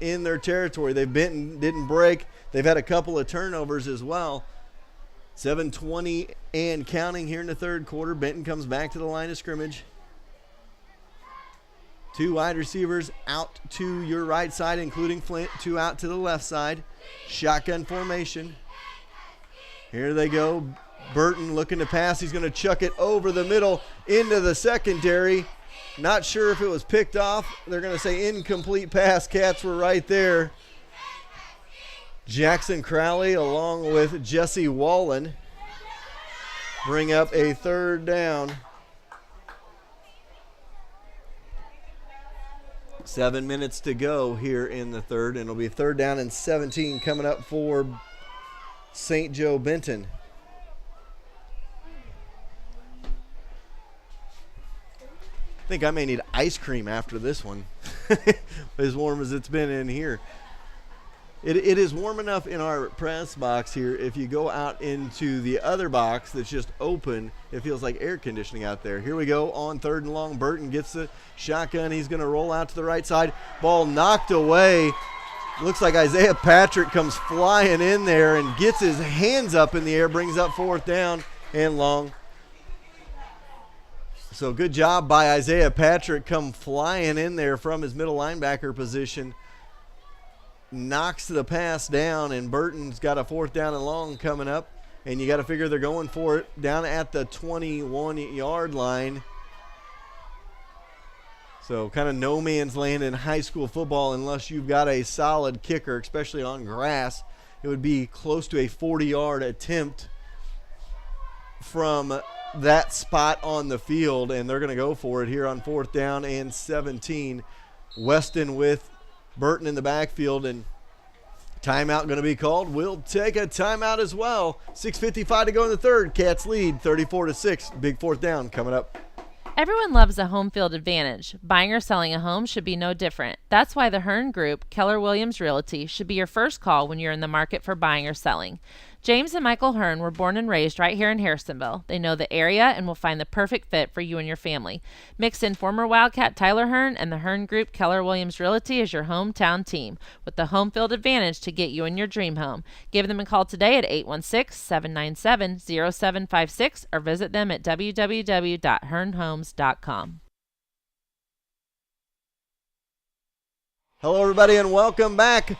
in their territory. Didn't break. They've had a couple of turnovers as well. 7:20 and counting here in the third quarter. Benton comes back to the line of scrimmage. Two wide receivers out to your right side, including Flint. Two out to the left side. Shotgun formation. Here they go. Burton looking to pass. He's going to chuck it over the middle into the secondary. Not sure if it was picked off. They're going to say incomplete pass. Cats were right there. Jackson Crowley along with Jesse Wallen bring up a third down. 7 minutes to go here in the third, and it'll be 3rd down and 17 coming up for St. Joe Benton. I think I may need ice cream after this one, as warm as it's been in here. It is warm enough in our press box here. If you go out into the other box that's just open, it feels like air conditioning out there. Here we go on 3rd and long. Burton gets the shotgun. He's going to roll out to the right side. Ball knocked away. Looks like Isaiah Patrick comes flying in there and gets his hands up in the air, brings up 4th down and long. So good job by Isaiah Patrick, come flying in there from his middle linebacker position. Knocks the pass down, and Burton's got a 4th down and long coming up. And you got to figure they're going for it down at the 21-yard line. So kind of no man's land in high school football unless you've got a solid kicker, especially on grass. It would be close to a 40-yard attempt from that spot on the field, and they're going to go for it here on 4th down and 17. Weston with Benton in the backfield, and timeout going to be called. We'll take a timeout as well. 6:55 to go in the third. Cats lead 34-6. Big 4th down coming up. Everyone loves a home field advantage. Buying or selling a home should be no different. That's why the Hearn Group, Keller Williams Realty, should be your first call when you're in the market for buying or selling. James and Michael Hearn were born and raised right here in Harrisonville. They know the area and will find the perfect fit for you and your family. Mix in former Wildcat Tyler Hearn, and the Hearn Group, Keller Williams Realty is your hometown team with the home field advantage to get you in your dream home. Give them a call today at 816-797-0756 or visit them at www.hearnhomes.com. Hello, everybody, and welcome back.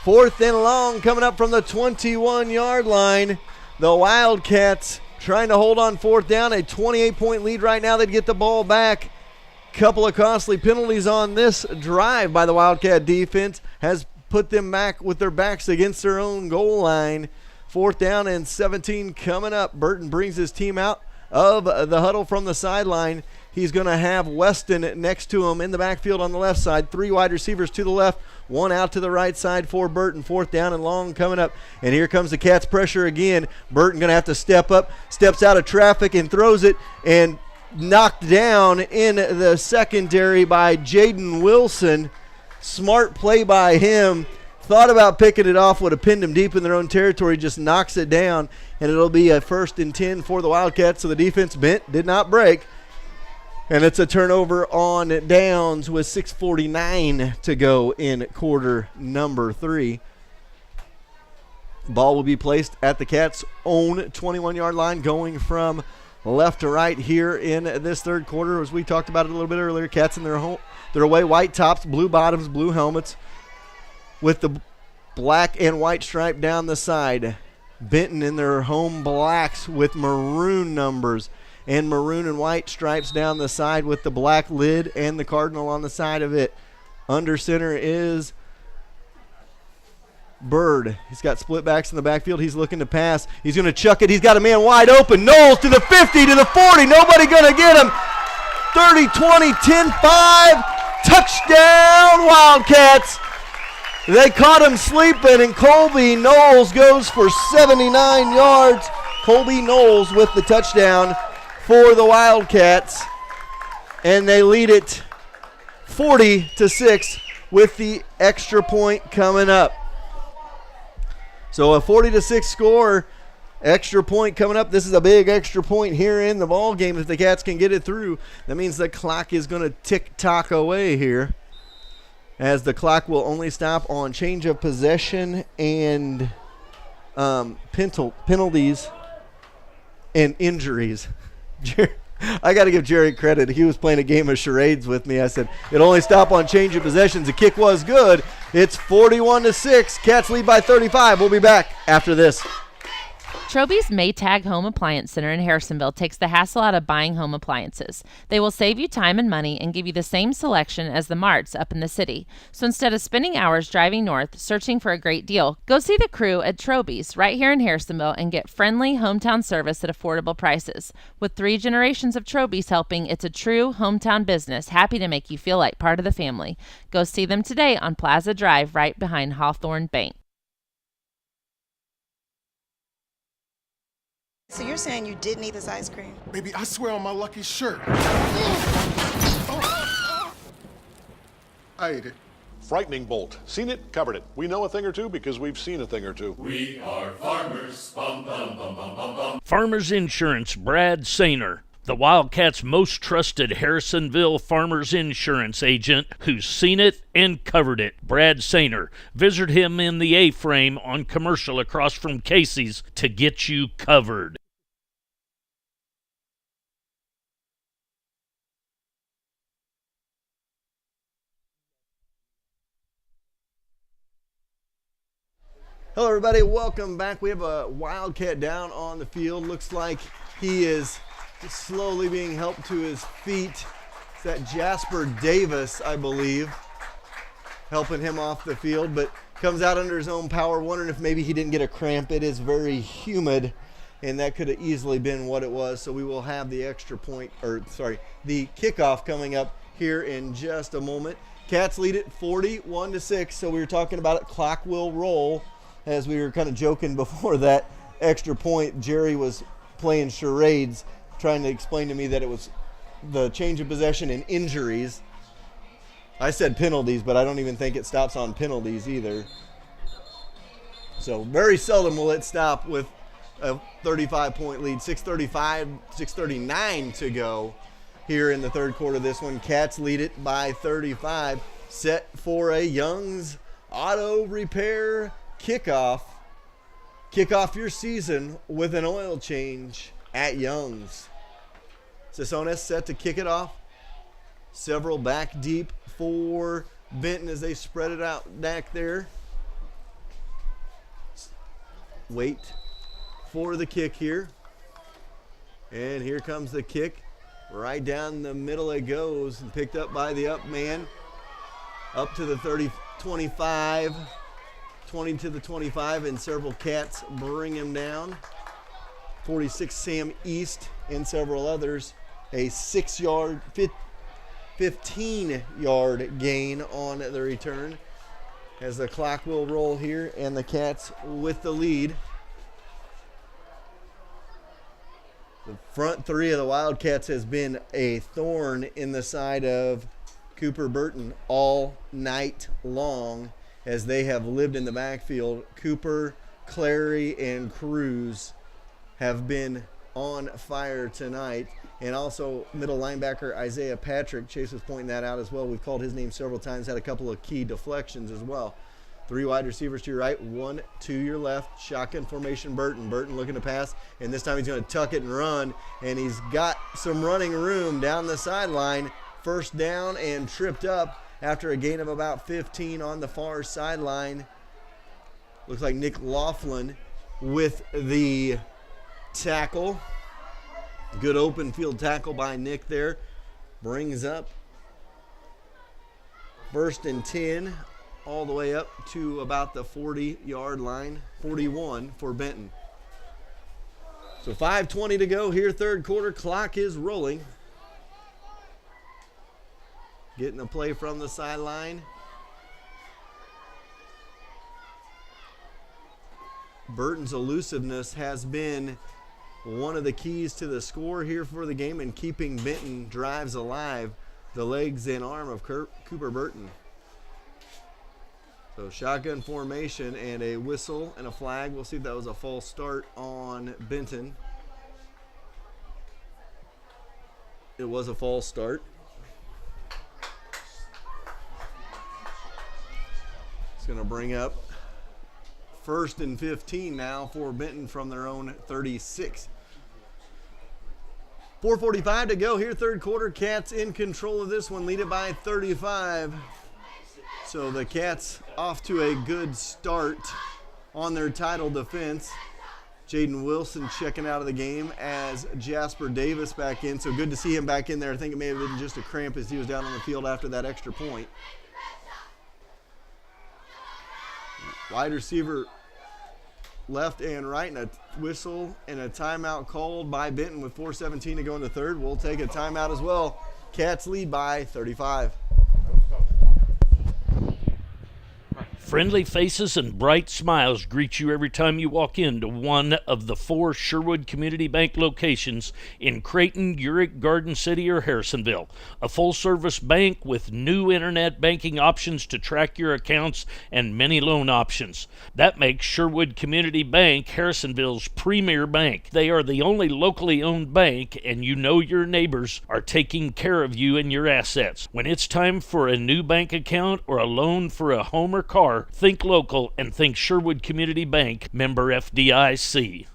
4th and long coming up from the 21-yard line. The Wildcats trying to hold on 4th down. A 28-point lead right now. They'd get the ball back. Couple of costly penalties on this drive by the Wildcat defense has put them back with their backs against their own goal line. 4th down and 17 coming up. Benton brings his team out of the huddle from the sideline. He's going to have Weston next to him in the backfield on the left side. 3 wide receivers to the left, 1 out to the right side for Benton. 4th down and long coming up. And here comes the Cats' pressure again. Benton going to have to step up, steps out of traffic and throws it, and knocked down in the secondary by Jaden Wilson. Smart play by him. Thought about picking it off, would have pinned him deep in their own territory, just knocks it down, and it'll be a 1st and 10 for the Wildcats. So the defense bent, did not break. And it's a turnover on downs with 6:49 to go in quarter number 3. Ball will be placed at the Cats' own 21-yard line, going from left to right here in this third quarter. As we talked about it a little bit earlier, Cats in their away white tops, blue bottoms, blue helmets, with the black and white stripe down the side. Benton in their home blacks with maroon numbers and maroon and white stripes down the side with the black lid and the cardinal on the side of it. Under center is Bird. He's got split backs in the backfield. He's looking to pass. He's going to chuck it. He's got a man wide open. Knowles to the 50, to the 40. Nobody going to get him. 30, 20, 10, 5. Touchdown, Wildcats. They caught him sleeping, and Colby Knowles goes for 79 yards. Colby Knowles with the touchdown for the Wildcats, and they lead it 40-6 with the extra point coming up. So a 40-6 score, extra point coming up. This is a big extra point here in the ball game. If the Cats can get it through, that means the clock is going to tick-tock away here, as the clock will only stop on change of possession and penalties and injuries. I got to give Jerry credit. He was playing a game of charades with me. I said, it'll only stop on change of possessions. The kick was good. It's 41-6. Cats lead by 35. We'll be back after this. Troby's Maytag Home Appliance Center in Harrisonville takes the hassle out of buying home appliances. They will save you time and money and give you the same selection as the marts up in the city. So instead of spending hours driving north searching for a great deal, go see the crew at Troby's right here in Harrisonville and get friendly hometown service at affordable prices. With 3 generations of Troby's helping, it's a true hometown business, happy to make you feel like part of the family. Go see them today on Plaza Drive right behind Hawthorne Bank. So you're saying you didn't eat this ice cream? Baby, I swear on my lucky shirt. I ate it. Frightening bolt. Seen it, covered it. We know a thing or two because we've seen a thing or two. We are farmers. Bum, bum, bum, bum, bum, bum. Farmers Insurance, Brad Sainer, the Wildcats' most trusted Harrisonville Farmers Insurance agent who's seen it and covered it. Brad Sainer. Visit him in the A-frame on Commercial across from Casey's to get you covered. Hello, everybody. Welcome back. We have a Wildcat down on the field. Looks like he is slowly being helped to his feet. It's that Jasper Davis, I believe, helping him off the field, but comes out under his own power, wondering if maybe he didn't get a cramp. It is very humid, and that could have easily been what it was. So we will have the the kickoff coming up here in just a moment. Cats lead it 41-6. So we were talking about it. Clock will roll. As we were kind of joking before that extra point, Jerry was playing charades, trying to explain to me that it was the change of possession and injuries. I said penalties, but I don't even think it stops on penalties either. So very seldom will it stop with a 35-point lead. 6:39 to go here in the third quarter of this one. Cats lead it by 35. Set for a Young's Auto Repair kickoff. Kick off your season with an oil change at Young's. Sissones set to kick it off. Several back deep for Benton as they spread it out back there. Wait for the kick here. And here comes the kick. Right down the middle it goes, and picked up by the up man. Up to the 25, 20 to the 25, and several Cats bring him down. 46 Sam East and several others. A 15-yard gain on the return as the clock will roll here, and the Cats with the lead. The front three of the Wildcats has been a thorn in the side of Cooper Burton all night long as they have lived in the backfield. Cooper, Clary, and Cruz have been on fire tonight. And also middle linebacker Isaiah Patrick. Chase was pointing that out as well. We've called his name several times, had a couple of key deflections as well. 3 wide receivers to your right, 1 to your left. Shotgun formation, Burton. Burton looking to pass, and this time he's going to tuck it and run. And he's got some running room down the sideline. First down and tripped up after a gain of about 15 on the far sideline. Looks like Nick Laughlin with the tackle. Good open field tackle by Nick there. Brings up 1st and 10 all the way up to about the 40-yard line. 41 for Benton. So 5:20 to go here, third quarter. Clock is rolling. Getting a play from the sideline. Burton's elusiveness has been one of the keys to the score here for the game and keeping Benton drives alive. The legs and arm of Cooper Burton. So shotgun formation and a whistle and a flag. We'll see if that was a false start on Benton. It was a false start. It's going to bring up 1st and 15 now for Benton from their own 36. 4:45 to go here, third quarter. Cats in control of this one, lead it by 35. So the Cats off to a good start on their title defense. Jaden Wilson checking out of the game as Jasper Davis back in. So good to see him back in there. I think it may have been just a cramp as he was down on the field after that extra point. Wide receiver left and right, and a whistle and a timeout called by Benton with 4:17 to go in the third. We'll take a timeout as well. Cats lead by 35. Friendly faces and bright smiles greet you every time you walk into one of the 4 Sherwood Community Bank locations in Creighton, Urick, Garden City, or Harrisonville. A full-service bank with new internet banking options to track your accounts and many loan options. That makes Sherwood Community Bank Harrisonville's premier bank. They are the only locally owned bank, and you know your neighbors are taking care of you and your assets. When it's time for a new bank account or a loan for a home or car, think local and think Sherwood Community Bank, member FDIC.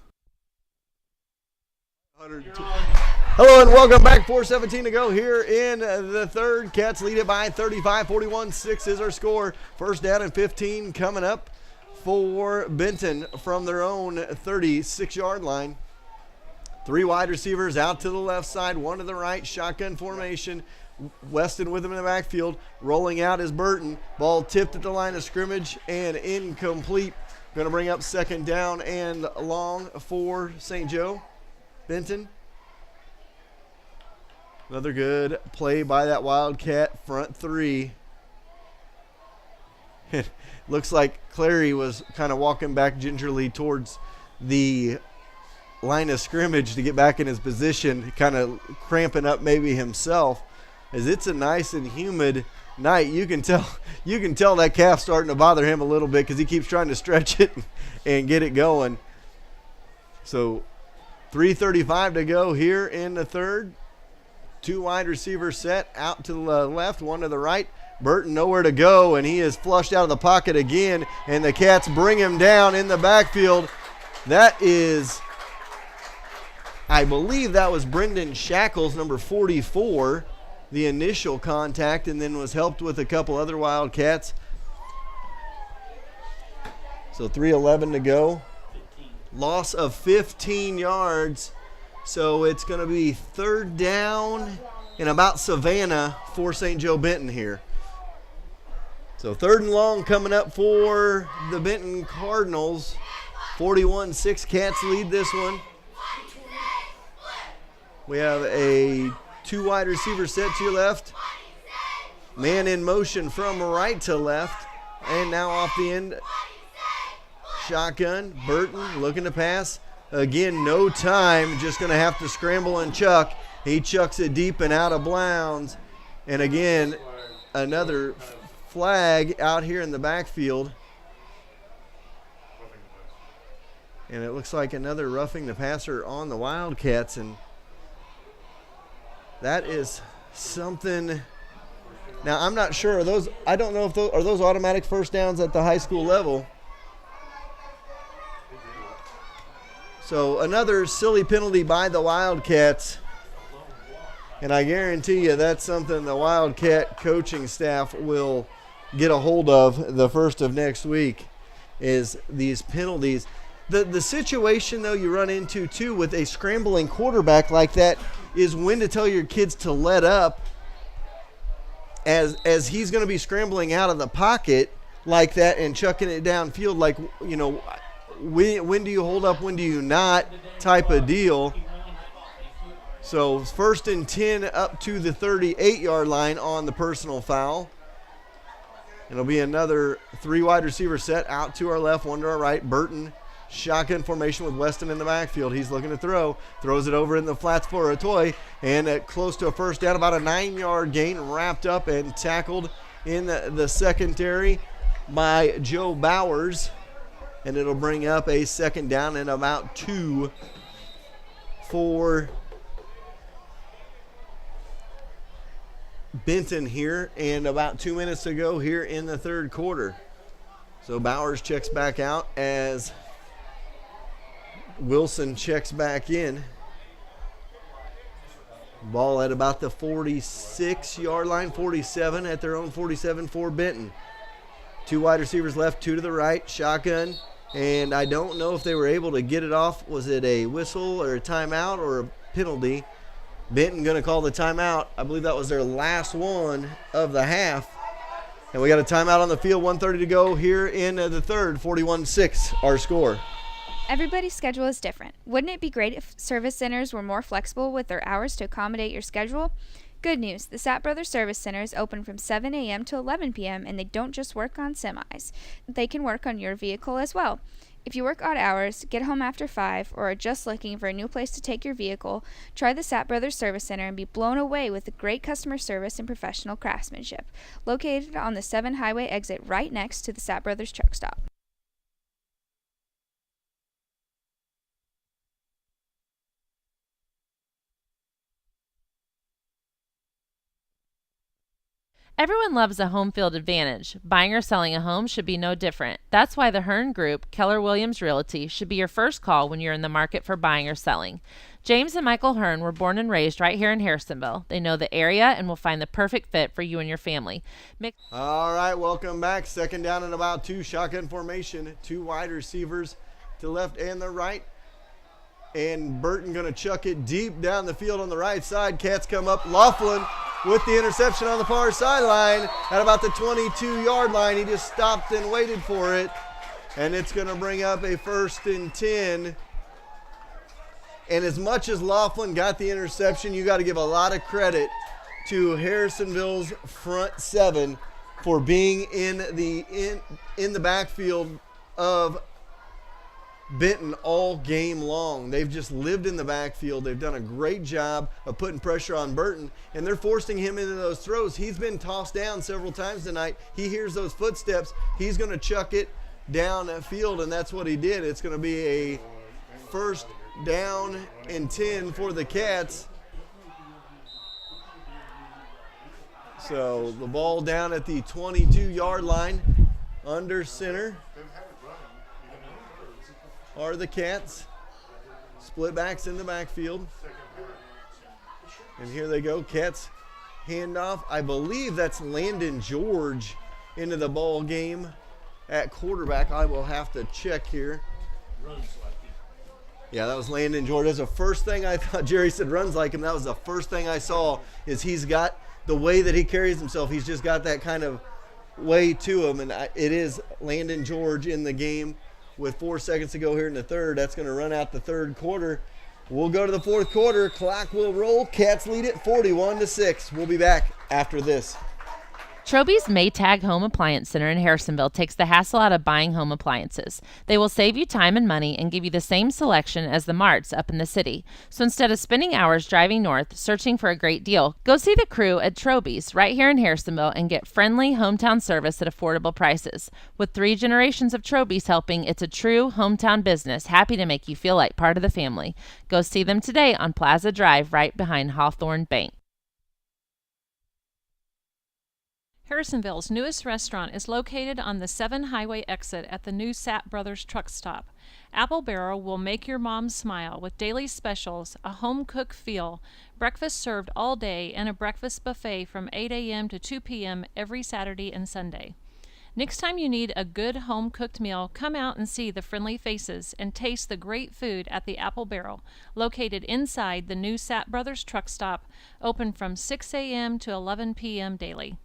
Hello and welcome back. 4:17 to go here in the third. Cats lead it by 35. 41-6 is our score. First down and 15 coming up for Benton from their own 36-yard line. 3 wide receivers out to the left side, 1 to the right, shotgun formation. Weston with him in the backfield. Rolling out is Burton. Ball tipped at the line of scrimmage and incomplete. Going to bring up 2nd down and long for St. Joe. Benton. Another good play by that Wildcat front 3. It looks like Clary was kind of walking back gingerly towards the line of scrimmage to get back in his position, kind of cramping up maybe himself. As it's a nice and humid night, you can tell that calf's starting to bother him a little bit because he keeps trying to stretch it and get it going. So 3:35 to go here in the third. 2 wide receivers set out to the left, 1 to the right. Burton nowhere to go, and he is flushed out of the pocket again, and the Cats bring him down in the backfield. That is, I believe that was Brendan Shackles, number 44, the initial contact, and then was helped with a couple other Wildcats. So 3:11 to go. 15. Loss of 15 yards. So it's going to be 3rd down and about Savannah for St. Joe Benton here. So 3rd and long coming up for the Benton Cardinals. 41-6 Cats lead this one. We have a 2 wide receiver set to your left. Man in motion from right to left. And now off the end. Shotgun. Burton looking to pass. Again, no time. Just going to have to scramble and chuck. He chucks it deep and out of bounds. And again, another flag out here in the backfield. And it looks like another roughing the passer on the Wildcats. And that is something. Now, I'm not sure. I don't know if those are those automatic first downs at the high school level. So another silly penalty by the Wildcats. And I guarantee you that's something the Wildcat coaching staff will get a hold of the first of next week, is these penalties. The situation, though, you run into, too, with a scrambling quarterback like that is when to tell your kids to let up as he's going to be scrambling out of the pocket like that and chucking it downfield like, you know, when do you hold up, when do you not type of deal. So 1st and 10 up to the 38-yard line on the personal foul. It'll be another 3 wide receiver set out to our left, 1 to our right. Burton, shotgun formation with Weston in the backfield. He's looking to throw. Throws it over in the flats for a toy. And close to a first down, about a 9-yard gain, wrapped up and tackled in the secondary by Joe Bowers. And it'll bring up a 2nd down and about 2 for Benton here, and about 2 minutes to go here in the 3rd quarter. So Bowers checks back out as Wilson checks back in. Ball at about the 46-yard line, 47 at their own 47 for Benton. 2 wide receivers left, 2 to the right, shotgun. And I don't know if they were able to get it off. Was it a whistle or a timeout or a penalty? Benton going to call the timeout. I believe that was their last one of the half. And we got a timeout on the field, 1:30 to go here in the third, 41-6 our score. Everybody's schedule is different. Wouldn't it be great if service centers were more flexible with their hours to accommodate your schedule? Good news, the Sapp Brothers Service Center is open from 7 a.m. to 11 p.m. and they don't just work on semis. They can work on your vehicle as well. If you work odd hours, get home after 5, or are just looking for a new place to take your vehicle, try the Sapp Brothers Service Center and be blown away with the great customer service and professional craftsmanship. Located on the 7 Highway exit right next to the Sapp Brothers Truck Stop. Everyone loves a home field advantage. Buying or selling a home should be no different. That's why the Hearn Group, Keller Williams Realty, should be your first call when you're in the market for buying or selling. James and Michael Hearn were born and raised right here in Harrisonville. They know the area and will find the perfect fit for you and your family. All right, welcome back. Second down and about 2, shotgun formation. 2 wide receivers to left and the right. And Benton going to chuck it deep down the field on the right side. Cats come up. Laughlin with the interception on the far sideline at about the 22-yard line. He just stopped and waited for it. And it's going to bring up a 1st and 10. And as much as Laughlin got the interception, you got to give a lot of credit to Harrisonville's front 7 for being in the backfield of Benton all game long. They've just lived in the backfield. They've done a great job of putting pressure on Benton, and they're forcing him into those throws. He's been tossed down several times tonight. He hears those footsteps. He's going to chuck it down that field, and that's what he did. It's going to be a 1st down and 10 for the Cats. So the ball down at the 22-yard line, under center are the Cats. Split backs in the backfield. And here they go. Cats handoff. I believe that's Landon George into the ball game at quarterback. I will have to check here. Yeah, that was Landon George. That's the first thing I thought. Jerry said runs like him. That was the first thing I saw, is he's got the way that he carries himself. He's just got that kind of way to him. And it is Landon George in the game. With 4 seconds to go here in the third, that's going to run out the third quarter. We'll go to the fourth quarter. Clock will roll. Cats lead it 41-6. We'll be back after this. Troby's Maytag Home Appliance Center in Harrisonville takes the hassle out of buying home appliances. They will save you time and money and give you the same selection as the marts up in the city. So instead of spending hours driving north searching for a great deal, go see the crew at Troby's right here in Harrisonville and get friendly hometown service at affordable prices. With 3 generations of Troby's helping, it's a true hometown business, happy to make you feel like part of the family. Go see them today on Plaza Drive right behind Hawthorne Bank. Harrisonville's newest restaurant is located on the 7 Highway exit at the new Sapp Brothers truck stop. Apple Barrel will make your mom smile with daily specials, a home-cooked feel, breakfast served all day, and a breakfast buffet from 8 a.m. to 2 p.m. every Saturday and Sunday. Next time you need a good home-cooked meal, come out and see the friendly faces and taste the great food at the Apple Barrel, located inside the new Sapp Brothers truck stop, open from 6 a.m. to 11 p.m. daily.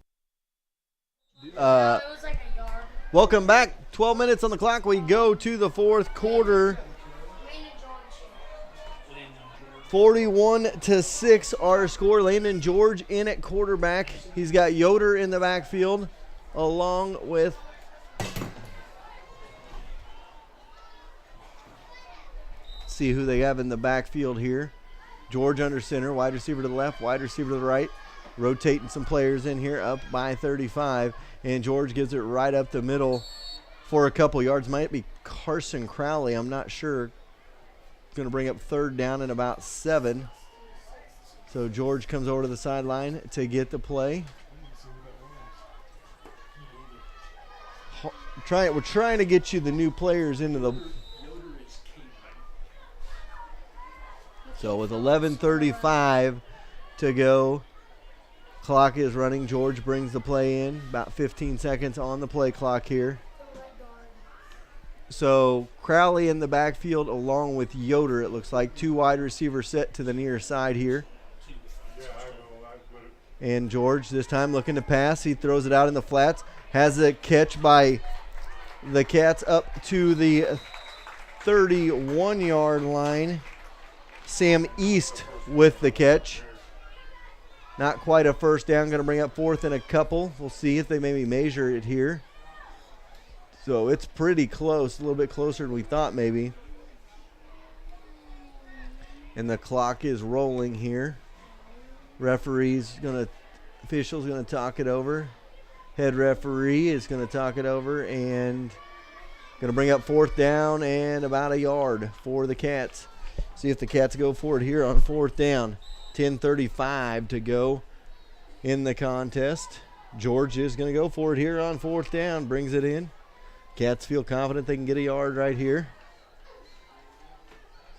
Welcome back. 12 minutes on the clock. We go to the fourth quarter. 41-6 our score. Landon George in at quarterback. He's got Yoder in the backfield along with see who they have in the backfield here. George under center, wide receiver to the left, wide receiver to the right. Rotating some players in here up by 35. And George gives it right up the middle for a couple yards. Might be Carson Crowley. I'm not sure. Going to bring up 3rd down and about 7. So George comes over to the sideline to get the play. We're trying to get you the new players into the. So with 11:35 to go. Clock is running. George brings the play in. About 15 seconds on the play clock here. So Crowley in the backfield along with Yoder, it looks like. 2 wide receivers set to the near side here. And George this time looking to pass. He throws it out in the flats. Has a catch by the Cats up to the 31-yard line. Sam East with the catch. Not quite a 1st down. Going to bring up 4th and a couple. We'll see if they maybe measure it here. So it's pretty close. A little bit closer than we thought maybe. And the clock is rolling here. Official's going to talk it over. Head referee is going to talk it over and going to bring up 4th down and about a yard for the Cats. See if the Cats go for it here on 4th down. 10:35 to go in the contest. George is going to go for it here on 4th down. Brings it in. Cats feel confident they can get a yard right here.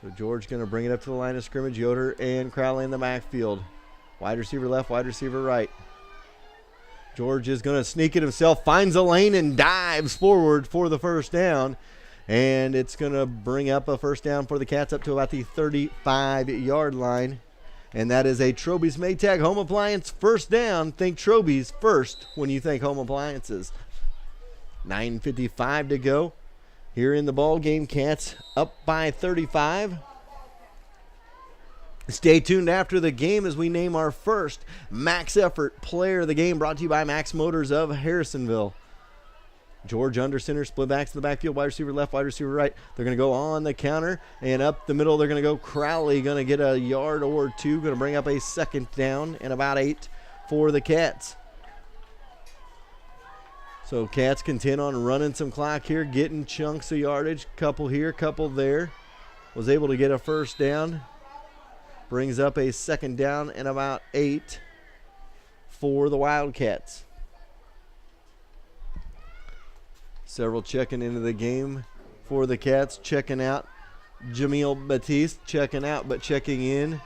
So George going to bring it up to the line of scrimmage. Yoder and Crowley in the backfield. Wide receiver left, wide receiver right. George is going to sneak it himself, finds a lane and dives forward for the first down. And it's going to bring up a first down for the Cats up to about the 35-yard line. And that is a Troby's Maytag Home Appliance first down. Think Troby's first when you think home appliances. 9:55 to go here in the ball game. Cats up by 35. Stay tuned after the game as we name our first Max Effort Player of the Game, brought to you by Max Motors of Harrisonville. George under center, split backs in the backfield, wide receiver left, wide receiver right. They're going to go on the counter, and up the middle they're going to go Crowley, going to get a yard or two, going to bring up a second down and about 8 for the Cats. So Cats content on running some clock here, getting chunks of yardage, couple here, couple there. Was able to get a first down. Brings up a second down and about 8 for the Wildcats. Several checking into the game for the Cats. Checking out Jamil Batiste. Checking out, but checking in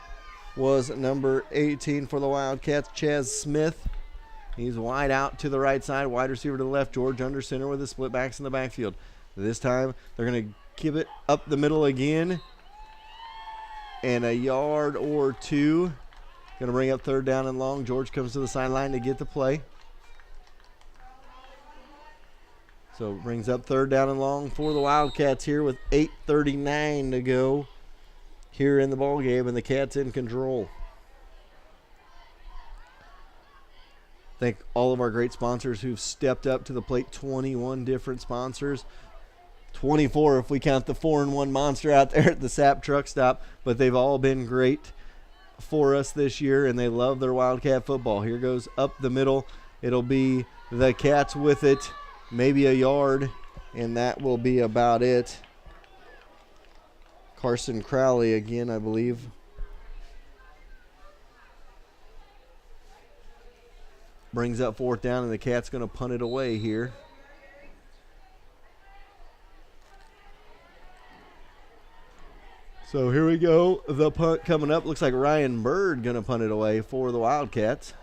was number 18 for the Wildcats, Chaz Smith. He's wide out to the right side, wide receiver to the left. George under center with the split backs in the backfield. This time they're going to give it up the middle again. And a yard or two. Going to bring up third down and long. George comes to the sideline to get the play. So brings up third down and long for the Wildcats here with 8:39 to go here in the ball game, and the Cats in control. Thank all of our great sponsors who've stepped up to the plate. 21 different sponsors. 24 if we count the 4-in-1 monster out there at the SAP truck stop, but they've all been great for us this year, and they love their Wildcat football. Here goes up the middle. It'll be the Cats with it, maybe a yard, and that will be about it. Carson Crowley again, I believe. Brings up fourth down, and the Cats going to punt it away here. So here we go. The punt coming up. Looks like Ryan Bird going to punt it away for the Wildcats.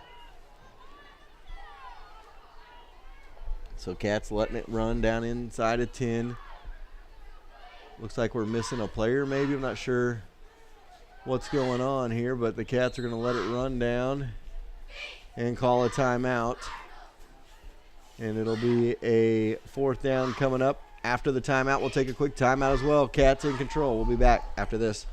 So Cats letting it run down inside of 10. Looks like we're missing a player maybe. I'm not sure what's going on here, but the Cats are going to let it run down and call a timeout. And it'll be a fourth down coming up. After the timeout, we'll take a quick timeout as well. Cats in control. We'll be back after this.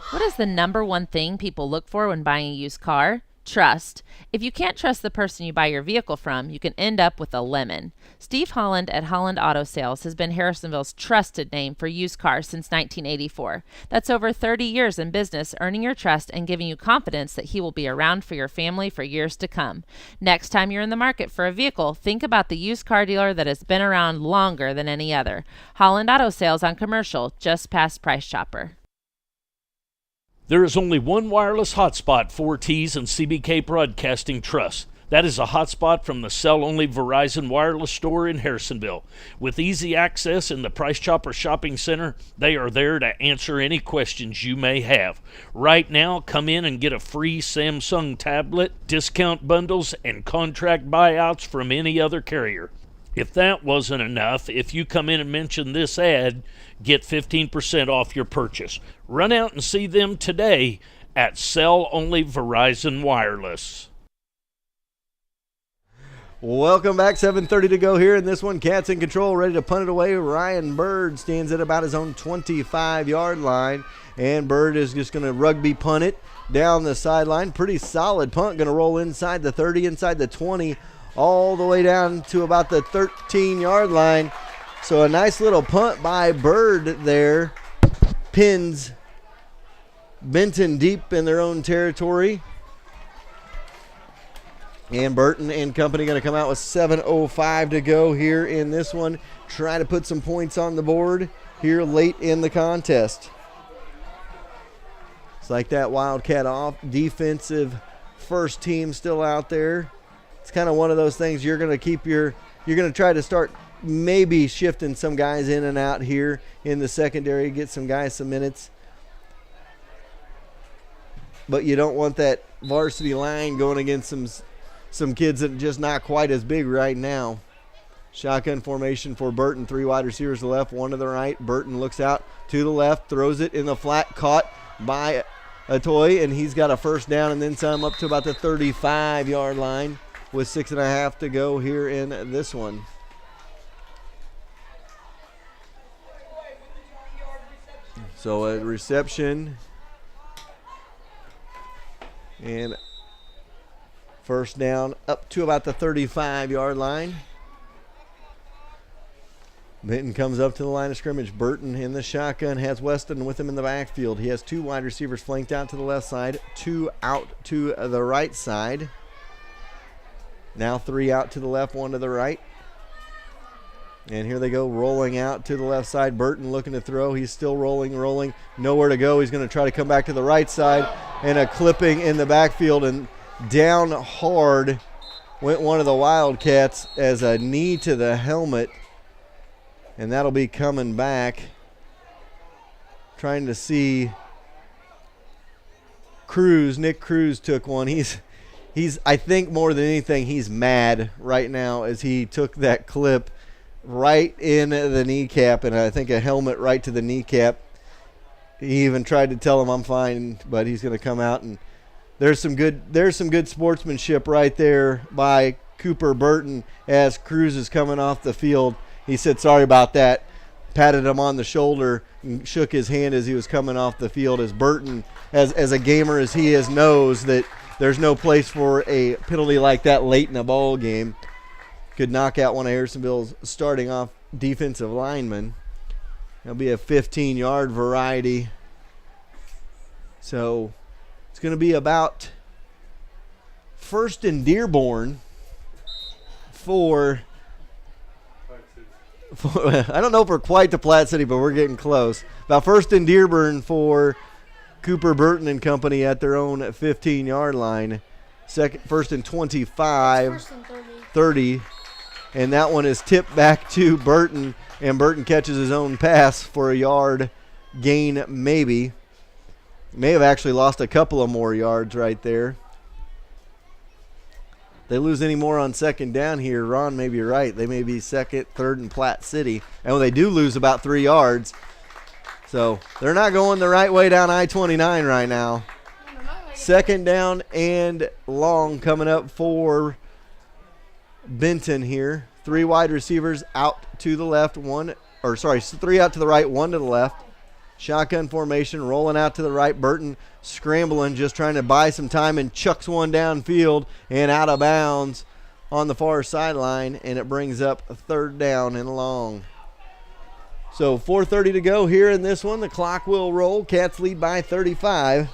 What is the number one thing people look for when buying a used car? Trust. If you can't trust the person you buy your vehicle from, you can end up with a lemon. Steve Holland at Holland Auto Sales has been Harrisonville's trusted name for used cars since 1984. That's over 30 years in business, earning your trust and giving you confidence that he will be around for your family for years to come. Next time you're in the market for a vehicle, think about the used car dealer that has been around longer than any other. Holland Auto Sales on Commercial, just past Price Chopper. There is only one wireless hotspot for T's and CBK Broadcasting Trust. That is a hotspot from the cell-only Verizon wireless store in Harrisonville. With easy access in the Price Chopper Shopping Center, they are there to answer any questions you may have. Right now, come in and get a free Samsung tablet, discount bundles, and contract buyouts from any other carrier. If that wasn't enough, if you come in and mention this ad, get 15% off your purchase. Run out and see them today at Cell Only Verizon Wireless. Welcome back. 7:30 to go here in this one. Cats in control, ready to punt it away. Ryan Bird stands at about his own 25-yard line, and Bird is just going to rugby punt it down the sideline. Pretty solid punt. Going to roll inside the 30, inside the 20, all the way down to about the 13-yard line. So a nice little punt by Bird there. Pins Benton deep in their own territory. And Burton and company going to come out with 7:05 to go here in this one. Try to put some points on the board here late in the contest. It's like that Wildcat off defensive first team still out there. it's kind of one of those things you're going to try to start maybe shifting some guys in and out here in the secondary, get some guys some minutes. But you don't want that varsity line going against some kids that are just not quite as big right now. Shotgun formation for Benton. 3 wide receivers to the left, 1 to the right. Benton looks out to the left, throws it in the flat, caught by Atoy, and he's got a first down and then some up to about the 35-yard line with 6.5 to go here in this one. So a reception and first down up to about the 35-yard line. Benton comes up to the line of scrimmage. Benton in the shotgun has Weston with him in the backfield. He has 2 wide receivers flanked out to the left side, 2 out to the right side. Now 3 out to the left, 1 to the right. And here they go, rolling out to the left side. Benton looking to throw. He's still rolling. Nowhere to go. He's going to try to come back to the right side. And a clipping in the backfield. And down hard went one of the Wildcats as a knee to the helmet. And that'll be coming back. Trying to see Cruz. Nick Cruz took one. He's I think more than anything, he's mad right now as he took that clip right in the kneecap, and I think a helmet right to the kneecap. He even tried to tell him I'm fine, but he's going to come out, and there's some good sportsmanship right there by Cooper Benton as Cruz is coming off the field. He said sorry about that, patted him on the shoulder and shook his hand as he was coming off the field, as Benton, as a gamer as he is, knows that there's no place for a penalty like that late in a ball game. Could knock out one of Harrisonville's starting off defensive linemen. That'll be a 15-yard variety. So it's going to be about first and Dearborn for I don't know if we're quite to Platte City, but we're getting close. About first and Dearborn for Cooper Benton and company at their own 15-yard line. First and 25, First and 30. And that one is tipped back to Benton, and Benton catches his own pass for a yard gain maybe. May have actually lost a couple of more yards right there. They lose any more on second down here, Ron may be right. They may be second, third, and Platte City. And when they do lose about 3 yards. So they're not going the right way down I-29 right now. Second down and long coming up for Benton here. 3 wide receivers out to the left, 3 out to the right, 1 to the left. Shotgun formation, rolling out to the right. Benton scrambling, just trying to buy some time, and chucks one downfield and out of bounds on the far sideline, and it brings up a 3rd down and long. So 4:30 to go here in this one. The clock will roll. Cats lead by 35.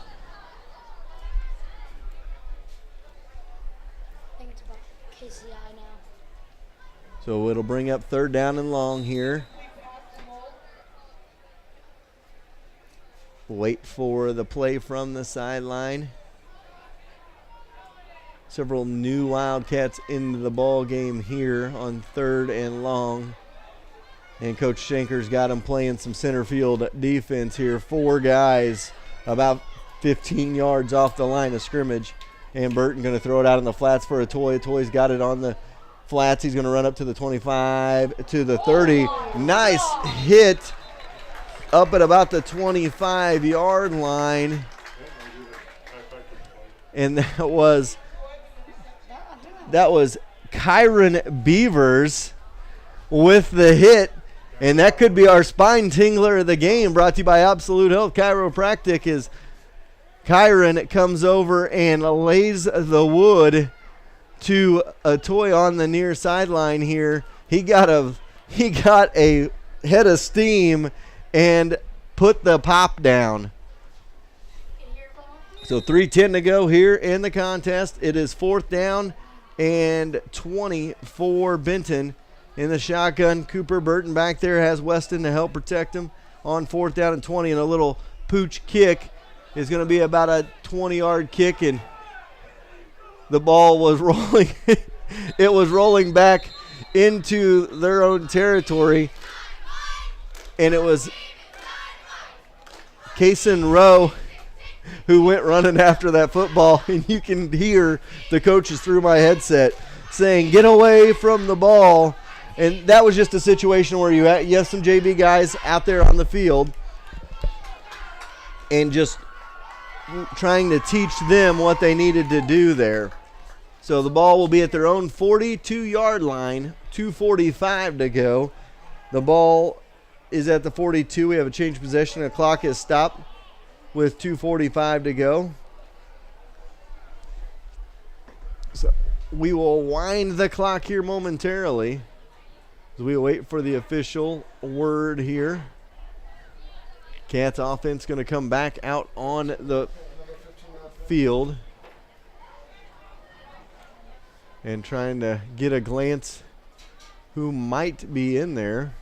So it'll bring up 3rd down and long here. Wait for the play from the sideline. Several new Wildcats into the ball game here on 3rd and long. And Coach Shanker's got them playing some center field defense here. 4 guys about 15 yards off the line of scrimmage. And Benton going to throw it out in the flats for Atoy. Atoy's got it on the flats. He's going to run up to the 25, to the 30. Nice hit up at about the 25-yard line. And that was Kyron Beavers with the hit. And that could be our spine tingler of the game, brought to you by Absolute Health Chiropractic, as Kyron comes over and lays the wood to Atoy on the near sideline here. He got a head of steam and put the pop down. So 3:10 to go here in the contest. It is 4th down and 20 for Benton. In the shotgun, Cooper Benton back there has Weston to help protect him on 4th down and 20. And a little pooch kick is going to be about a 20-yard kick, and the ball was rolling it was rolling back into their own territory, and it was Kason Rowe who went running after that football, and you can hear the coaches through my headset saying, "Get away from the ball." And that was just a situation where you have some JV guys out there on the field and just trying to teach them what they needed to do there. So the ball will be at their own 42-yard line, 2:45 to go. The ball is at the 42. We have a change of possession. The clock is stopped with 2:45 to go. So we will wind the clock here momentarily as we wait for the official word here. Cats offense going to come back out on the field and trying to get a glance who might be in there.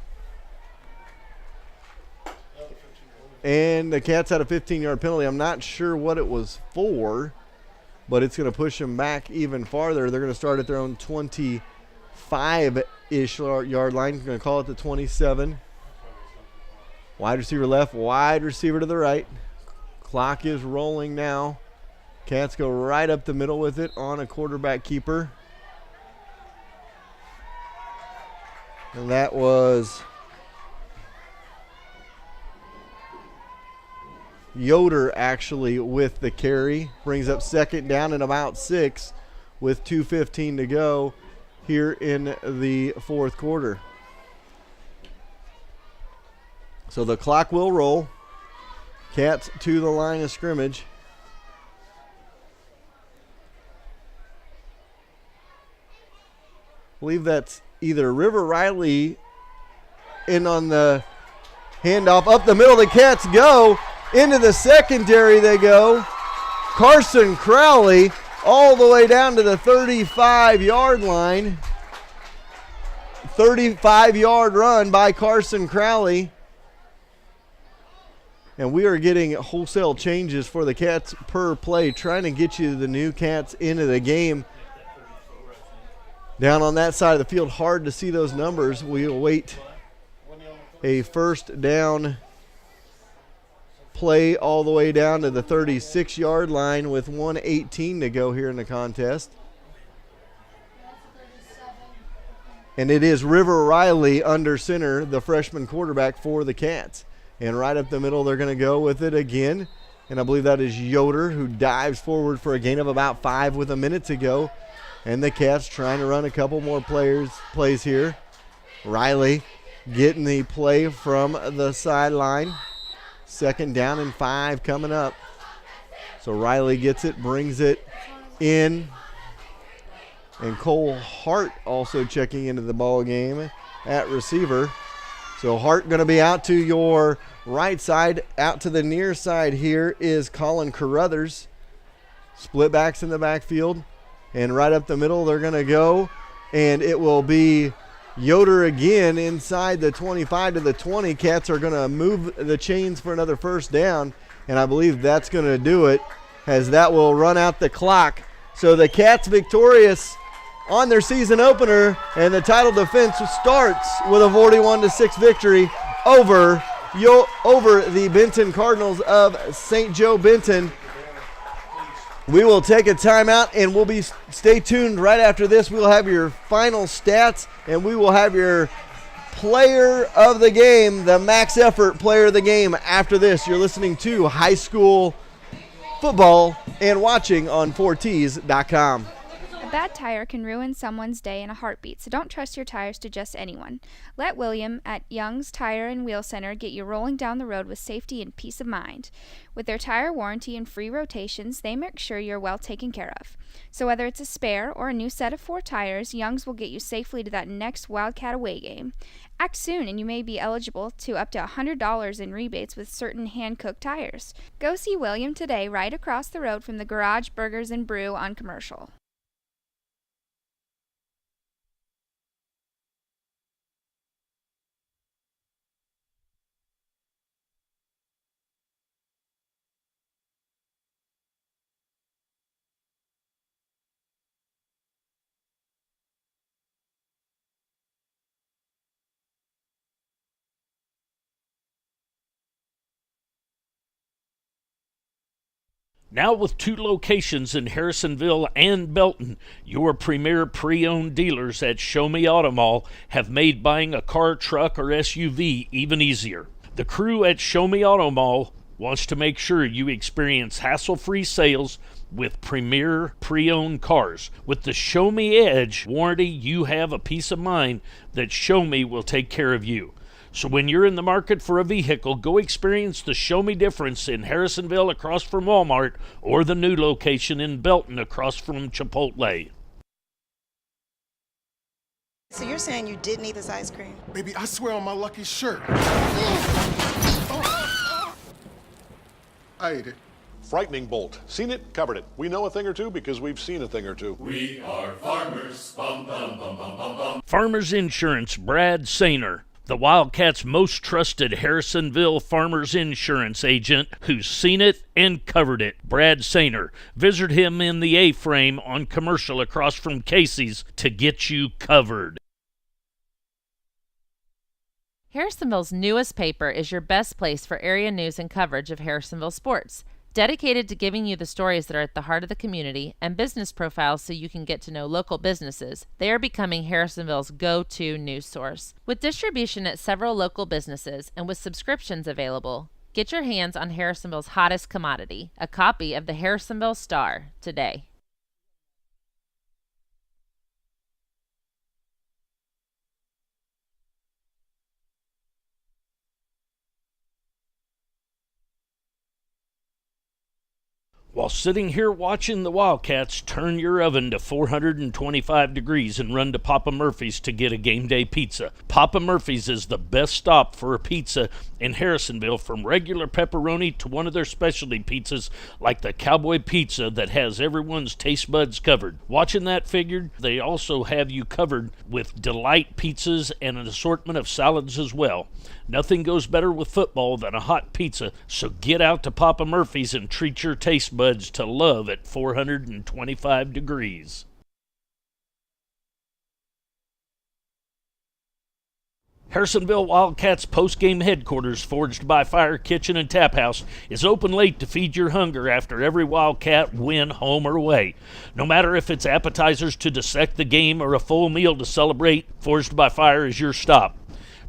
And the Cats had a 15-yard penalty. I'm not sure what it was for, but it's going to push them back even farther. They're going to start at their own 25-ish yard line. Going to call it the 27. Wide receiver left, wide receiver to the right. Clock is rolling now. Cats go right up the middle with it on a quarterback keeper. And that was Yoder actually with the carry. Brings up second down and about 6 with 2:15 to go here in the fourth quarter. So the clock will roll. Cats to the line of scrimmage. I believe that's either River Riley in on the handoff. Up the middle, the Cats go. Into the secondary they go. Carson Crowley all the way down to the 35-yard line. 35-yard run by Carson Crowley. And we are getting wholesale changes for the Cats per play, trying to get you the new Cats into the game. Down on that side of the field, hard to see those numbers. We await a first down play all the way down to the 36-yard line with 1:18 to go here in the contest. And it is River Riley under center, the freshman quarterback for the Cats. And right up the middle, they're going to go with it again. And I believe that is Yoder, who dives forward for a gain of about 5 with a minute to go. And the Cats trying to run a couple more plays here. Riley getting the play from the sideline. Second down and 5 coming up. So Riley gets it, brings it in. And Cole Hart also checking into the ball game at receiver. So Hart going to be out to your right side. Out to the near side here is Colin Carruthers. Split backs in the backfield. And right up the middle they're going to go. And it will be Yoder again inside the 25 to the 20. Cats are going to move the chains for another first down. And I believe that's going to do it, as that will run out the clock. So the Cats victorious on their season opener, and the title defense starts with a 41-6 victory over the Benton Cardinals of St. Joe Benton. We will take a timeout, and stay tuned. Right after this, we will have your final stats, and we will have your player of the game, the max effort player of the game. After this, you're listening to high school football and watching on 4Ts.com. A bad tire can ruin someone's day in a heartbeat, so don't trust your tires to just anyone. Let William at Young's Tire and Wheel Center get you rolling down the road with safety and peace of mind. With their tire warranty and free rotations, they make sure you're well taken care of. So whether it's a spare or a new set of 4 tires, Young's will get you safely to that next Wildcat away game. Act soon and you may be eligible to up to $100 in rebates with certain hand-cooked tires. Go see William today right across the road from the Garage Burgers and Brew on Commercial. Now with 2 locations in Harrisonville and Belton, your premier pre-owned dealers at Show Me Auto Mall have made buying a car, truck, or SUV even easier. The crew at Show Me Auto Mall wants to make sure you experience hassle-free sales with premier pre-owned cars. With the Show Me Edge warranty, you have a peace of mind that Show Me will take care of you. So when you're in the market for a vehicle, go experience the Show Me difference in Harrisonville across from Walmart or the new location in Belton across from Chipotle. So you're saying you didn't eat this ice cream? Baby, I swear on my lucky shirt. I ate it. Frightening bolt. Seen it, covered it. We know a thing or two because we've seen a thing or two. We are farmers. Bum, bum, bum, bum, bum, bum. Farmers Insurance, Brad Sainer, the Wildcats' most trusted Harrisonville Farmers Insurance agent who's seen it and covered it. Brad Sainer. Visit him in the A-frame on Commercial across from Casey's to get you covered. Harrisonville's newest paper is your best place for area news and coverage of Harrisonville sports. Dedicated to giving you the stories that are at the heart of the community and business profiles so you can get to know local businesses, they are becoming Harrisonville's go-to news source. With distribution at several local businesses and with subscriptions available, get your hands on Harrisonville's hottest commodity, a copy of the Harrisonville Star, today. While sitting here watching the Wildcats turn your oven to 425 degrees and run to Papa Murphy's to get a game day pizza. Papa Murphy's is the best stop for a pizza in Harrisonville, from regular pepperoni to one of their specialty pizzas like the Cowboy Pizza that has everyone's taste buds covered. Watching that figured, they also have you covered with delight pizzas and an assortment of salads as well. Nothing goes better with football than a hot pizza, so get out to Papa Murphy's and treat your taste buds to love at 425 degrees. Harrisonville Wildcats post-game headquarters, forged by Fire Kitchen and Tap House, is open late to feed your hunger after every Wildcat win, home or away. No matter if it's appetizers to dissect the game or a full meal to celebrate, Forged by Fire is your stop.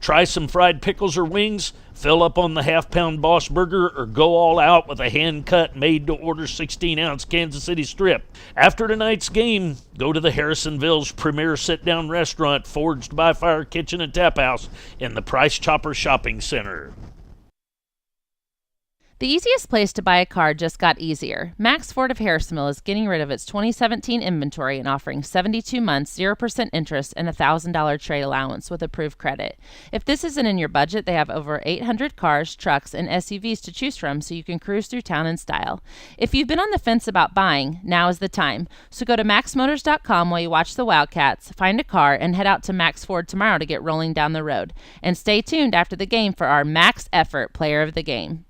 Try some fried pickles or wings, fill up on the half-pound Boss Burger, or go all out with a hand-cut, made-to-order 16-ounce Kansas City strip. After tonight's game, go to the Harrisonville's premier sit-down restaurant, Forged by Fire Kitchen and Tap House, in the Price Chopper Shopping Center. The easiest place to buy a car just got easier. Max Ford of Harrisonville is getting rid of its 2017 inventory and offering 72 months, 0% interest, and a $1,000 trade allowance with approved credit. If this isn't in your budget, they have over 800 cars, trucks, and SUVs to choose from so you can cruise through town in style. If you've been on the fence about buying, now is the time. So go to maxmotors.com while you watch the Wildcats, find a car, and head out to Max Ford tomorrow to get rolling down the road. And stay tuned after the game for our Max Effort Player of the Game.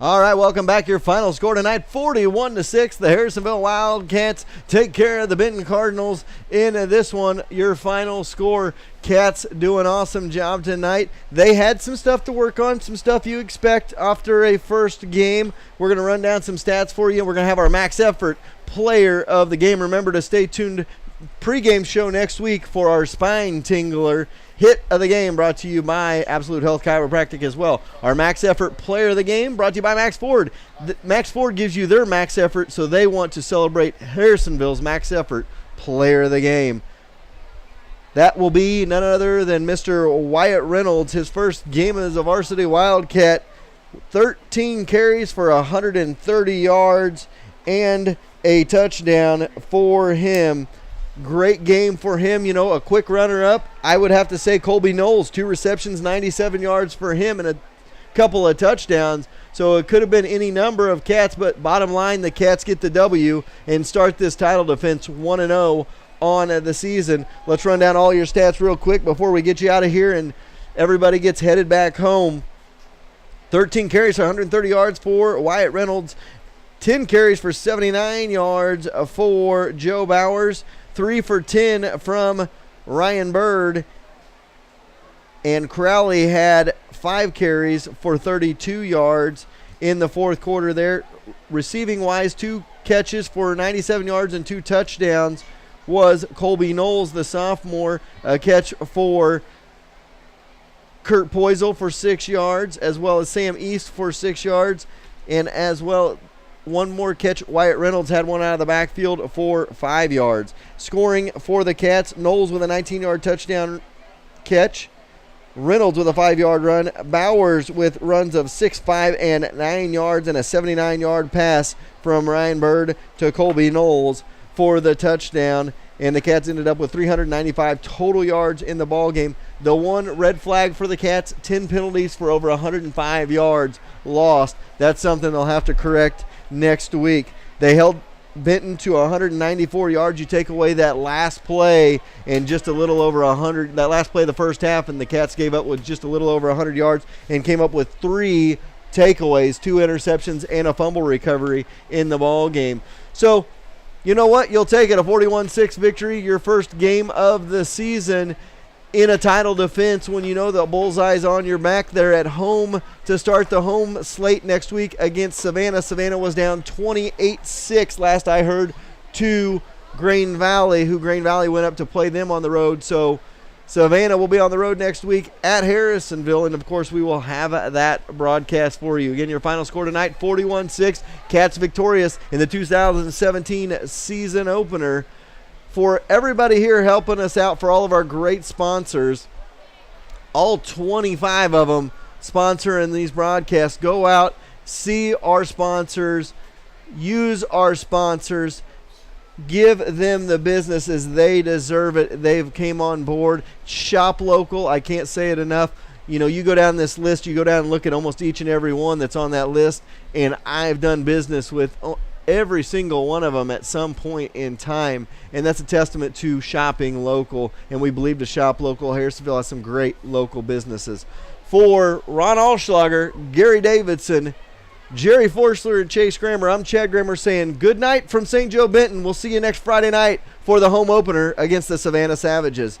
All right, welcome back. Your final score tonight, 41-6. The Harrisonville Wildcats take care of the Benton Cardinals in this one. Your final score. Cats do an awesome job tonight. They had some stuff to work on, some stuff you expect after a first game. We're going to run down some stats for you. We're going to have our Max Effort Player of the Game. Remember to stay tuned. Pregame show next week for our Spine Tingler Hit of the Game, brought to you by Absolute Health Chiropractic as well. Our Max Effort Player of the Game, brought to you by Max Ford. Max Ford gives you their Max Effort, so they want to celebrate Harrisonville's Max Effort Player of the Game. That will be none other than Mr. Wyatt Reynolds, his first game as a varsity Wildcat. 13 carries for 130 yards and a touchdown for him. Great game for him. You know, a quick runner-up, I would have to say Colby Knowles, 2 receptions, 97 yards for him, and a couple of touchdowns. So it could have been any number of Cats, but bottom line, the Cats get the W and start this title defense 1-0 on the season. Let's run down all your stats real quick before we get you out of here and everybody gets headed back home. 13 carries for 130 yards for Wyatt Reynolds. 10 carries for 79 yards for Joe Bowers. 3 for 10 from Ryan Bird. And Crowley had 5 carries for 32 yards in the fourth quarter there. Receiving-wise, 2 catches for 97 yards and 2 touchdowns was Colby Knowles, the sophomore. A catch for Kurt Poisel for 6 yards, as well as Sam East for 6 yards, and as well one more catch. Wyatt Reynolds had one out of the backfield for 5 yards. Scoring for the Cats, Knowles with a 19-yard touchdown catch, Reynolds with a 5-yard run, Bowers with runs of 6, 5, and 9 yards, and a 79-yard pass from Ryan Bird to Colby Knowles for the touchdown. And the Cats ended up with 395 total yards in the ball game. The one red flag for the Cats, 10 penalties for over 105 yards lost. That's something they'll have to correct next week. They held Benton to 194 yards. You take away that last play and just a little over 100, that last play of the first half, and the Cats gave up with just a little over 100 yards and came up with 3 takeaways, 2 interceptions, and a fumble recovery in the ball game. So, you know what? You'll take it, a 41-6 victory, your first game of the season in a title defense when you know the bullseye's on your back. They're at home to start the home slate next week against Savannah. Savannah was down 28-6 last I heard to Grain Valley, who Grain Valley went up to play them on the road. So Savannah will be on the road next week at Harrisonville, and of course we will have that broadcast for you. Again, your final score tonight, 41-6. Cats victorious in the 2017 season opener. For everybody here helping us out, for all of our great sponsors, all 25 of them sponsoring these broadcasts, go out, see our sponsors, use our sponsors, give them the business as they deserve it. They've came on board. Shop local. I can't say it enough. You know, you go down this list, you go down and look at almost each and every one that's on that list, and I've done business with every single one of them at some point in time, and that's a testament to shopping local, and we believe to shop local. Harrisonville has some great local businesses. For Ron Allschlager, Gary Davidson, Jerry Forschler, and Chase Grammer, I'm Chad Grammer saying good night from St. Joe Benton. We'll see you next Friday night for the home opener against the Savannah Savages.